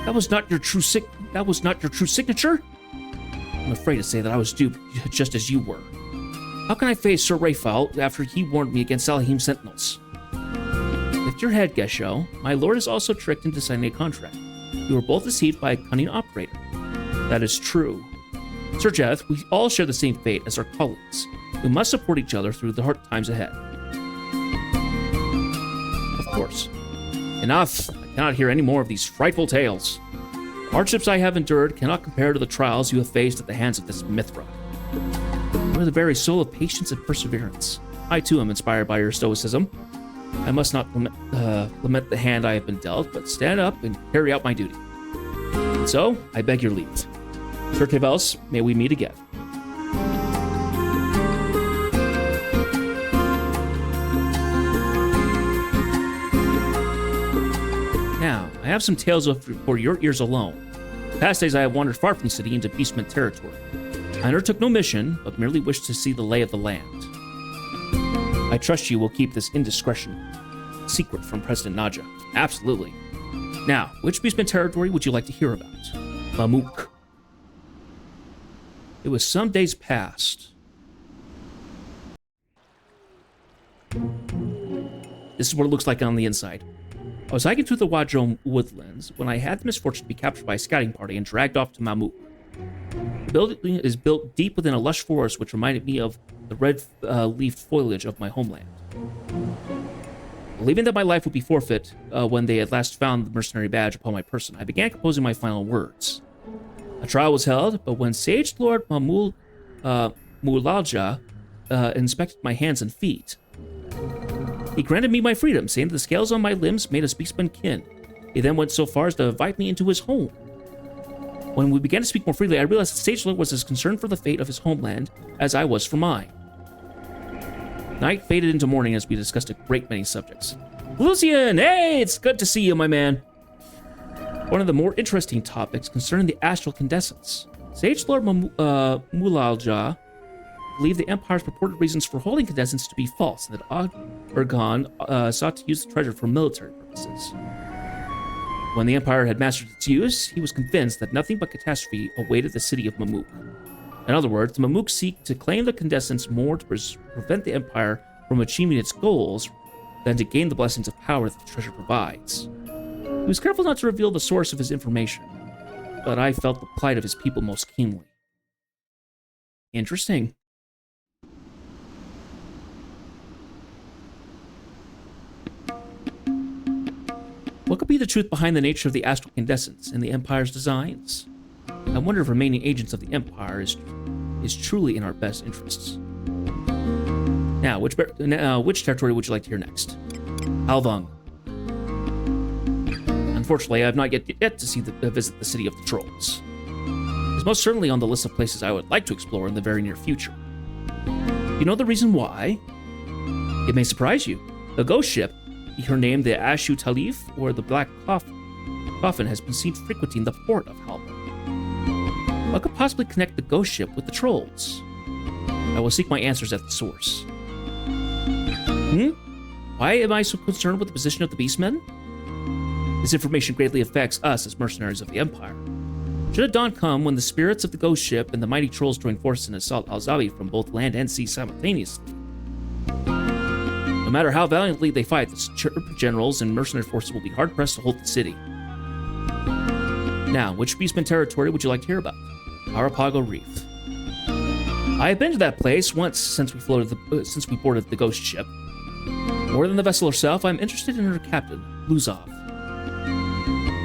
That was not your true signature? I'm afraid to say that I was duped just as you were. How can I face Sir Raphael after he warned me against Salahim Sentinels? Lift your head, Gesho. My lord is also tricked into signing a contract. We were both deceived by a cunning operator. That is true. Sir Jeth, we all share the same fate as our colleagues. We must support each other through the hard times ahead. Of course. Enough! I cannot hear any more of these frightful tales. The hardships I have endured cannot compare to the trials you have faced at the hands of this Mithra. You are the very soul of patience and perseverance. I too am inspired by your stoicism. I must not lament the hand I have been dealt, but stand up and carry out my duty. And so, I beg your leave. Sir Tevels, may we meet again. Now, I have some tales for your ears alone. The past days I have wandered far from the city into Beastman territory. I undertook no mission, but merely wished to see the lay of the land. I trust you will keep this indiscretion secret from President Nadja. Absolutely. Now, which Beastman territory would you like to hear about? Mamook. It was some days past. This is what it looks like on the inside. I was hiking through the Wadrome woodlands when I had the misfortune to be captured by a scouting party and dragged off to Mamook. The building is built deep within a lush forest which reminded me of the red-leafed foliage of my homeland. Believing that my life would be forfeit when they at last found the mercenary badge upon my person, I began composing my final words. A trial was held, but when Sage Lord Mulalja inspected my hands and feet, he granted me my freedom, saying that the scales on my limbs made us beastmen kin. He then went so far as to invite me into his home. When we began to speak more freely, I realized that Sage Lord was as concerned for the fate of his homeland as I was for mine. Night faded into morning as we discussed a great many subjects. Lucian, hey, it's good to see you, my man. One of the more interesting topics concerning the astral condescence. Sage Lord Mulalja believed the Empire's purported reasons for holding condescence to be false, and that Ergon sought to use the treasure for military purposes. When the Empire had mastered its use, he was convinced that nothing but catastrophe awaited the city of Mamook. In other words, the Mamook seek to claim the condescence more to prevent the Empire from achieving its goals than to gain the blessings of power that the treasure provides. He was careful not to reveal the source of his information, but I felt the plight of his people most keenly. Interesting. What could be the truth behind the nature of the astral condescence and the Empire's designs? I wonder if remaining agents of the Empire is is truly in our best interests. Now, which territory would you like to hear next? Alvung. Unfortunately, I have not yet to visit the city of the trolls. It's most certainly on the list of places I would like to explore in the very near future. You know the reason why? It may surprise you. The ghost ship, her name the Ashu Talif, or the Black Coffin, has been seen frequenting the port of Halva. What could possibly connect the ghost ship with the trolls? I will seek my answers at the source. Why am I so concerned with the position of the Beastmen? This information greatly affects us as mercenaries of the Empire. Should a dawn come when the spirits of the ghost ship and the mighty trolls join forces and assault Alzabi from both land and sea simultaneously? No matter how valiantly they fight, the generals and mercenary forces will be hard-pressed to hold the city. Now, which Beastman territory would you like to hear about? Arapago Reef. I have been to that place once since we boarded the ghost ship. More than the vessel herself, I'm interested in her captain, Luzov.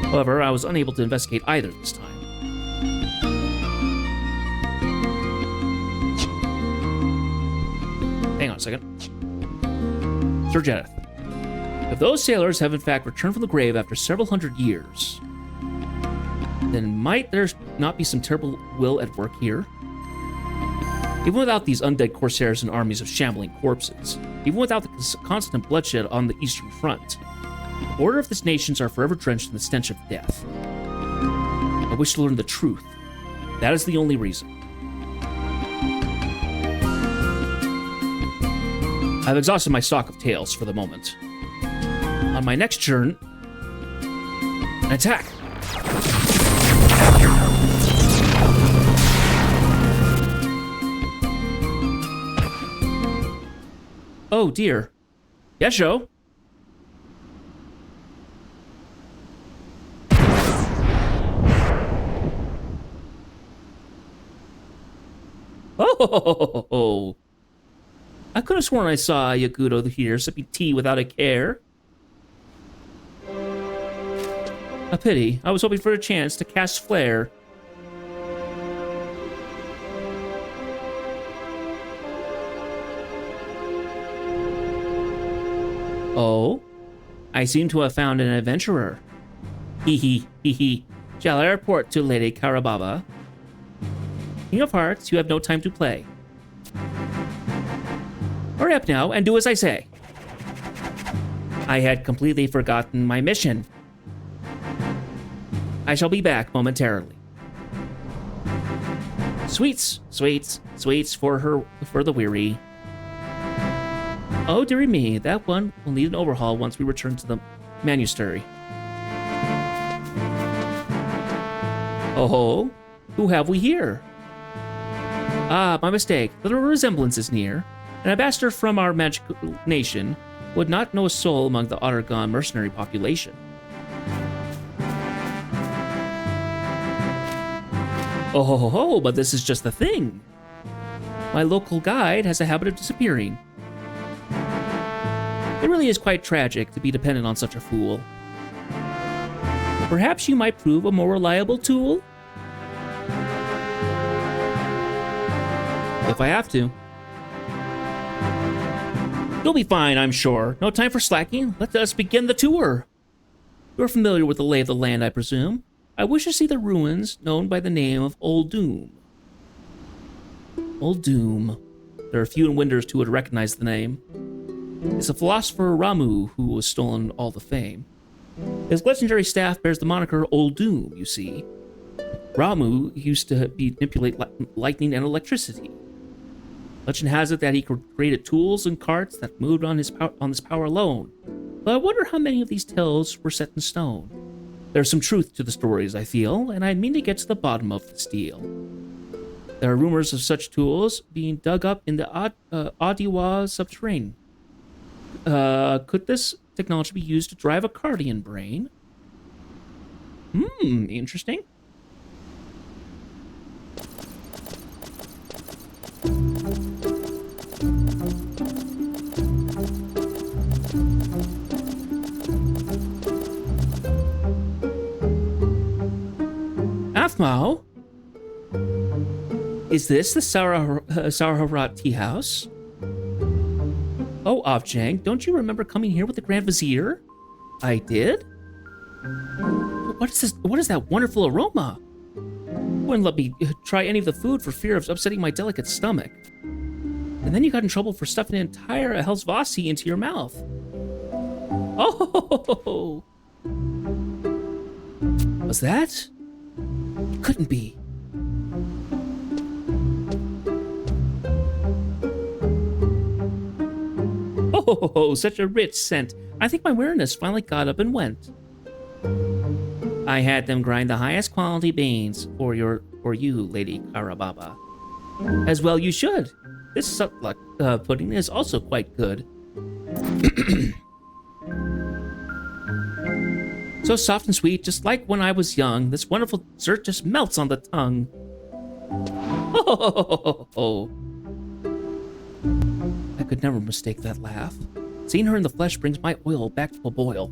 However, I was unable to investigate either this time. Hang on a second. Sir Jedith, if those sailors have in fact returned from the grave after several hundred years, then might there not be some terrible will at work here? Even without these undead corsairs and armies of shambling corpses, even without the constant bloodshed on the Eastern Front, the border of these nations are forever drenched in the stench of death. I wish to learn the truth. That is the only reason. I've exhausted my stock of tales for the moment. On my next turn, an attack! Oh dear. Yes, Joe? Oh! I could have sworn I saw Yakuto here sipping tea without a care. A pity. I was hoping for a chance to cast Flare. Oh? I seem to have found an adventurer. Hee hee, hee hee. Shall I report to Lady Karababa? King of Hearts, you have no time to play. Hurry up now and do as I say. I had completely forgotten my mission. I shall be back momentarily. Sweets, sweets, sweets for the weary. Oh, dearie me, that one will need an overhaul once we return to the monastery. Oh, who have we here? Ah, my mistake. Little resemblance is near. An ambassador from our magical nation would not know a soul among the Ottergon mercenary population. Oh ho ho ho, but this is just the thing. My local guide has a habit of disappearing. It really is quite tragic to be dependent on such a fool. Perhaps you might prove a more reliable tool? If I have to. You'll be fine, I'm sure. No time for slacking. Let us begin the tour. You're familiar with the lay of the land, I presume. I wish to see the ruins known by the name of Old Doom. Old Doom. There are few in Winders who would recognize the name. It's the philosopher Ramu who has stolen all the fame. His legendary staff bears the moniker Old Doom, you see. Ramu used to manipulate lightning and electricity. Legend has it that he created tools and carts that moved on this power alone. But I wonder how many of these tales were set in stone. There's some truth to the stories, I feel, and I mean to get to the bottom of this deal. There are rumors of such tools being dug up in the Adiwa subterranean. Could this technology be used to drive a Cardian brain? Interesting. Aphmau? Is this the Sarharat tea house? Oh, Avjang, don't you remember coming here with the Grand Vizier? I did? What is this? What is that wonderful aroma? Wouldn't let me try any of the food for fear of upsetting my delicate stomach. And then you got in trouble for stuffing an entire Helsvasi into your mouth. Oh! Was that? It couldn't be. Oh, such a rich scent. I think my wareness finally got up and went. I had them grind the highest quality beans for you, Lady Karababa. As well you should. This sutluk pudding is also quite good. So soft and sweet, just like when I was young. This wonderful dessert just melts on the tongue. Oh. I could never mistake that laugh. Seeing her in the flesh brings my oil back to a boil.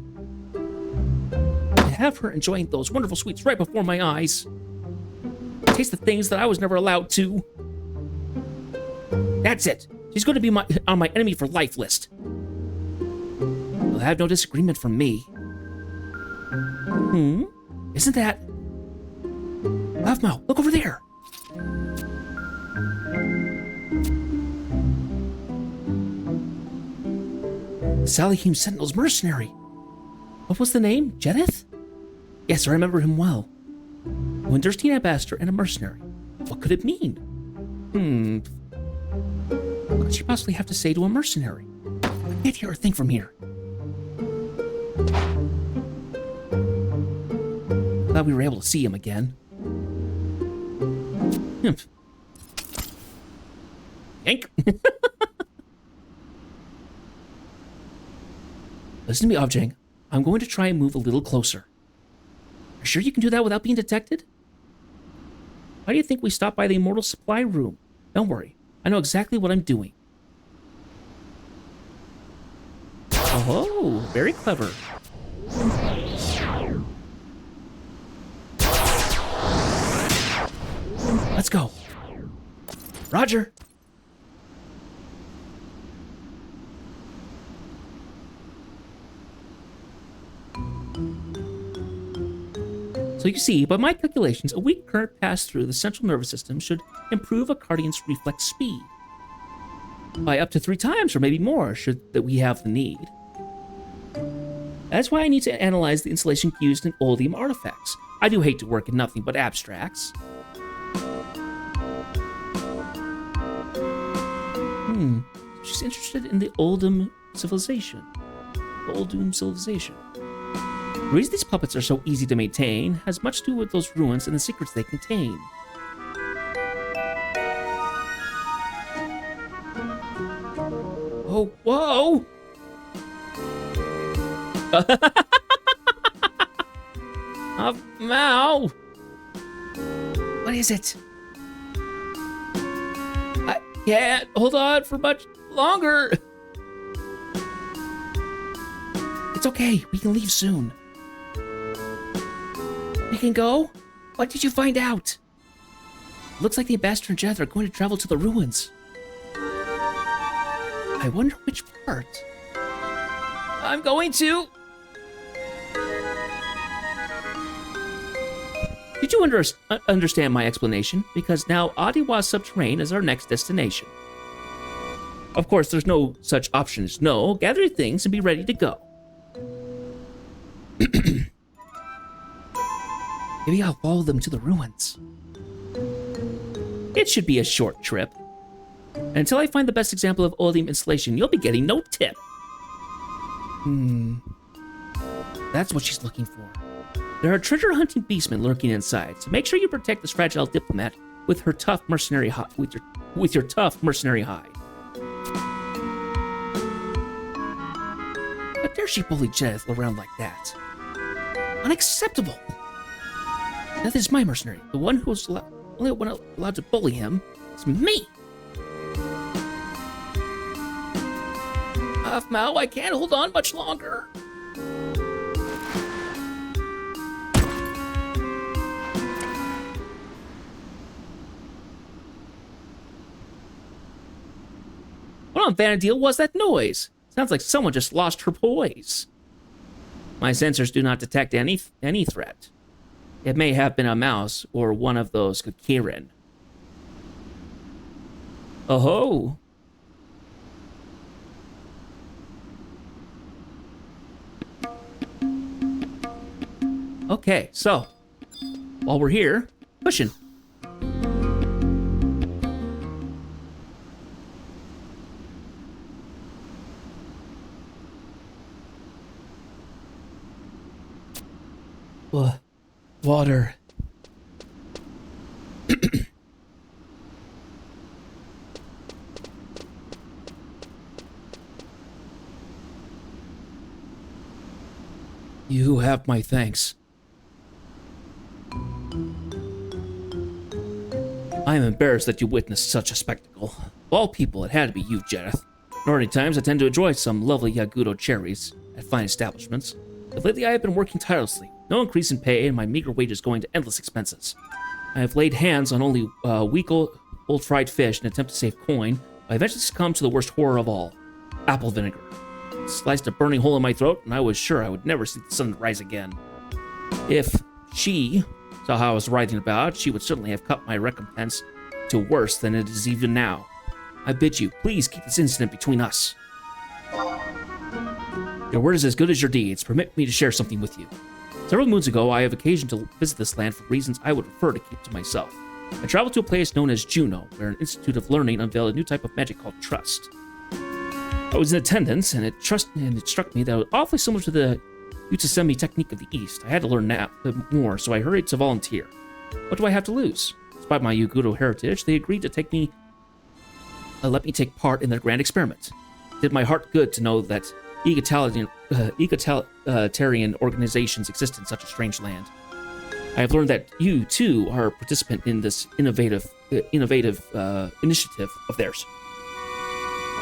To have her enjoying those wonderful sweets right before my eyes. Taste the things that I was never allowed to. That's it. She's going to be on my enemy for life list. You'll have no disagreement from me. Isn't that... Avmau, look over there. Salihim Sentinel's mercenary. What was the name? Jedith? Yes, I remember him well. A Winterstein ambassador and a mercenary. What could it mean? What could she possibly have to say to a mercenary? I can't hear a thing from here. Glad we were able to see him again. Yank! Listen to me, Avjang. I'm going to try and move a little closer. Are you sure you can do that without being detected? Why do you think we stopped by the Immortal Supply Room? Don't worry. I know exactly what I'm doing. Oh, very clever. Let's go. Roger. So you see, by my calculations, a weak current passed through the central nervous system should improve a Cardian's reflex speed. By up to 3 times, or maybe more, should that we have the need. That's why I need to analyze the insulation used in Oldium artifacts. I do hate to work in nothing but abstracts. She's interested in the Oldum civilization. The Oldum civilization. The reason these puppets are so easy to maintain has much to do with those ruins and the secrets they contain. Oh, whoa! Mao! What is it? I can't hold on for much longer. It's okay, we can leave soon. We can go? What did you find out? Looks like the ambassador and Jedith are going to travel to the ruins. I wonder which part. I'm going to. Did you understand my explanation? Because now Adiwa Subterrane is our next destination. Of course, there's no such option as no. Gather your things and be ready to go. Maybe I'll follow them to the ruins. It should be a short trip. Until I find the best example of Oldium installation, you'll be getting no tip. That's what she's looking for. There are treasure-hunting beastmen lurking inside, so make sure you protect this fragile diplomat with her tough mercenary hide. With your tough mercenary hide. How dare she bully Jedith around like that? Unacceptable! That is my mercenary. The one who's only one allowed to bully him is me. Mao, I can't hold on much longer. What on Vanadil was that noise? Sounds like someone just lost her poise. My sensors do not detect any threat. It may have been a mouse or one of those Kirin. Oh-ho. Okay, so while we're here, pushing. Water. You have my thanks. I am embarrassed that you witnessed such a spectacle. Of all people, it had to be you, Jareth. Many times I tend to enjoy some lovely Yagudo cherries at fine establishments, but lately I have been working tirelessly. No increase in pay and my meager wages going to endless expenses. I have laid hands on only week-old fried fish in an attempt to save coin. I eventually succumbed to the worst horror of all, apple vinegar. It sliced a burning hole in my throat, and I was sure I would never see the sun rise again. If she saw how I was writhing about, she would certainly have cut my recompense to worse than it is even now. I bid you, please keep this incident between us. Your word is as good as your deeds. Permit me to share something with you. Several moons ago, I have occasion to visit this land for reasons I would prefer to keep to myself. I traveled to a place known as Juno, where an institute of learning unveiled a new type of magic called trust. I was in attendance, and it struck me that it was awfully similar to the Utsumi technique of the East. I had to learn more, so I hurried to volunteer. What do I have to lose? Despite my Yagudo heritage, they agreed to let me take part in their grand experiment. It did my heart good to know that egalitarian organizations exist in such a strange land. I have learned that you, too, are a participant in this innovative initiative of theirs.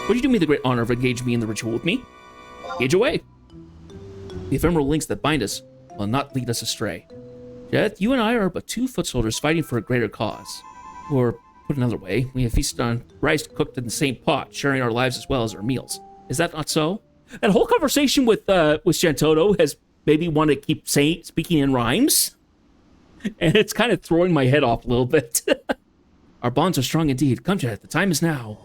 Would you do me the great honor of engaging me in the ritual with me? Engage away. The ephemeral links that bind us will not lead us astray. Jareth, you and I are but two foot soldiers fighting for a greater cause. Or, put another way, we have feasted on rice cooked in the same pot, sharing our lives as well as our meals. Is that not so? That whole conversation with Shantoto has made me want to keep speaking in rhymes. And it's kind of throwing my head off a little bit. Our bonds are strong indeed. Come, Jareth, the time is now.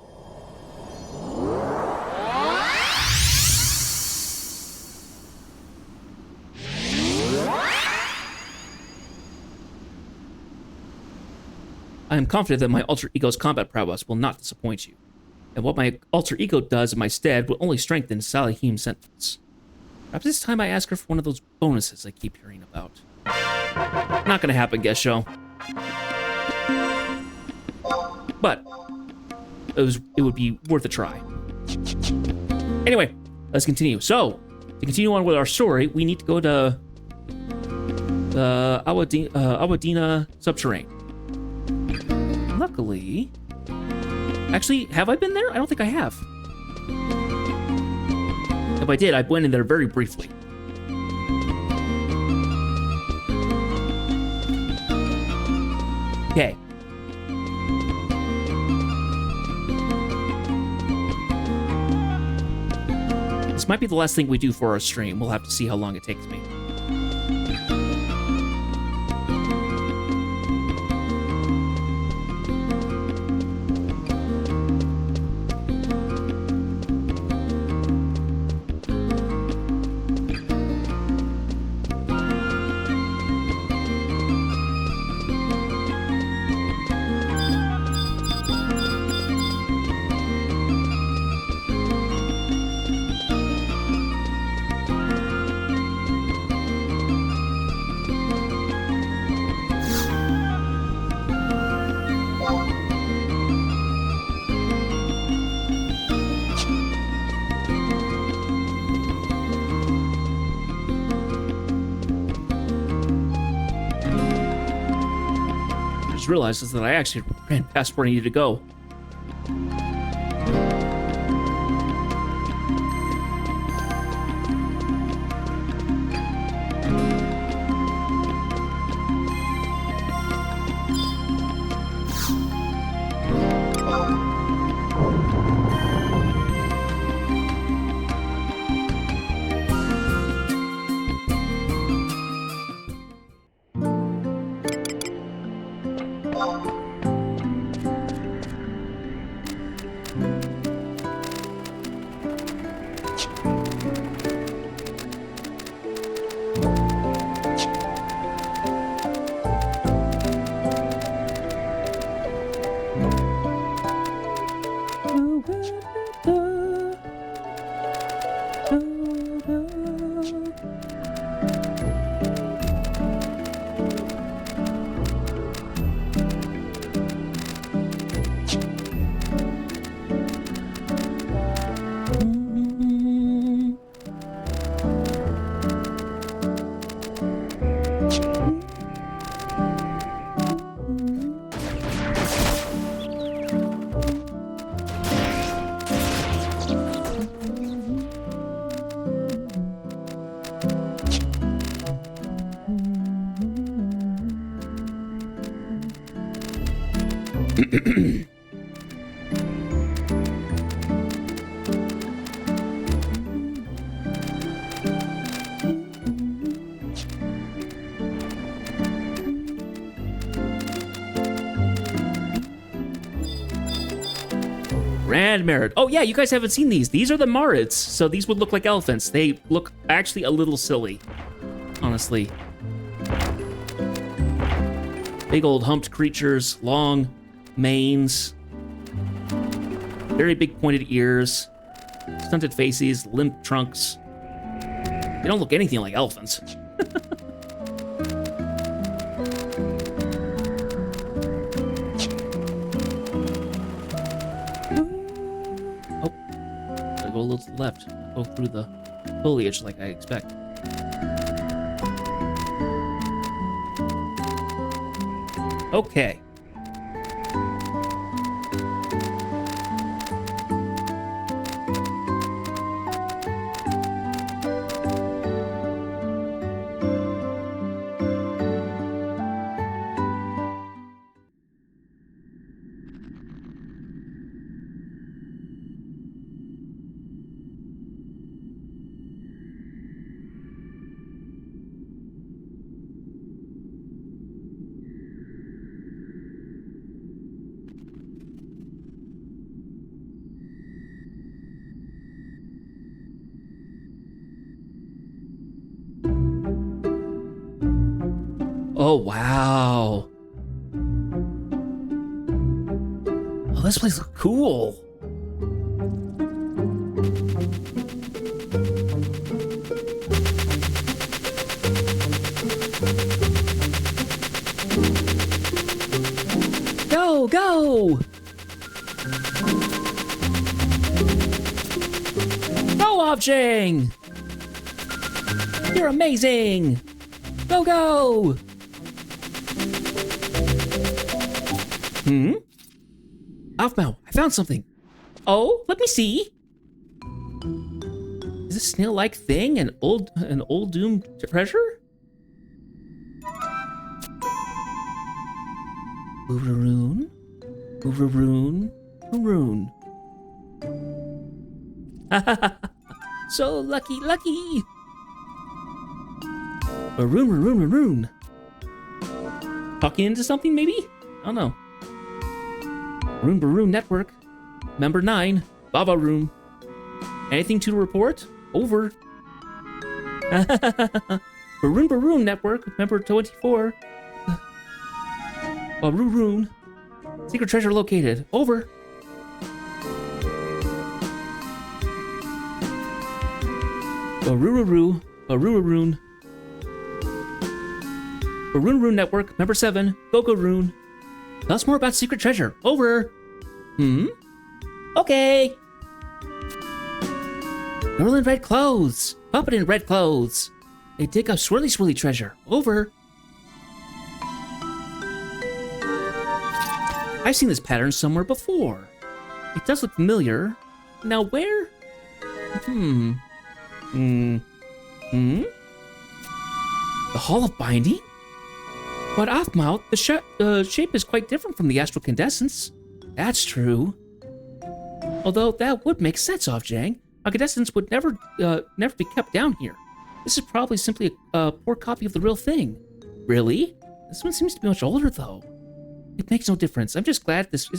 I am confident that my alter ego's combat prowess will not disappoint you, and what my alter ego does in my stead will only strengthen Salahim's sentiments. Perhaps this time I ask her for one of those bonuses I keep hearing about. Not gonna happen, guest show. But it would be worth a try. Anyway, let's continue. So, to continue on with our story, we need to go to Awadina Subterrane. Luckily... Actually, have I been there? I don't think I have. If I did, I went in there very briefly. Okay. This might be the last thing we do for our stream. We'll have to see how long it takes me. Realizes that I actually ran past where I needed to go. Grand Merit. Oh yeah, you guys haven't seen these. These are the Marids, so these would look like elephants. They look actually a little silly, honestly. Big old humped creatures, long manes, very big pointed ears, stunted faces, limp trunks. They don't look anything like elephants. Go a little to the left. Go through the foliage like I expect. Okay. Oh, wow. Oh, this place looks cool. Go, go! Go, Objang! You're amazing! Go, go! Aphmau, I found something. Oh, let me see. Is this snail-like thing an old Doom treasure? Ooraroon, ooraroon, ooraroon. So lucky, lucky. Maroon, maroon, maroon. Talking into something, maybe? I don't know. Maroon Baroon Network. Member 9. Baba Room. Anything to report? Over. Baroon Baroon Network. Member 24. Baroon. Secret treasure located. Over. Barururu. Baruaroon. Baroon Network. Member 7. Gogoroon. Tell us more about secret treasure. Over. Okay. Girl in red clothes. Puppet in red clothes. They dig up swirly swirly treasure. Over. I've seen this pattern somewhere before. It does look familiar. Now where? The Hall of Binding? But Aphmau, the shape is quite different from the astral condescence. That's true. Although that would make sense, Offjang. A condescence would never be kept down here. This is probably simply a poor copy of the real thing. Really? This one seems to be much older, though. It makes no difference. I'm just glad this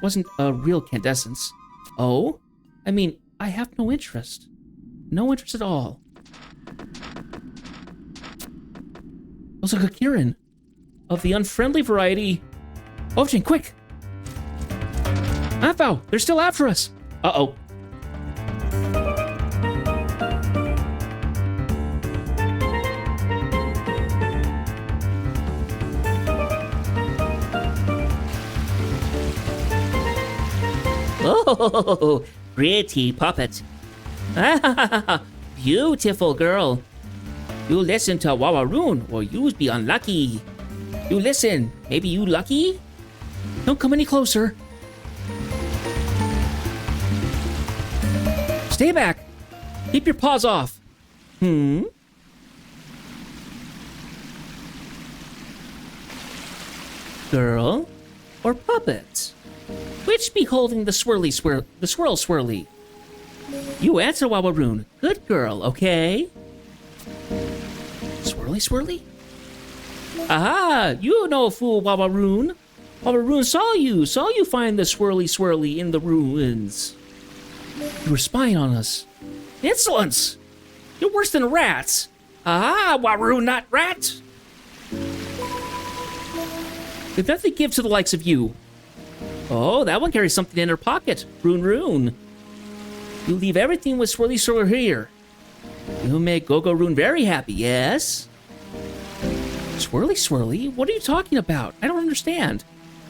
wasn't a real condescence. Oh? I mean, I have no interest. No interest at all. Also, Kakirin. Of the unfriendly variety. Offjang, quick! Aphmau, they're still after us! Uh-oh. Oh, pretty puppet. Beautiful girl. You listen to Wawaroon or you be unlucky. You listen, maybe you lucky? Don't come any closer. Stay back. Keep your paws off. Girl? or puppet? Which be holding the swirl swirly? You answer, Wawaroon. Good girl, okay? Swirly? Aha! You no fool, Wawaroon. Wawaroon saw you find the swirly in the ruins. You were spying on us. Insolence! You're worse than rats. Aha, Wawaroon, not rat! If nothing give to the likes of you. Oh, that one carries something in her pocket. Roon. You leave everything with Swirly here. You make Gogo-Roon very happy, yes? Swirly? What are you talking about? I don't understand.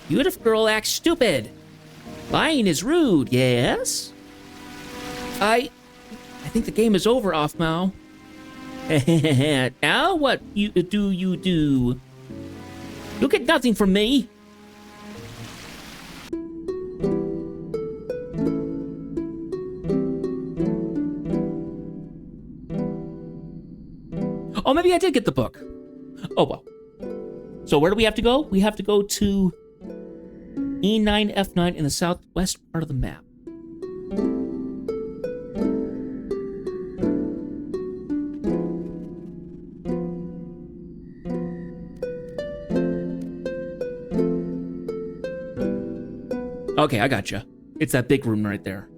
Beautiful girl acts stupid. Lying is rude, yes? I think the game is over, Offmao. Now what you do? You get nothing from me. Oh, maybe I did get the book. Oh, well. So where do we have to go? We have to go to E9, F9 in the southwest part of the map. Okay, I gotcha. It's that big room right there.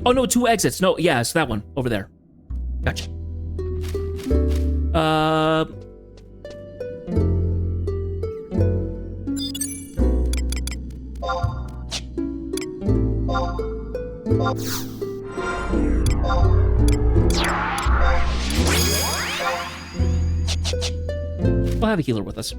Oh, no, 2 exits. No, yeah, it's that one over there. Gotcha. We'll have a healer with us.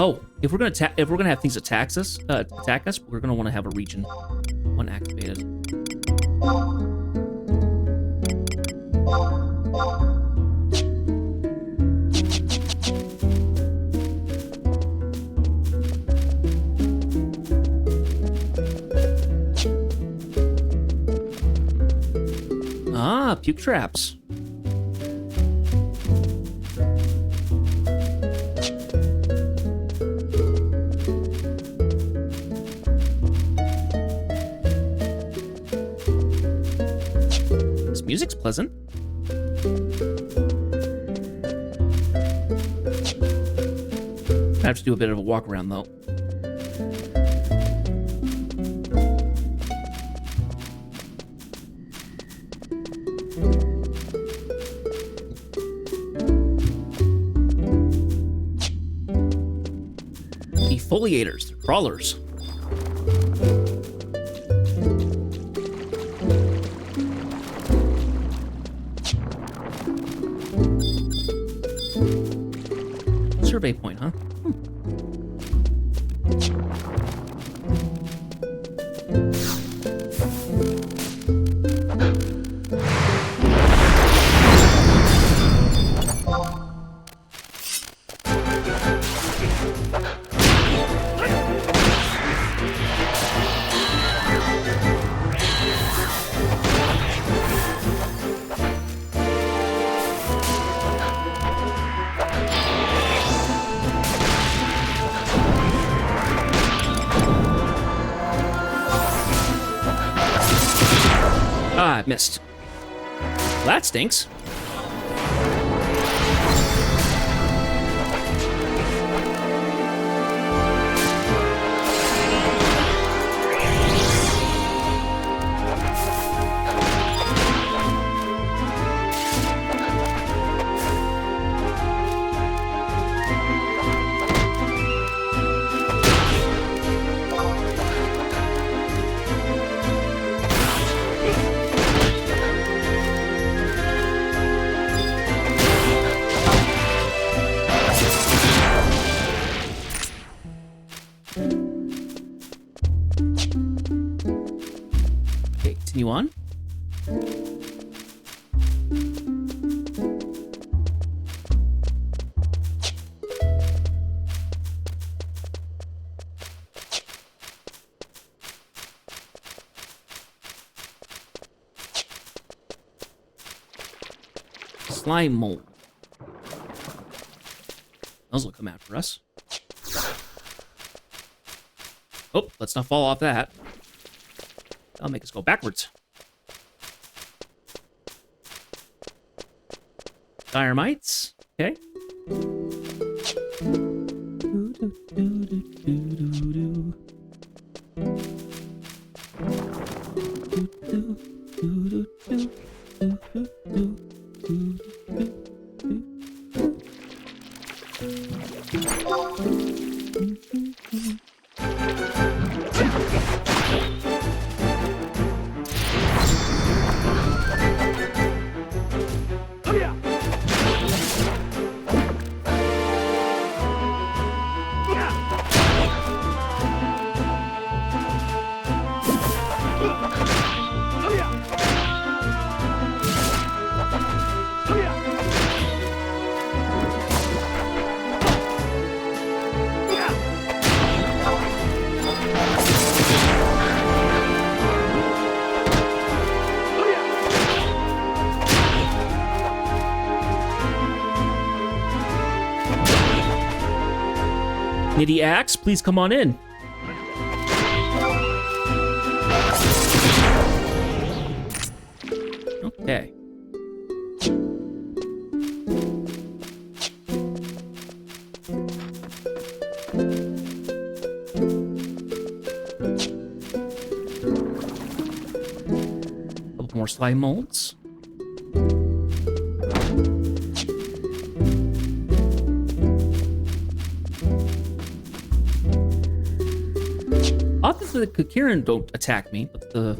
Oh, if we're gonna have things attack us, we're gonna want to have a region 1 activated. Ah, puke traps. This music's pleasant. I have to do a bit of a walk around though. Defoliators, crawlers. Survey point, huh? Ah, missed. Well, that stinks. slime mold. Those will come after us. Oh, let's not fall off that. That'll make us go backwards. Dynamites. Okay. Nitty Axe, please come on in. Okay. Couple more slime molds. Obviously, the Kakirin don't attack me, but the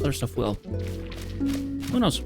other stuff will. Who knows?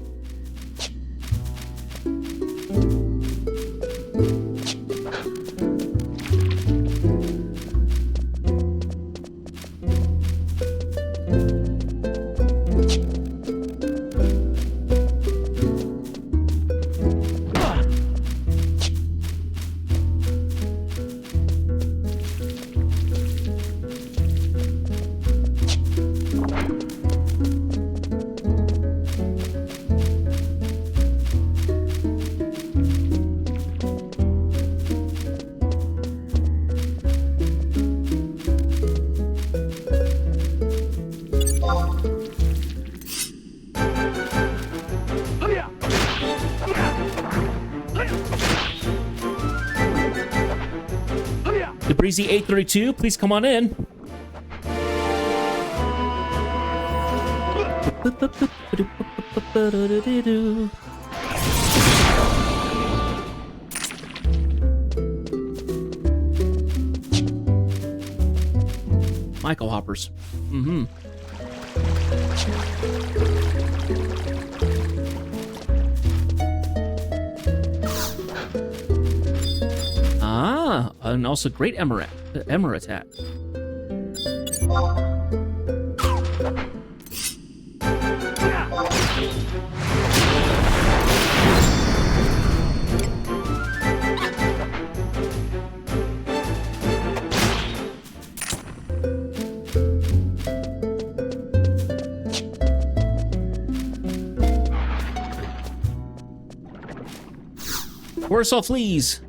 The Breezy 832, please come on in. Michael Hoppers. Mm-hmm. Ah, and also great Emmer attack. Where's all fleas?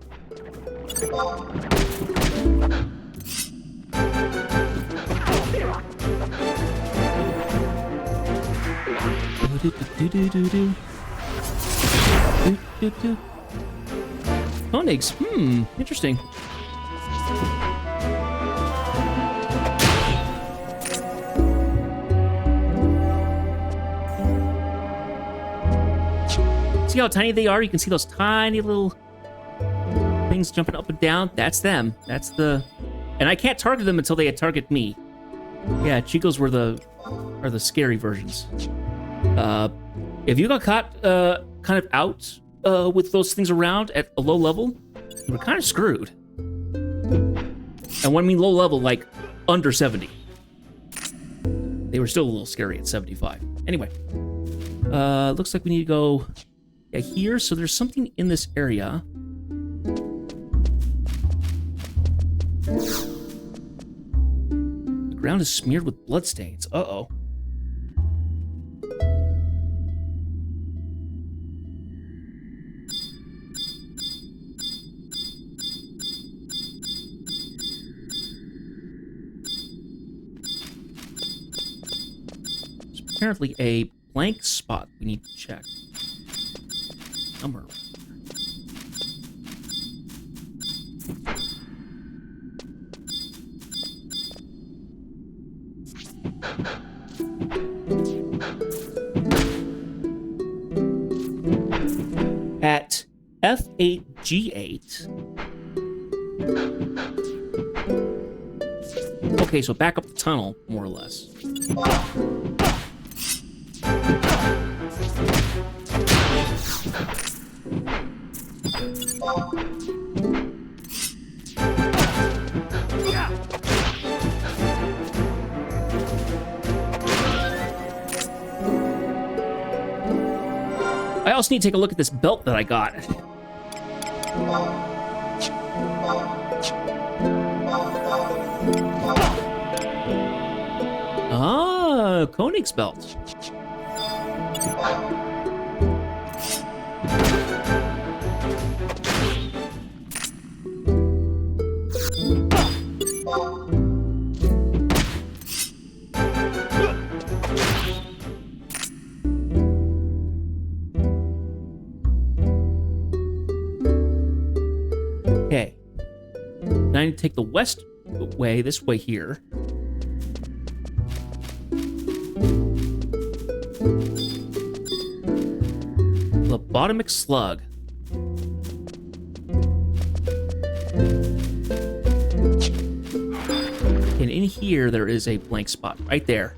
Koenigs, interesting. See how tiny they are? You can see those tiny little things jumping up and down. That's them. That's the... And I can't target them until they target me. Yeah, Chicos are the scary versions. If you got caught kind of out with those things around at a low level, you were kind of screwed. And when I mean low level, like under 70. They were still a little scary at 75. Anyway, looks like we need to go here. So there's something in this area. The ground is smeared with bloodstains. Uh-oh. apparently a blank spot we need to check. Somewhere. At F8G8. Okay, so back up the tunnel, more or less. I also need to take a look at this belt that I got. Ah, Koenig's belt. Okay. Now I need to take the west way, this way here. Lobotomic slug. And in here, there is a blank spot right there.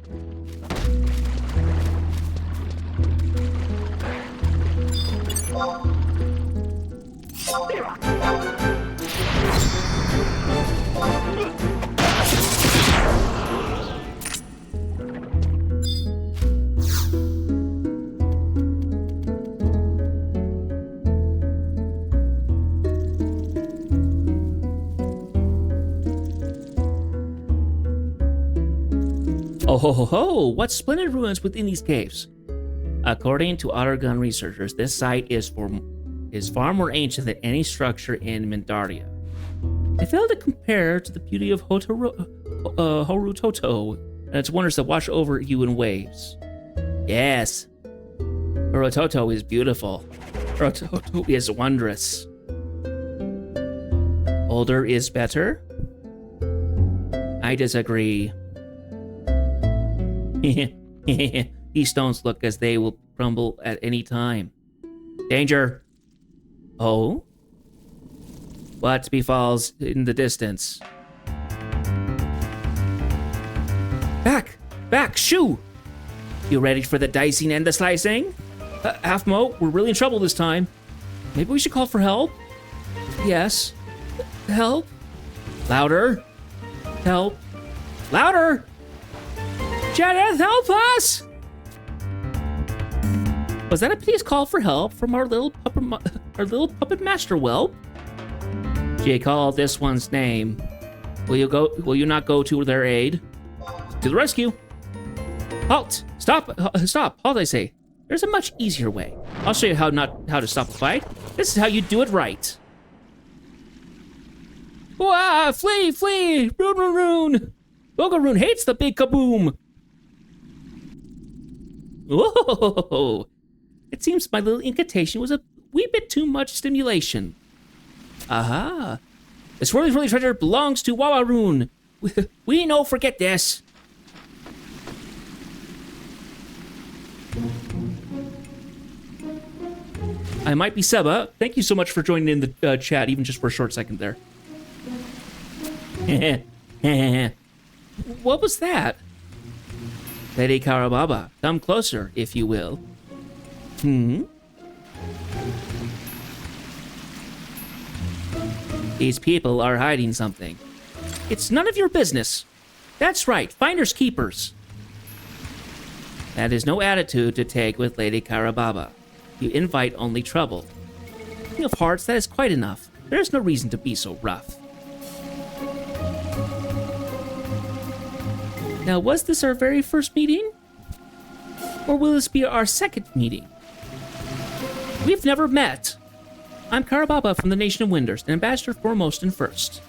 Oh ho ho ho! What splendid ruins within these caves! According to Ottergun researchers, this site is far more ancient than any structure in Mindaria. They fail to compare to the beauty of Horutoto and its wonders that wash over you in waves. Yes, Horutoto is beautiful. Horutoto is wondrous. Older is better? I disagree. These stones look as they will crumble at any time. Danger! Oh? What befalls in the distance? Back! Back! Shoo! You ready for the dicing and the slicing? Half-Mo, we're really in trouble this time. Maybe we should call for help? Yes. Help? Louder. Help. Louder! Janet, help us! Was that a please call for help from our little puppet master whelp? She called this one's name. Will you not go to their aid? To the rescue! Halt! Stop! Stop! Halt, I say. There's a much easier way. I'll show you how to stop a fight. This is how you do it right. Wah! Flee! Flee! Rune! Rune! Rune! Bogaroon hates the big kaboom! Whoa! It seems my little incantation was a wee bit too much stimulation. Aha! The swirly treasure belongs to Wawaroon. We no forget this. I might be Seba. Thank you so much for joining in the chat, even just for a short second there. What was that? Lady Karababa, come closer, if you will. These people are hiding something. It's none of your business. That's right, finders keepers. That is no attitude to take with Lady Karababa. You invite only trouble. King of Hearts, that is quite enough. There is no reason to be so rough. Now, was this our very first meeting? Or will this be our second meeting? We've never met. I'm Karababa from the Nation of Winders, an ambassador foremost and first.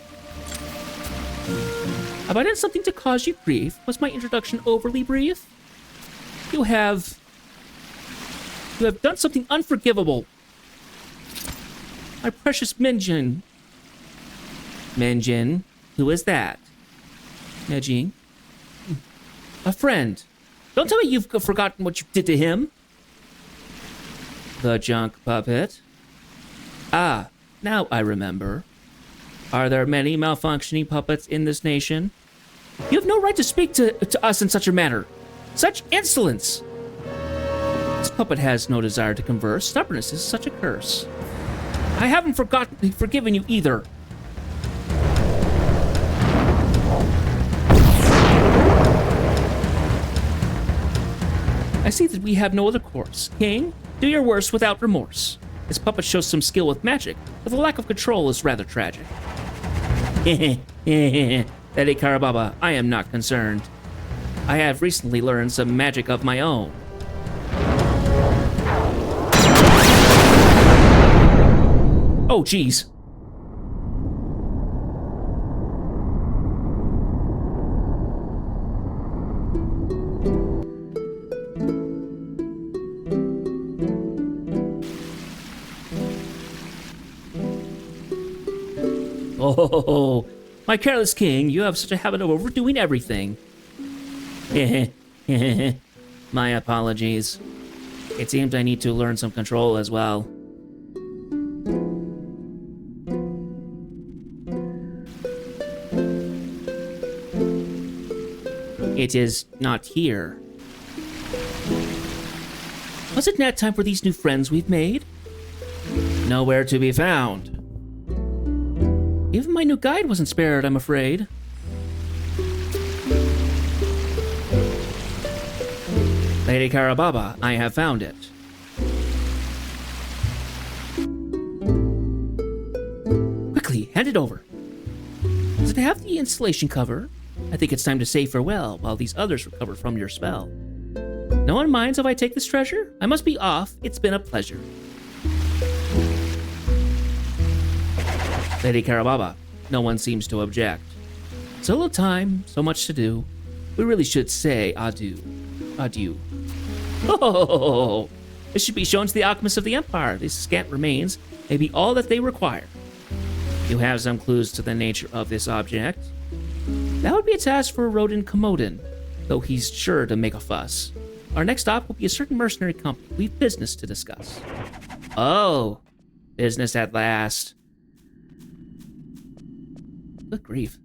Have I done something to cause you grief? Was my introduction overly brief? You have done something unforgivable. My precious Minjin. Minjin? Who is that? Mejing? A friend. Don't tell me you've forgotten what you did to him. The junk puppet. Ah, now I remember. Are there many malfunctioning puppets in this nation? You have no right to speak to us in such a manner. Such insolence! This puppet has no desire to converse. Stubbornness is such a curse. I haven't forgiven you either. I see that we have no other course. King, do your worst without remorse. This puppet shows some skill with magic, but the lack of control is rather tragic. Lady Karababa, I am not concerned. I have recently learned some magic of my own. Oh, geez. Oh, my careless king, you have such a habit of overdoing everything. My apologies. It seems I need to learn some control as well. It is not here. Was it nap time for these new friends we've made? Nowhere to be found. Even my new guide wasn't spared, I'm afraid. Lady Karababa, I have found it. Quickly, hand it over. Does it have the installation cover? I think it's time to say farewell while these others recover from your spell. No one minds if I take this treasure? I must be off. It's been a pleasure. Lady Karababa, no one seems to object. So little time, so much to do. We really should say adieu. Adieu. Oh, this should be shown to the alchemists of the Empire. These scant remains may be all that they require. You have some clues to the nature of this object. That would be a task for Rodin Komoden, though he's sure to make a fuss. Our next stop will be a certain mercenary company. We've business to discuss. Oh, business at last. Good grief.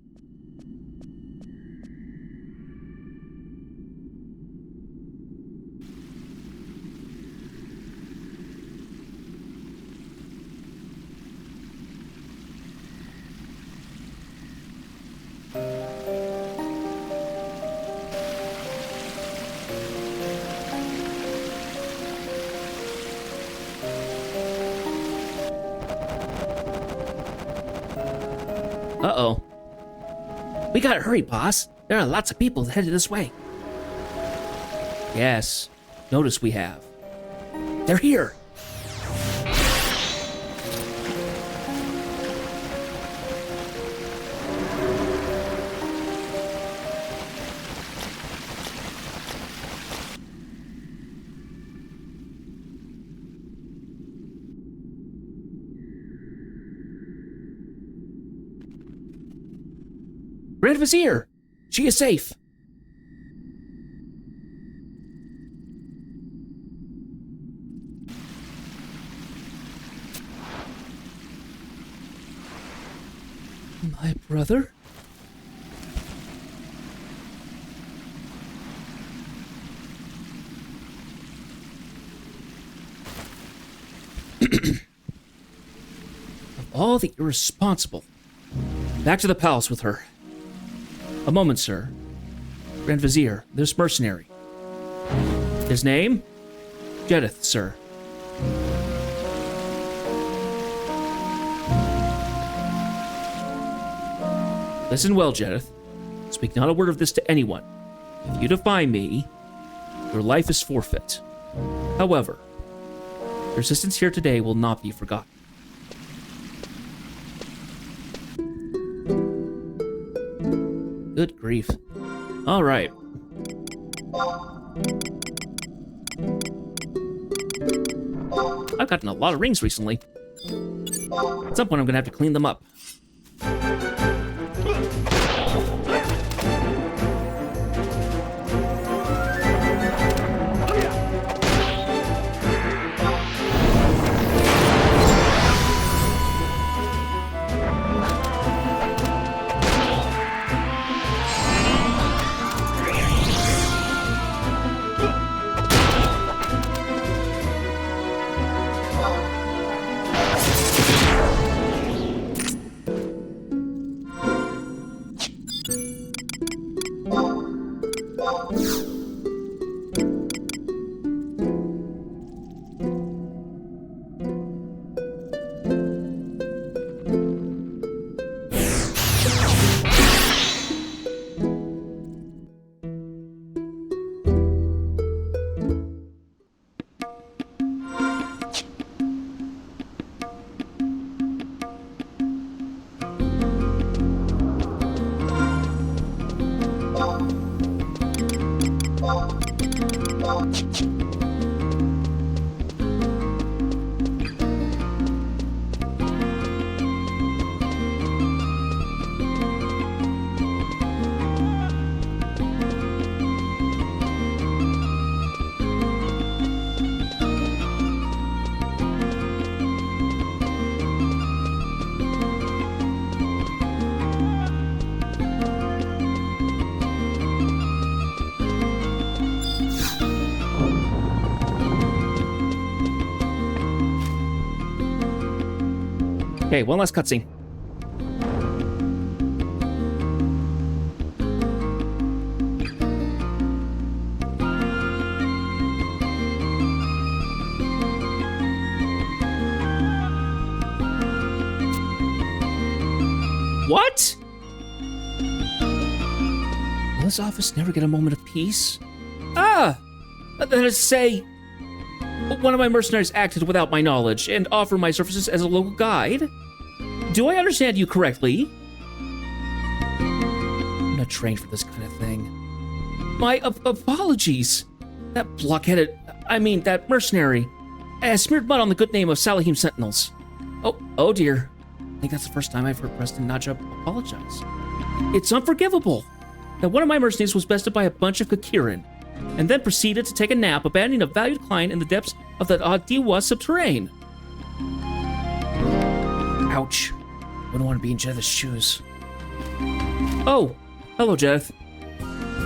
Uh-oh. We gotta hurry, boss. There are lots of people headed this way. Yes. Notice we have. They're here. Grand Vizier! She is safe! My brother? Of all the irresponsible. Back to the palace with her. A moment, sir. Grand Vizier, this mercenary. His name? Jedith, sir. Listen well, Jedith. Speak not a word of this to anyone. If you defy me, your life is forfeit. However, your assistance here today will not be forgotten. Good grief. All right. I've gotten a lot of rings recently. At some point, I'm gonna have to clean them up. Okay, one last cutscene. What? Will this office never get a moment of peace? Ah! That is to say, one of my mercenaries acted without my knowledge and offered my services as a local guide. Do I understand you correctly? I'm not trained for this kind of thing. My apologies. That that mercenary has smeared mud on the good name of Salahim Sentinels. Oh dear. I think that's the first time I've heard Preston Naja apologize. It's unforgivable that one of my mercenaries was bested by a bunch of Kakirin, and then proceeded to take a nap, abandoning a valued client in the depths of the Diwa subterrane. Ouch. Wouldn't want to be in Jedith's shoes. Oh, hello, Jedith.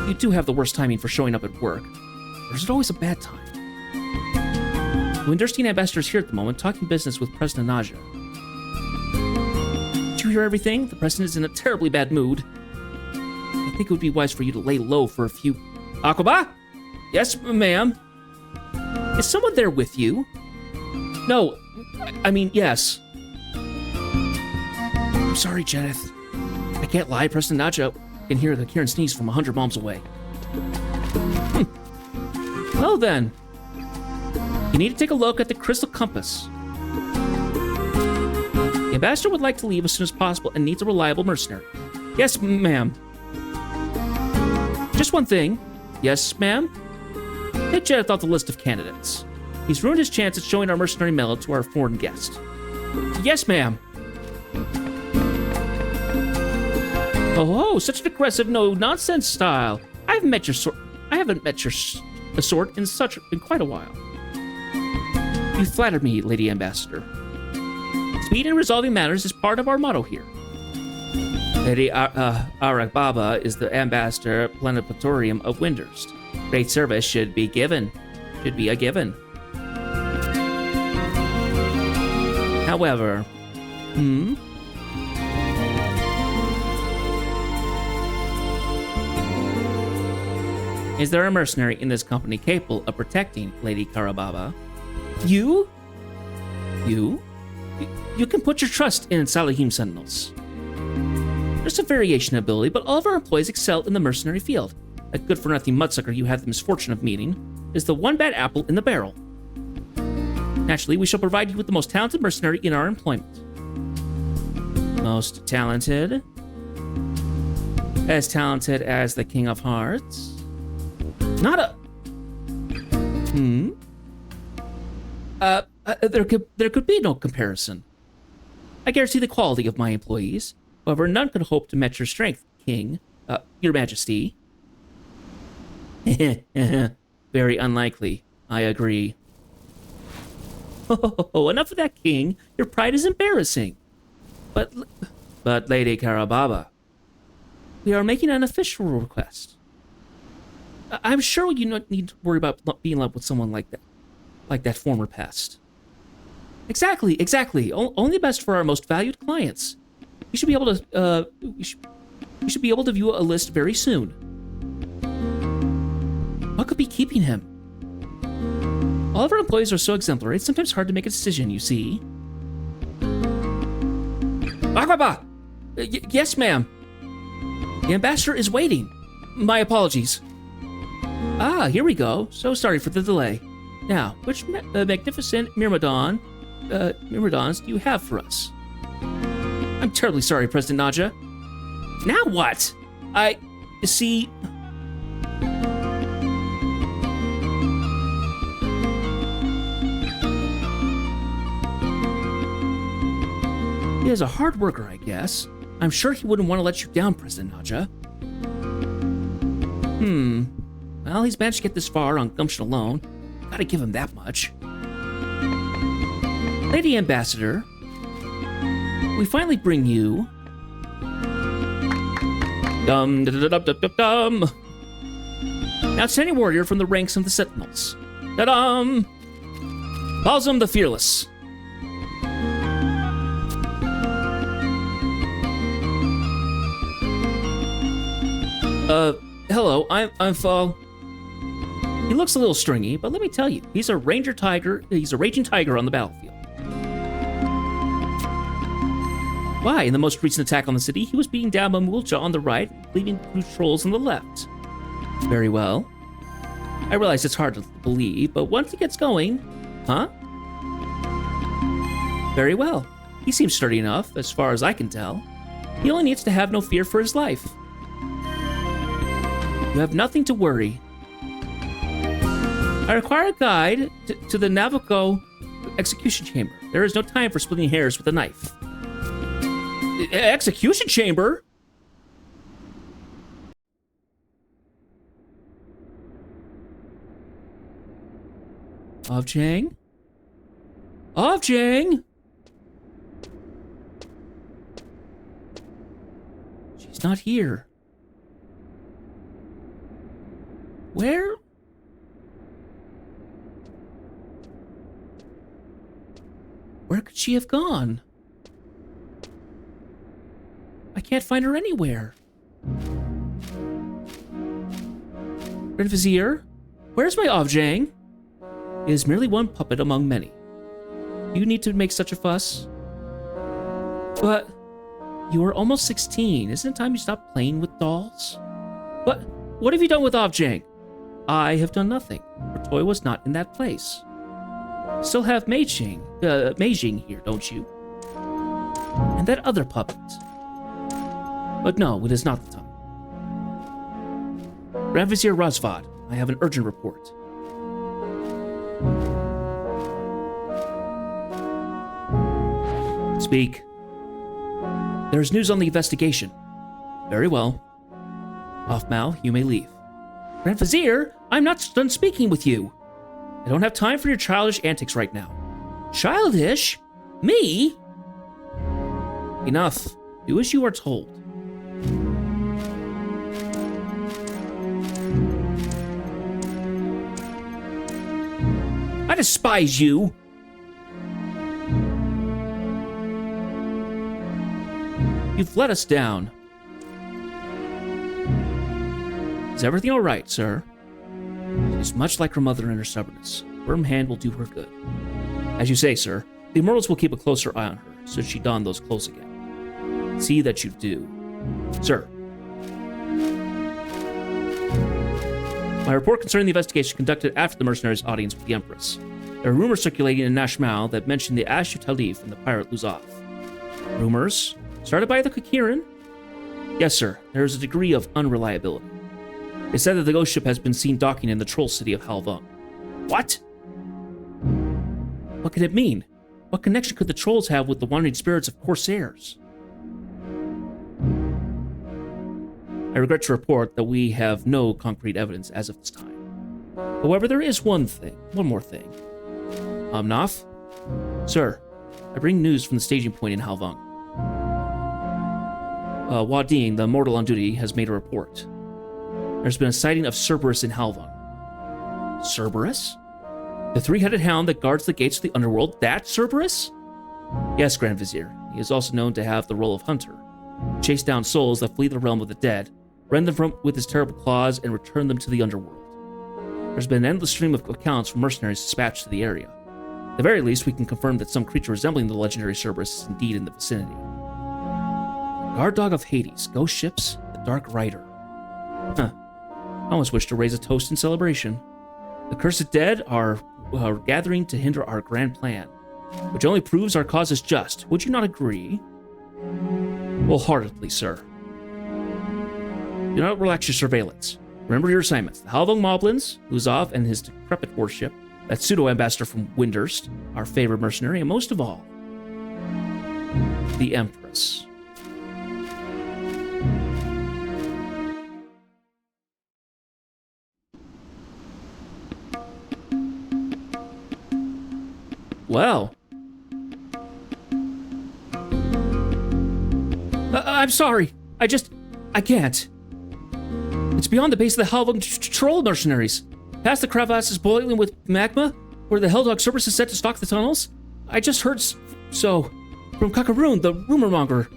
You do have the worst timing for showing up at work. Or is it always a bad time? The Winterstein ambassador is here at the moment, talking business with President Naja. Did you hear everything? The president is in a terribly bad mood. I think it would be wise for you to lay low for a few... Aquaba? Yes, ma'am. Is someone there with you? No, yes. I'm sorry, Jedith. I can't lie. Preston Naja can hear the Kirin sneeze from 100 miles away. Well then, you need to take a look at the Crystal Compass. The ambassador would like to leave as soon as possible and needs a reliable mercenary. Yes, ma'am. Just one thing. Yes, ma'am? Take Jedith off the list of candidates. He's ruined his chance at showing our mercenary medal to our foreign guest. Yes, ma'am. Oh, such an aggressive, no-nonsense style. I haven't met your sort in quite a while. You flattered me, Lady Ambassador. Speed in resolving matters is part of our motto here. Lady Aragbaba is the Ambassador Plenipotentiary of Windurst. Great service should be a given. However, is there a mercenary in this company capable of protecting Lady Karababa? You? You can put your trust in Salahim Sentinels. There's a variation ability, but all of our employees excel in the mercenary field. That good-for-nothing mudsucker you had the misfortune of meeting is the one bad apple in the barrel. Naturally, we shall provide you with the most talented mercenary in our employment. Most talented? As talented as the King of Hearts? Not a... There could be no comparison. I guarantee the quality of my employees. However, none could hope to match your strength, King. Your Majesty. Very unlikely. I agree. Oh, enough of that, King. Your pride is embarrassing. But Lady Karababa, we are making an official request. I'm sure you don't need to worry about being in love with someone like that former pest. Exactly. Only the best for our most valued clients. You should be able to. You should be able to view a list very soon. What could be keeping him? All of our employees are so exemplary, it's sometimes hard to make a decision, you see. Akbaba! Yes, ma'am. The ambassador is waiting. My apologies. Ah, here we go. So sorry for the delay. Now, which magnificent Myrmidons do you have for us? I'm terribly sorry, President Naja. Now what? See... He is a hard worker, I guess. I'm sure he wouldn't want to let you down, President Naja. Well, he's managed to get this far on gumption alone. Gotta give him that much. Lady Ambassador, we finally bring you... Outstanding warrior from the ranks of the Sentinels. Ta-dum! Balsam the Fearless. Hello, I'm Fall. He looks a little stringy, but let me tell you, he's a raging tiger on the battlefield. Why, in the most recent attack on the city, he was beating down Mamulja on the right, leaving patrols on the left. Very well. I realize it's hard to believe, but once he gets going... Huh? Very well. He seems sturdy enough, as far as I can tell. He only needs to have no fear for his life. You have nothing to worry. I require a guide to the Navajo execution chamber. There is no time for splitting hairs with a knife. Execution chamber? Ovjang? Ovjang? She's not here. Where? Where could she have gone? I can't find her anywhere. Grand Vizier, where's my Ovjang? It is merely one puppet among many. Do you need to make such a fuss? But you are almost 16. Isn't it time you stopped playing with dolls? What have you done with Ovjang? I have done nothing. Her toy was not in that place. Still have Meijing here, don't you? And that other puppet. But no, it is not the time. Grand Vizier Razvad, I have an urgent report. Speak. There is news on the investigation. Very well. Hoffmau, you may leave. Grand Vizier, I'm not done speaking with you. I don't have time for your childish antics right now. Childish? Me? Enough. Do as you are told. I despise you. You've let us down. Is everything all right, sir? She is much like her mother in her stubbornness. A firm hand will do her good. As you say, sir, the Immortals will keep a closer eye on her, should she don those clothes again. See that you do. Sir. My report concerning the investigation conducted after the mercenaries' audience with the Empress. There are rumors circulating in Nashmal that mention the Ashu Talif and the pirate Luzov. Rumors? Started by the Kukirin? Yes, sir. There is a degree of unreliability. They said that the ghost ship has been seen docking in the troll city of Halvung. What? What could it mean? What connection could the trolls have with the wandering spirits of Corsairs? I regret to report that we have no concrete evidence as of this time. However, there is one more thing. Omnath? Sir, I bring news from the staging point in Halvung. Wadeen, the mortal on duty, has made a report. There's been a sighting of Cerberus in Halvung. Cerberus? The three-headed hound that guards the gates of the underworld, that Cerberus? Yes, Grand Vizier. He is also known to have the role of hunter. Chase down souls that flee the realm of the dead, rend them with his terrible claws, and return them to the underworld. There's been an endless stream of accounts from mercenaries dispatched to the area. At the very least, we can confirm that some creature resembling the legendary Cerberus is indeed in the vicinity. Guard dog of Hades, ghost ships, the Dark Rider. Huh. I almost wish to raise a toast in celebration. The cursed dead are gathering to hinder our grand plan, which only proves our cause is just. Would you not agree? Wholeheartedly, sir. Do not relax your surveillance. Remember your assignments. The Halvung Moblins, Uzov and his decrepit warship, that pseudo-ambassador from Windurst, our favorite mercenary, and most of all, the Empress. Well. I'm sorry. I can't. It's beyond the base of the Halvung troll mercenaries. Past the crevasses boiling with magma, where the Helldog Cerberus is set to stalk the tunnels. I just heard so from Kakaroon, the rumor monger.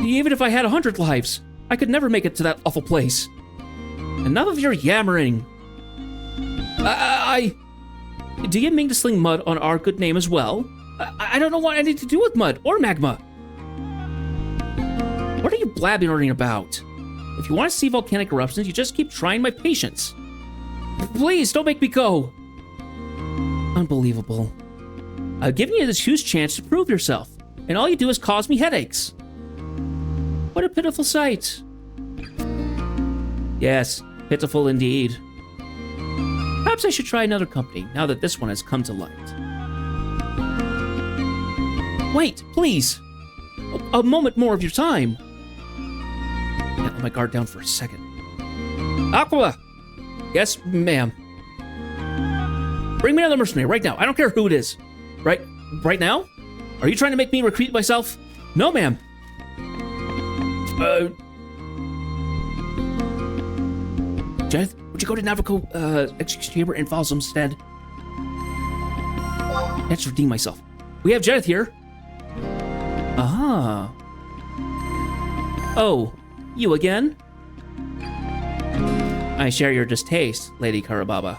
Even if I had 100 lives, I could never make it to that awful place. Enough of your yammering. Do you mean to sling mud on our good name as well? I don't know what I need to do with mud or magma. What are you blabbering about? If you want to see volcanic eruptions, you just keep trying my patience. Please, don't make me go. Unbelievable. I've given you this huge chance to prove yourself, and all you do is cause me headaches. What a pitiful sight. Yes, pitiful indeed. Perhaps I should try another company, now that this one has come to light. Wait, please. A moment more of your time. Can't let my guard down for a second. Aqua! Yes, ma'am. Bring me another mercenary right now. I don't care who it is. Right now? Are you trying to make me recruit myself? No, ma'am. Jeth, would you go to Navico execution chamber and follow some instead? Let's redeem myself. We have Jeth here. Ah. Oh, you again? I share your distaste, Lady Karababa.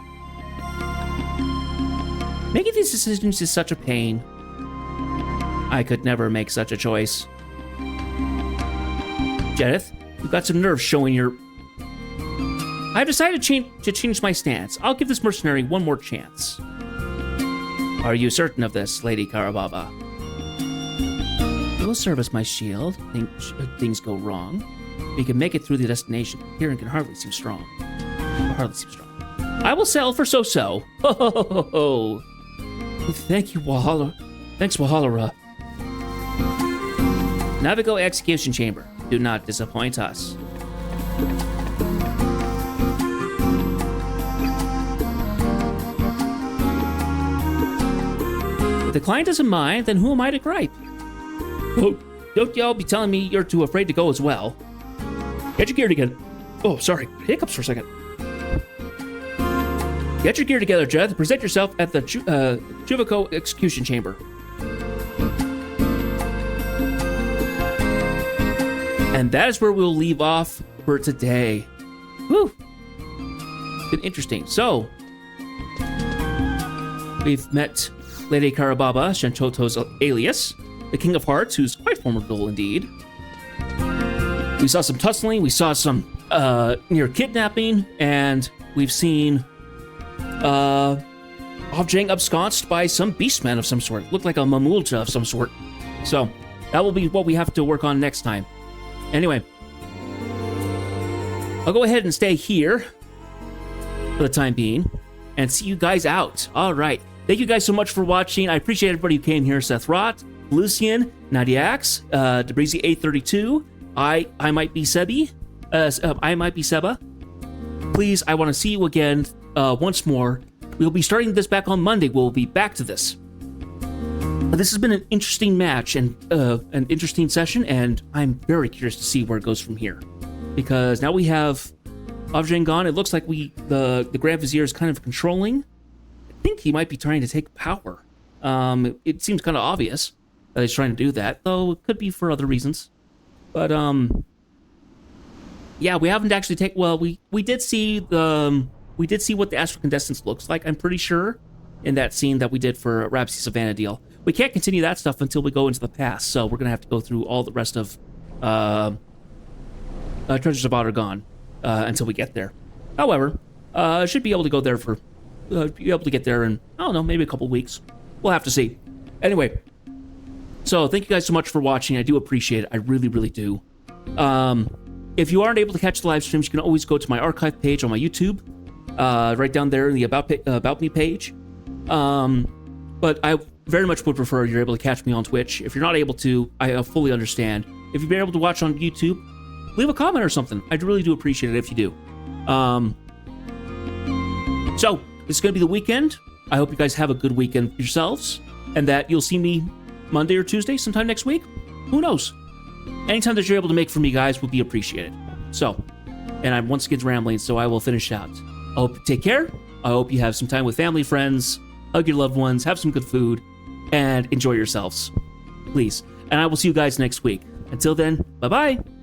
Making these decisions is such a pain. I could never make such a choice. Jedith, you've got some nerve showing your... I've decided to change my stance. I'll give this mercenary one more chance. Are you certain of this, Lady Karababa? It will serve as my shield. Things go wrong. We can make it through the destination. Kieran can hardly seem strong. I will sell for so-so. Ho ho ho ho ho. Thank you, Walhalla. Thanks, Walhalla. Navigo execution chamber. Do not disappoint us. If the client doesn't mind, then who am I to gripe? Oh, don't y'all be telling me you're too afraid to go as well. Get your gear together. Oh, sorry. Hiccups for a second. Get your gear together, Jed. Present yourself at the Juvico execution chamber. And that is where we'll leave off for today. Whew. Been interesting. So, we've met Lady Karababa, Shantoto's alias, the King of Hearts, who's quite formidable indeed. We saw some tussling, we saw some near kidnapping, and we've seen Ovjang absconsed by some beastman of some sort. Looked like a Mamulta of some sort. So, that will be what we have to work on next time. Anyway, I'll go ahead and stay here for the time being and see you guys out. All right. Thank you guys so much for watching. I appreciate everybody who came here. Seth Rott, Lucian, Nadiax, Debrizy832. I might be Sebi. I might be Seba. Please, I want to see you again once more. We'll be starting this back on Monday. We'll be back to this. This has been an interesting match and an interesting session, and I'm very curious to see where it goes from here. Because now we have Avjang gone. It looks like the Grand Vizier is kind of controlling. I think he might be trying to take power. It seems kind of obvious that he's trying to do that, though it could be for other reasons. But yeah, we haven't actually we did see what the Astral Contestants looks like. I'm pretty sure in that scene that we did for Rhapsody Savannah deal. We can't continue that stuff until we go into the past, so we're gonna have to go through all the rest of Treasures of Ottergon until we get there. However, should be able to go there be able to get there in, I don't know, maybe a couple weeks. We'll have to see. Anyway, so thank you guys so much for watching. I do appreciate it. I really, really do. If you aren't able to catch the live streams, you can always go to my archive page on my YouTube, right down there in the About Me page. But I very much would prefer you're able to catch me on Twitch. If you're not able to, I fully understand. If you've been able to watch on YouTube, leave a comment or something. I really do appreciate it if you do. So, this is going to be the weekend. I hope you guys have a good weekend yourselves, and that you'll see me Monday or Tuesday sometime next week. Who knows? Anytime that you're able to make for me, guys, will be appreciated. So, and I'm once again rambling, so I will finish out. I hope you take care. I hope you have some time with family, friends, hug your loved ones, have some good food, and enjoy yourselves. Please. And I will see you guys next week. Until then, bye-bye.